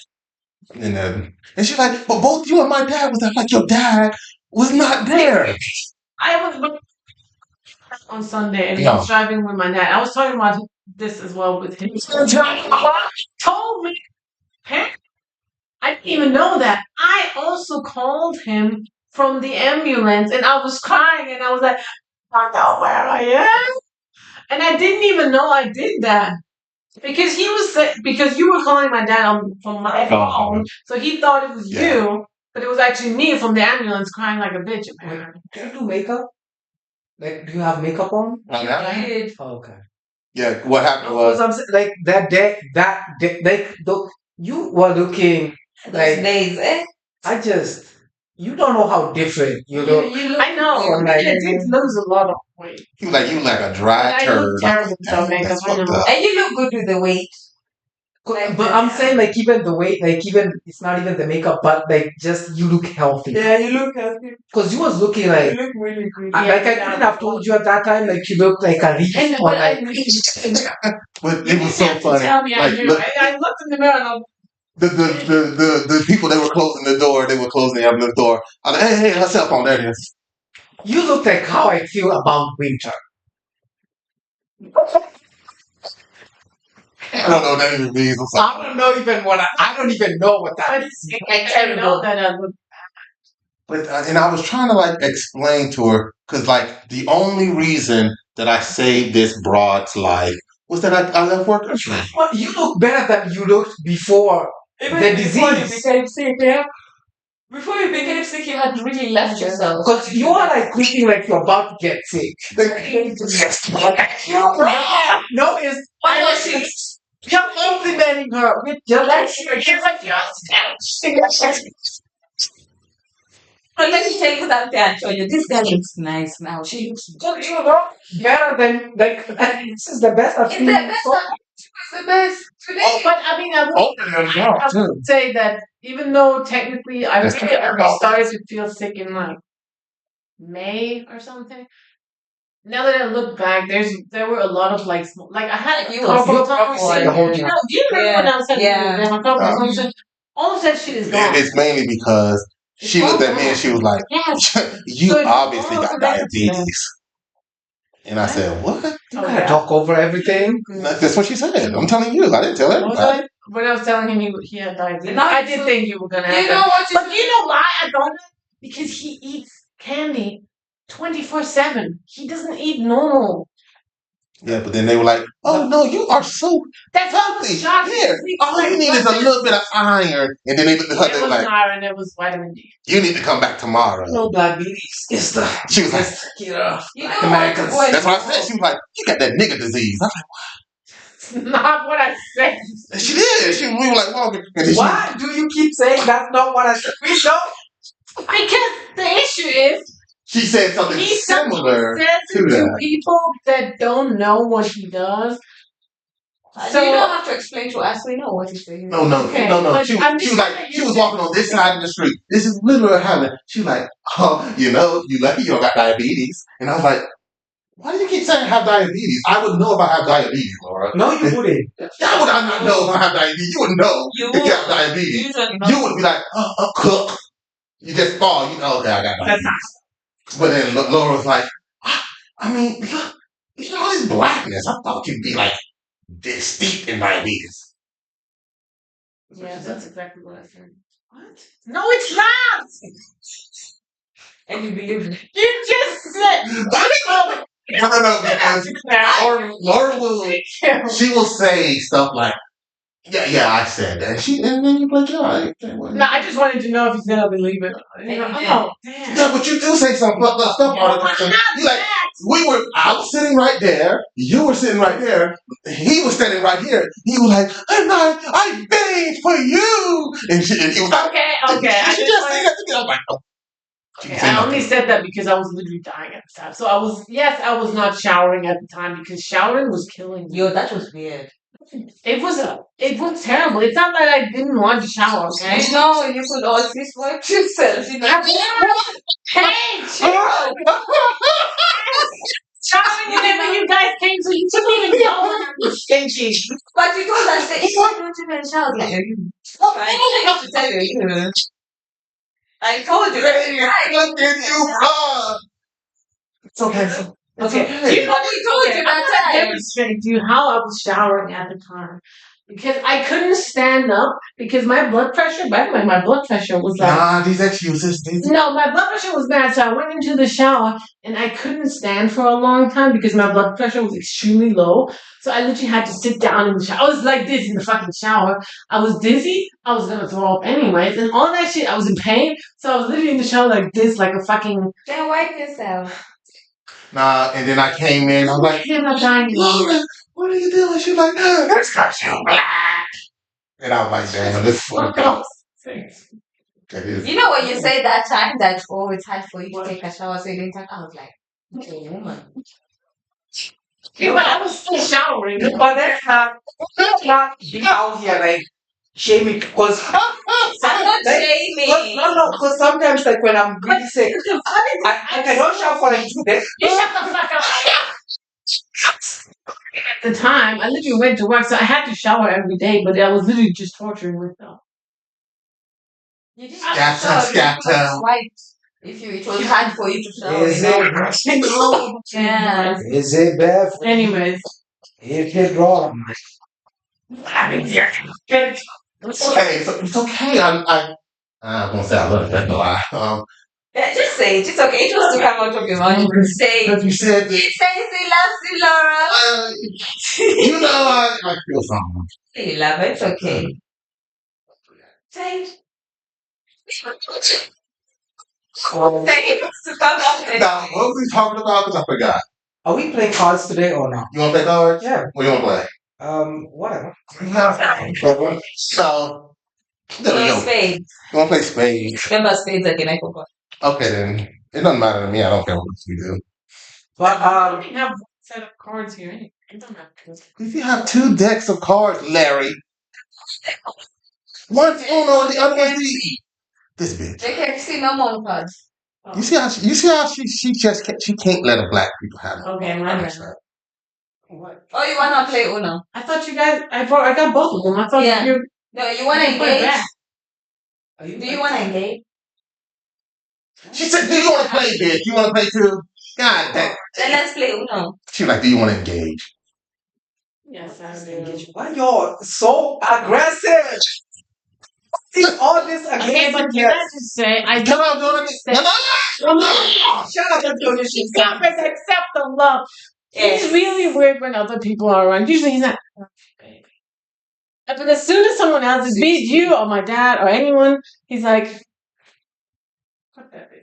And she's like, "But both you and my dad was there." Like, your dad was not there.
I was on Sunday and he
Yeah.
was driving with my dad. I was talking about this as well with him. He told me, hey, I didn't even know that. I also called him from the ambulance and I was crying and I was like, I know where I am. And I didn't even know I did that. Because he was because you were calling my dad from my phone, so he thought it was you, but it was actually me from the ambulance crying like a bitch. Apparently.
Do you do makeup? Like, do you have makeup on?
I did.
Oh, okay.
Yeah, what happened
Because
was
I'm like that day, like you were looking
Those
like
days, eh?
you don't know how different you look.
You look.
I know.
Or
I
like-
did lose a lot of weight.
he was like, "You like a dry
I
turd."
look terrible without makeup.
That's
I
fucked
know.
up.
And you look good with the weight. Like
But I'm saying like even the way, like even it's not even the makeup, but like just you look healthy.
Yeah, you look healthy.
Because you was looking like
You look really good.
like I couldn't have told you at that time like you look like a reef
And
or
but
like
But it was so
have to
funny.
tell me I
Like,
knew.
look,
I looked in the mirror and I was
the people they were closing the door, they were closing the ambulance door. I was like, "Hey, her cell phone, there it is."
you look like how I feel about winter.
I don't know what that even means. I'm sorry.
I don't know even what I don't even know what that is.
I know that I look.
But and I was trying to like explain to her because like the only reason that I saved this broad's life was that I left work early.
Well, you look better than you looked before
Even
the
before you
disease.
became sick, yeah. Before you became sick, you had really left yourself.
Because you are like looking like you're about to get sick. No, it's
Why was she?
you're complimenting her with just
But let me tell you that Antonio, this girl looks nice now. She looks good.
you know better than like this is the best I've
It's
seen.
the best. It's the best. Today.
But I mean, I would say that even though technically I
That's
really
kinda
only started to feel sick in like May or something. Now that I look back, there were a lot of like I had a
You
couple
was-
of times.
you
the whole
You
time.
know, do you remember when I was telling
Yeah.
you that my couple of times? All of that shit is gone.
It's mainly because she
It's
looked
all
at me and she was like,
Yes.
"You
So it's
obviously
all
got
connected to them.
diabetes." And I said, "What?"
You gotta talk over everything.
That's what she said. I'm telling you. I didn't tell
What was
everybody.
I? When I was telling him he had diabetes,
Now
I
you
did
feel-
think you were gonna have
You
that.
know what?
But you know why I don't? Because he eats candy 24/7. He doesn't eat normal.
Yeah, but then they were like, "Oh no, you are so
That's why I
healthy.
was shocked.
Here, all you need is a little bit of iron." And then they looked at her.
It
They were
wasn't
like,
iron. It was vitamin D.
"You need to come back tomorrow."
No diabetes. It's the
She was like,
you know,
You
Black
know
Americans.
what?
"That's what I said." She was like, "You got that nigga disease." I was
It's not what I said.
like, "She did." We were like walking. And then
Why do you keep saying that's not what I said? We know.
Because the issue is
she said something
he
similar
says
to
it to
that.
people that don't know what he does.
So you don't have to explain to us. We know what he's saying.
No.
Okay,
She,
but
she
I'm
was
just
like,
saying
she was walking on this side of the street. This is literally what happened. She was like, "Oh, you know, you lucky you don't got diabetes." And I was like, Why do you keep saying I have diabetes? I would know if I have diabetes, Laura.
No, you wouldn't.
How would I not know if I have diabetes? You would know
You
if you have
would.
diabetes.
Usually
You would be like, cook. You just fall. You know, okay, I got diabetes. But then Laura was like, I mean, look, all this blackness. I thought you'd be like this deep in diabetes.
Yeah, that's exactly what I said. What? No, it's not.
And you believe it.
You just said.
No, because Laura will, she will say stuff like, yeah, I said that. And then you like, yeah,
No, I just wanted to know if he's gonna believe it. Oh, damn.
yeah, but you do say some fucked up stuff all the time. You like, I was sitting right there, you were sitting right there, he was standing right here. He was like, and I begged for you. And he was like,
Okay.
She just said that to me. I was like, oh.
Okay, I only said that because I was literally dying at the time. So I was not showering at the time because showering was killing me.
Yo, that was weird.
It was terrible. It's not that I didn't want to shower, okay?
No, you could always wipe yourself. You know?
Hey, chill! Showering whenever you guys came, so you didn't even know. Stinky.
But you told us that if I don't even shower, like, I have to tell you. I told you.
Look at you, It's okay.
Okay. Do you know what
told you
I'm
that
gonna
time?
demonstrate to you how I was showering at the time. Because I couldn't stand up because my blood pressure, by the way, my blood pressure was like
Nah, these excuses.
no, my blood pressure was bad, so I went into the shower and I couldn't stand for a long time because my blood pressure was extremely low. So I literally had to sit down in the shower. I was like this in the fucking shower. I was dizzy. I was gonna throw up anyways, and all that shit. I was in pain, so I was literally in the shower like this, like a fucking.
Then wipe yourself.
Nah, and then I came in. I was like,
I'm not dying.
Laura, what are you doing? She was like, that's because you black. And I was like, damn, this
Fuck
fucking.
off.
That is.
You know when you say that time that it's hard for you to take a shower, so you didn't take. I was like, okay, woman.
Yeah, but I was still showering.
But that's not be out here like shaming because
I'm not shaming.
no, because sometimes like when I'm really sick, I cannot shower for like 2 days.
You shut the fuck up. At the time, I literally went to work, so I had to shower every day, but I was literally just torturing myself.
You didn't
Scatter.
If it was hard for you to shower.
Is it?
Yeah.
Is it bad?
Anyways.
Is it wrong?
Hey, so it's okay. I'm gonna say I love it. That's a lie.
Yeah, just say it. It's okay. It was to come out of your mouth. You can say it.
Because you said that.
It says he loves you, Laura.
You know, I feel something.
You love it. It's okay. Say it. Say it to come out.
Now, what were we talking about? Because I forgot.
Are we playing cards today or not?
You want to play cards?
Yeah.
What do you want to play?
Whatever.
So,
No, spades.
You want to play spades?
Remember spades again? I forgot.
Okay, then. It doesn't matter to me. I don't care what you do.
But
We have one set of cards here. Anyway. It don't matter.
If you have 2 decks of cards, Larry. One's Uno and the other one's the. This bitch.
They can see no more cards.
You see how she can't let a black people have it.
Okay, my bad.
what?
Oh, you wanna play Uno?
I thought you guys. I got both of them. I thought
Yeah.
you.
No, you wanna
You put it
engage?
back.
Do you wanna engage?
She said, "Do you want to play, bitch? You want to play too?" God,
Then let's play Uno.
she was like, "Do you want to engage?"
Yes, I do.
Why you're so aggressive? See all this
Okay, but
aggressiveness.
can I just say I
Come
don't
on, don't
understand.
Shut up and do this shit.
Stop it, accept the love.
Yes.
He's really weird when other people are around. Usually he's not. But as soon as someone else is, be it you or my dad or anyone, he's like, "Fuck that bitch."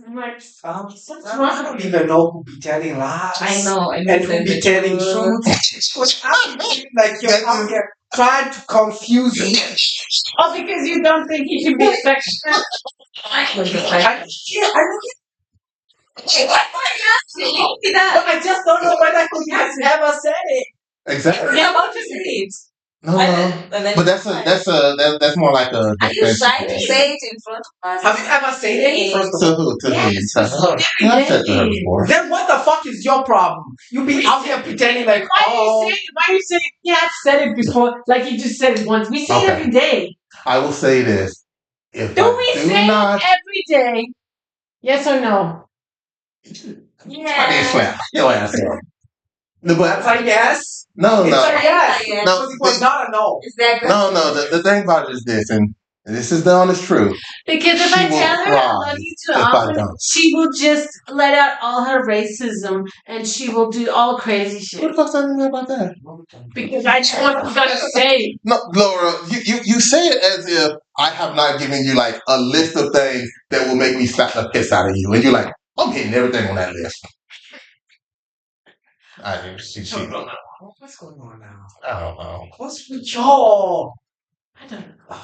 I'm like,
I don't even know who be telling lies.
I know.
And who be telling truth. Because I feel like you're out here trying to confuse me.
oh, because you don't think he should be affectionate.
I look
That.
I just don't know whether he has ever said it.
Exactly.
You're about to say it.
No,
I
no.
didn't- and then
But that's more like a
Are you
defensive
shy to
thing.
say it in front of us?
Have you ever said it? First of
To
all,
who? To
yes,
who?
you
To her?
said
Yeah, I've said to her
it.
before.
Then what the fuck is your problem? You be out here pretending like, oh,
Why are you saying yeah, I've said it before? Like you just said it once. We say it
Okay.
every day.
I will say this. If
Do
I
we
do
say
not,
it every day? Yes or no?
I didn't
Yeah.
slap your ass up. No,
that's
but
a yes.
no,
It's
no,
a yes.
Yes.
no.
Because it was not a no.
Is that
No, no. The thing about it is this, and this is the honest truth.
Because if
She
I
will
tell her I
cry
love you too
if I
often,
don't.
she will just let out all her racism and she will do all crazy
What
shit.
the fuck's that mean about that?
Because I just want you guys to say.
No, Laura, you say it as if I have not given you like a list of things that will make me slap the piss out of you, and you're like, I'm hitting everything on that list. She,
What's going on now?
I don't know.
What's with y'all?
I don't know.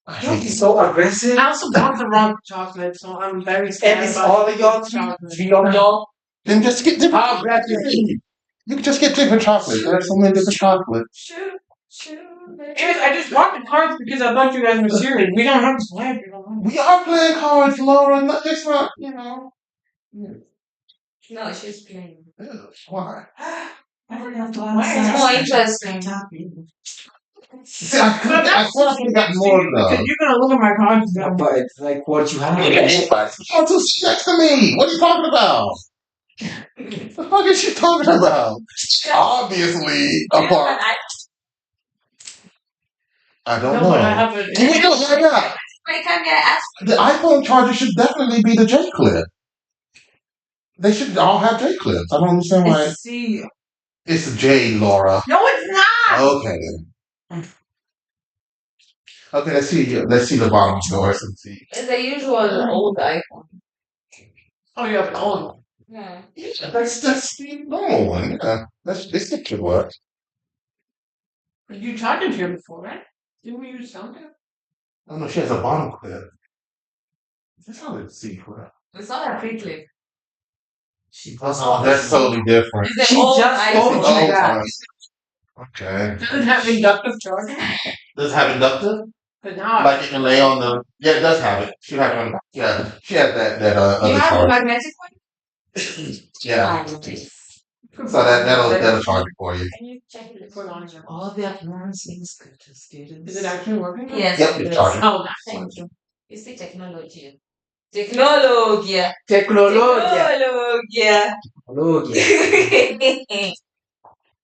I
Y'all
hate
be
you.
so aggressive.
I also bought the wrong chocolate, so I'm very sad
And it's
about
all of y'all
chocolate.
three of y'all.
Then just get different.
How aggressive.
You can just get different chocolate. There's so many different chocolates.
Shoot. Anyways, I just bought the cards because I thought you guys were serious. We don't have to play if you don't want.
We are playing cards, Laura. Not just not,
No, she's playing.
Why?
It's more interesting.
See, I could have got more
Because
though.
you're gonna look at my cards.
Yeah, but it's like what you have.
Oh, to next to me. What are you talking about? What the fuck is she talking about? Obviously, a part. I don't
No,
know.
but I have it.
You know, yeah.
Why can't I ask?
The iPhone charger should definitely be the J clip. They should all have J clips. I don't understand why
It's C.
it's J, Laura.
No, it's not.
Okay then. Okay, let's see the bottom of yours and see.
It's the usual old iPhone.
Oh, you have an old one.
Yeah.
Yeah, that's the normal one. Yeah, this should work.
You tried it here before, right? Didn't we use something?
Oh no, she has a bottom clip. That's how it's C clip.
It's not a free clip.
She was
Oh, that's totally different.
It's
She
the old
just told
iPhone.
you
Oh,
that.
okay.
Does it have inductive charging?
Does it have inductive?
But now
Like you can lay on the. Yeah, it does have it. She has one. Yeah, she has that
You
other
have a
charger.
magnetic
Yeah.
one? Nice.
So that'll charge it for you.
Can you check it put on again?
All the advances good to students.
Is it actually working?
Yes.
Yep, it's charging.
Oh, that's
Thank you. You see technology. Technology.
Technology.
Technology.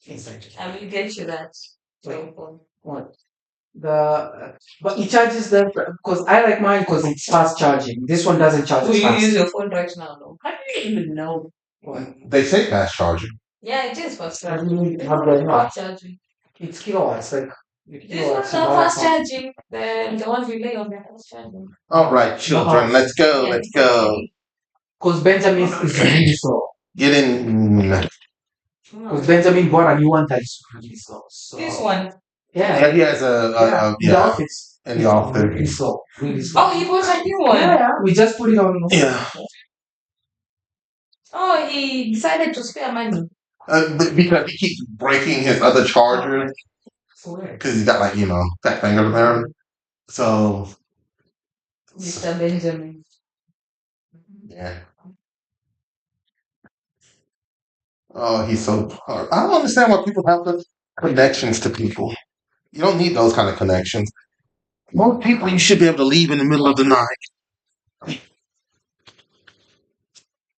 Exactly.
I will get you that.
What? But it charges them because I like mine because it's fast charging. This one doesn't charge
Will
as
you use
fast.
your phone right now, though?
I didn't even know.
They say fast charging.
Yeah, it is fast
I
charging.
mean,
It's
how
not
do I know?
fast charging.
It's kilowatts, like
This one's
kilowatts.
not fast charging. The ones we lay on, they're fast charging.
All right, children, let's go.
Yeah,
Let's
it's
go.
okay.
Because Benjamin is really slow.
Get in.
Because Benjamin bought a new one that is really slow. So
This one.
yeah,
Yeah, he has
in the office.
in the office.
Really slow. Really slow.
Oh, he bought a new one.
Yeah, we just put it on.
Yeah.
Oh, he decided to spare money.
Because he keeps breaking his other charger because he's got like fat fingers apparently. So
Mr. Benjamin.
yeah. Oh, he's so hard. I don't understand why people have the connections to people. You don't need those kind of connections. Most people you should be able to leave in the middle of the night.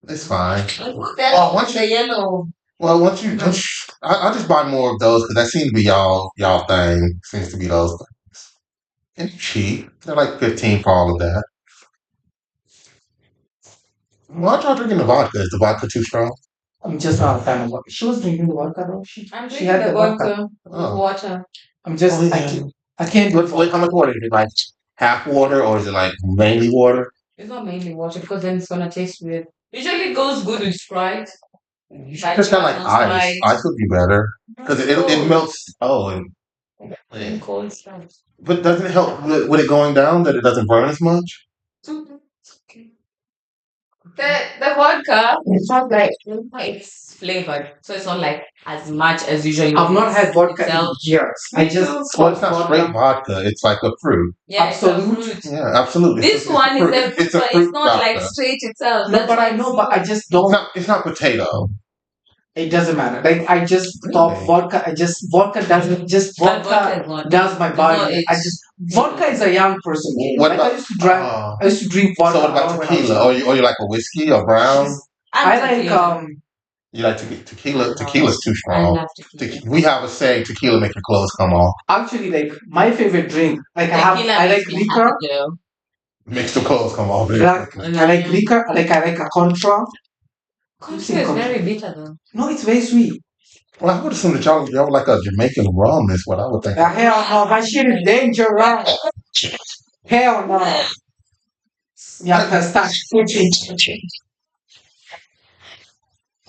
It's fine.
Oh,
once
the yellow.
Well, I'll just buy more of those because that seems to be y'all thing. Seems to be those things. And cheap. They're like 15 for all of that. Why aren't y'all drinking the vodka? Is the vodka too strong?
I'm just not a fan of vodka. She was drinking the vodka though.
I'm
She
drinking
had
the
the vodka.
vodka with
Oh.
water.
I'm just
Oh,
I
yeah.
can't. I can't do it.
Wait, how much water? Is it like half water or is it like mainly water?
It's not mainly water because then it's gonna taste weird. Usually it goes good with Sprite.
You should just got like
Sprite.
ice. Ice would be better because it melts. Oh,
And cold Sprite.
but doesn't it help with it going down that it doesn't burn as much?
It's okay. The vodka, it's not like it's flavored, so it's not like as much as usually
I've not had vodka
itself.
in years. I just
Well,
got
it's not straight
vodka.
vodka. It's like a fruit.
Yeah, it's a
Absolute.
fruit.
Yeah, absolutely.
This one is a fruit,
It's a
but
fruit
it's not like
vodka.
straight itself.
No,
That's
but
why
I know, but I just don't.
It's not potato.
It doesn't matter. Like I just thought
Really?
vodka. Vodka doesn't just
But vodka
vodka
is not.
does my
It's not
body. I
it.
just vodka is a young person game.
What
Like
about
I used to drink.
uh,
I used to drink vodka.
so what
a lot
about
when I was
tequila?
young.
Or you like a whiskey or brown?
I like
You like tequila?
No.
Tequila's too
I
strong.
love tequila.
We have a saying: tequila make your clothes come off.
actually like my favorite drink. Like I
Tequila
like
makes me
liquor.
happy, though.
Makes the clothes come off.
I like liquor. I like a Contra.
Contra is very bitter though.
No, it's very sweet.
Well, I would assume that y'all like a Jamaican rum is what I would think.
Hell no, that shit is dangerous. Hell no. Yeah, pistachio.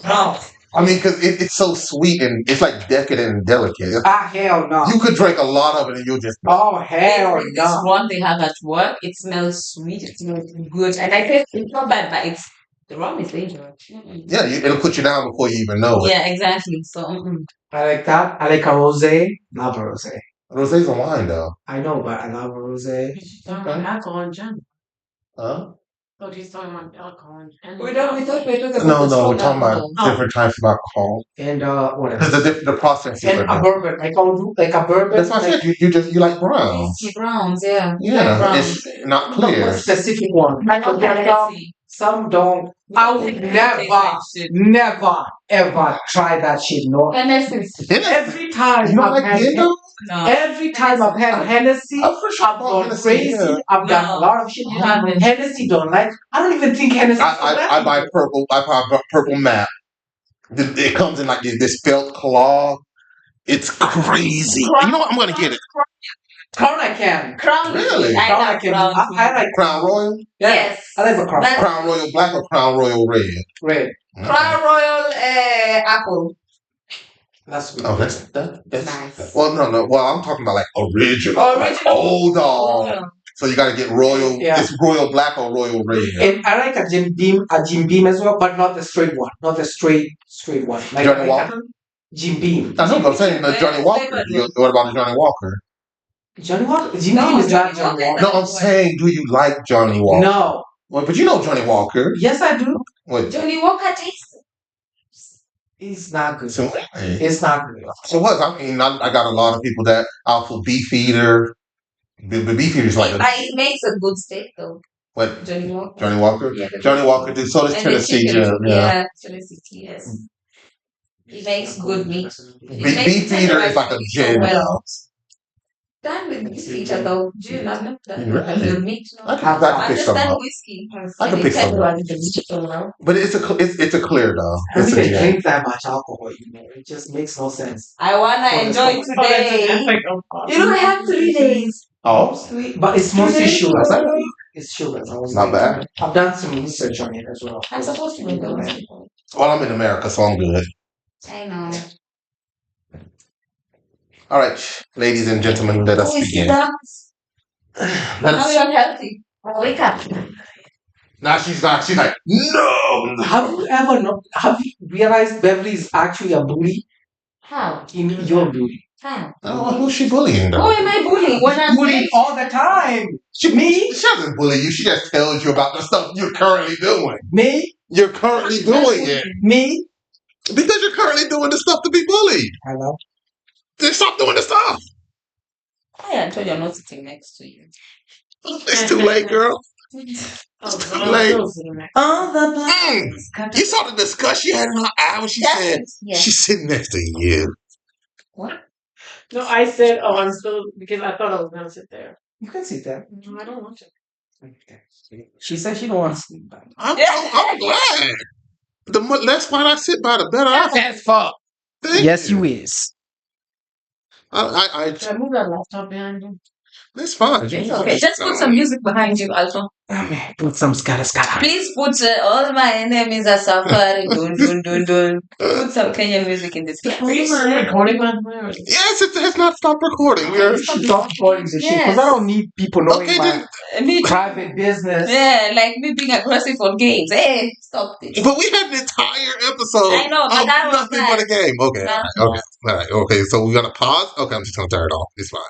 No.
I mean, because it's so sweet and it's like decadent and delicate.
Hell no.
You could drink a lot of it and you'll just.
Oh hell
This
no.
rum they have at work, it smells sweet, it smells good, and I taste it's not bad, but it's the rum is dangerous.
Yeah, it'll put you down before you even know it.
Yeah, exactly. So
I like that. I like a rosé. Love a rosé.
Rosé's a wine, though.
I know, but I love a rosé.
She's talking about alcohol in general.
Huh?
Oh, he's talking about alcohol in general.
we thought we were talking about
No,
the
we're
strong
talking about
alcohol.
different types of alcohol.
And what
Because
else?
the process is
And a
different.
bourbon. Like a bourbon.
That's why I
Like,
said you like browns.
Whiskey browns, yeah.
Yeah,
browns.
it's not
not
clear.
a specific one.
I know
But there are
Hennessy.
some don't. I would never, ever try that shit. No.
Hennessy.
Every time
You don't
I've
like
had
Hendo?
No.
every time I've had Hennessy,
I'm pretty sure
I've gone
Hennessy,
crazy.
yeah.
I've done a
No,
lot of shit.
you haven't.
Hennessy don't like. I don't even think Hennessy.
I buy purple. I buy purple map. It comes in like this felt cloth. It's crazy. You know what? I'm gonna get it.
Crown I can.
Crown.
Really?
I
Crown I
love
can.
crown.
I like
Crown Royal,
yeah,
Yes.
I like the crown.
That's
Crown Royal Black, or Crown Royal Red.
Red.
Crown Royal apple.
That's sweet.
Oh, that's
Nice.
Well, no. Well, I'm talking about like original, like
Original.
old dog.
Yeah.
So you got to get Royal.
Yeah.
It's Royal Black or Royal Red.
And I like a Jim Beam as well, but not the straight one, not the straight one. Like
Johnny
I like
Walker.
Jim Beam.
I know, but I'm saying Johnny Walker. What about Johnny Walker?
Johnny Walker. Jim
No,
Beam is not
Johnny
Johnny
Walker.
Walker.
No, I'm saying, do you like Johnny Walker?
No.
Well, but you know Johnny Walker.
Yes, I do.
What?
Johnny Walker tastes.
It's not good.
So,
It's not good.
so what? I mean, I got a lot of people that Alpha Beefeater. Beefeater is like
It makes a good steak though.
what?
Johnny Walker.
Johnny Walker.
Yeah,
Johnny Walker did. So does
And the
Tennessee
chicken.
Jim. Yeah.
Tennessee. Yes. It makes good meat.
Beefeater is like a gin.
Well. Done with Beefeater though. Gin, I'm not done with
Really?
the meat. No.
I can pick some
Understand
up.
whiskey.
I can pick some up. But it's a clear though.
I don't
It's a
even
gin.
drink that much alcohol. It just makes no sense.
I wanna enjoy today. You don't have 3 days.
Oh,
Sweet.
But it's mostly
Today?
sugars. It's sugars. I was
not bad.
I've done some research on it as well.
I'm supposed to be those.
Well, I'm in America, so I'm good.
I know.
All right, ladies and gentlemen, let us
Who is
begin.
that?
Let
Now
us.
you're unhealthy. Wake up.
Now she's not. She's like, no.
Have you realized Beverly is actually a bully
How?
in your bully?
How?
Oh, who's she bullying
Who
though?
am I bullying when I'm
Bullying
sick?
all the time.
She doesn't bully you. She just tells you about the stuff you're currently doing.
Me?
You're currently doing it
Me?
because you're currently doing the stuff to be bullied.
Hello?
Then stop doing the stuff.
I told you I'm not sitting next to you.
It's too late, girl.
Oh,
It's too
well,
late.
I'm still sitting there.
All the
Mm. You saw the disgust she had in her eye when she said
Yeah.
she's sitting next to you.
What?
No, I said, oh, I'm still, because I thought I was going to sit there.
You can sit there.
No, I don't want to.
She said she don't want to sleep back.
I'm glad. The less spot I sit by, the better I
That's fuck.
think.
Yes, you is.
I
Should I move that laptop behind you?
It's fine.
It's okay. Just put some music behind you, Alpha.
Put some scatter.
Please put all my enemies are suffering. Dun, dun, dun, dun. Put some Kenyan music in this.
Please, recording by the way.
Yes, it has not stopped recording. We are.
Stop recording this shit
Yes.
because I don't need people knowing
Okay,
my
then.
Me,
private business.
yeah, like me being aggressive on games. Hey, stop this.
But we had an entire episode.
I know, but that was
nothing but a game. Okay,
That
all right, okay, all right, okay. So we're gonna pause. Okay, I'm just gonna turn it off. It's fine.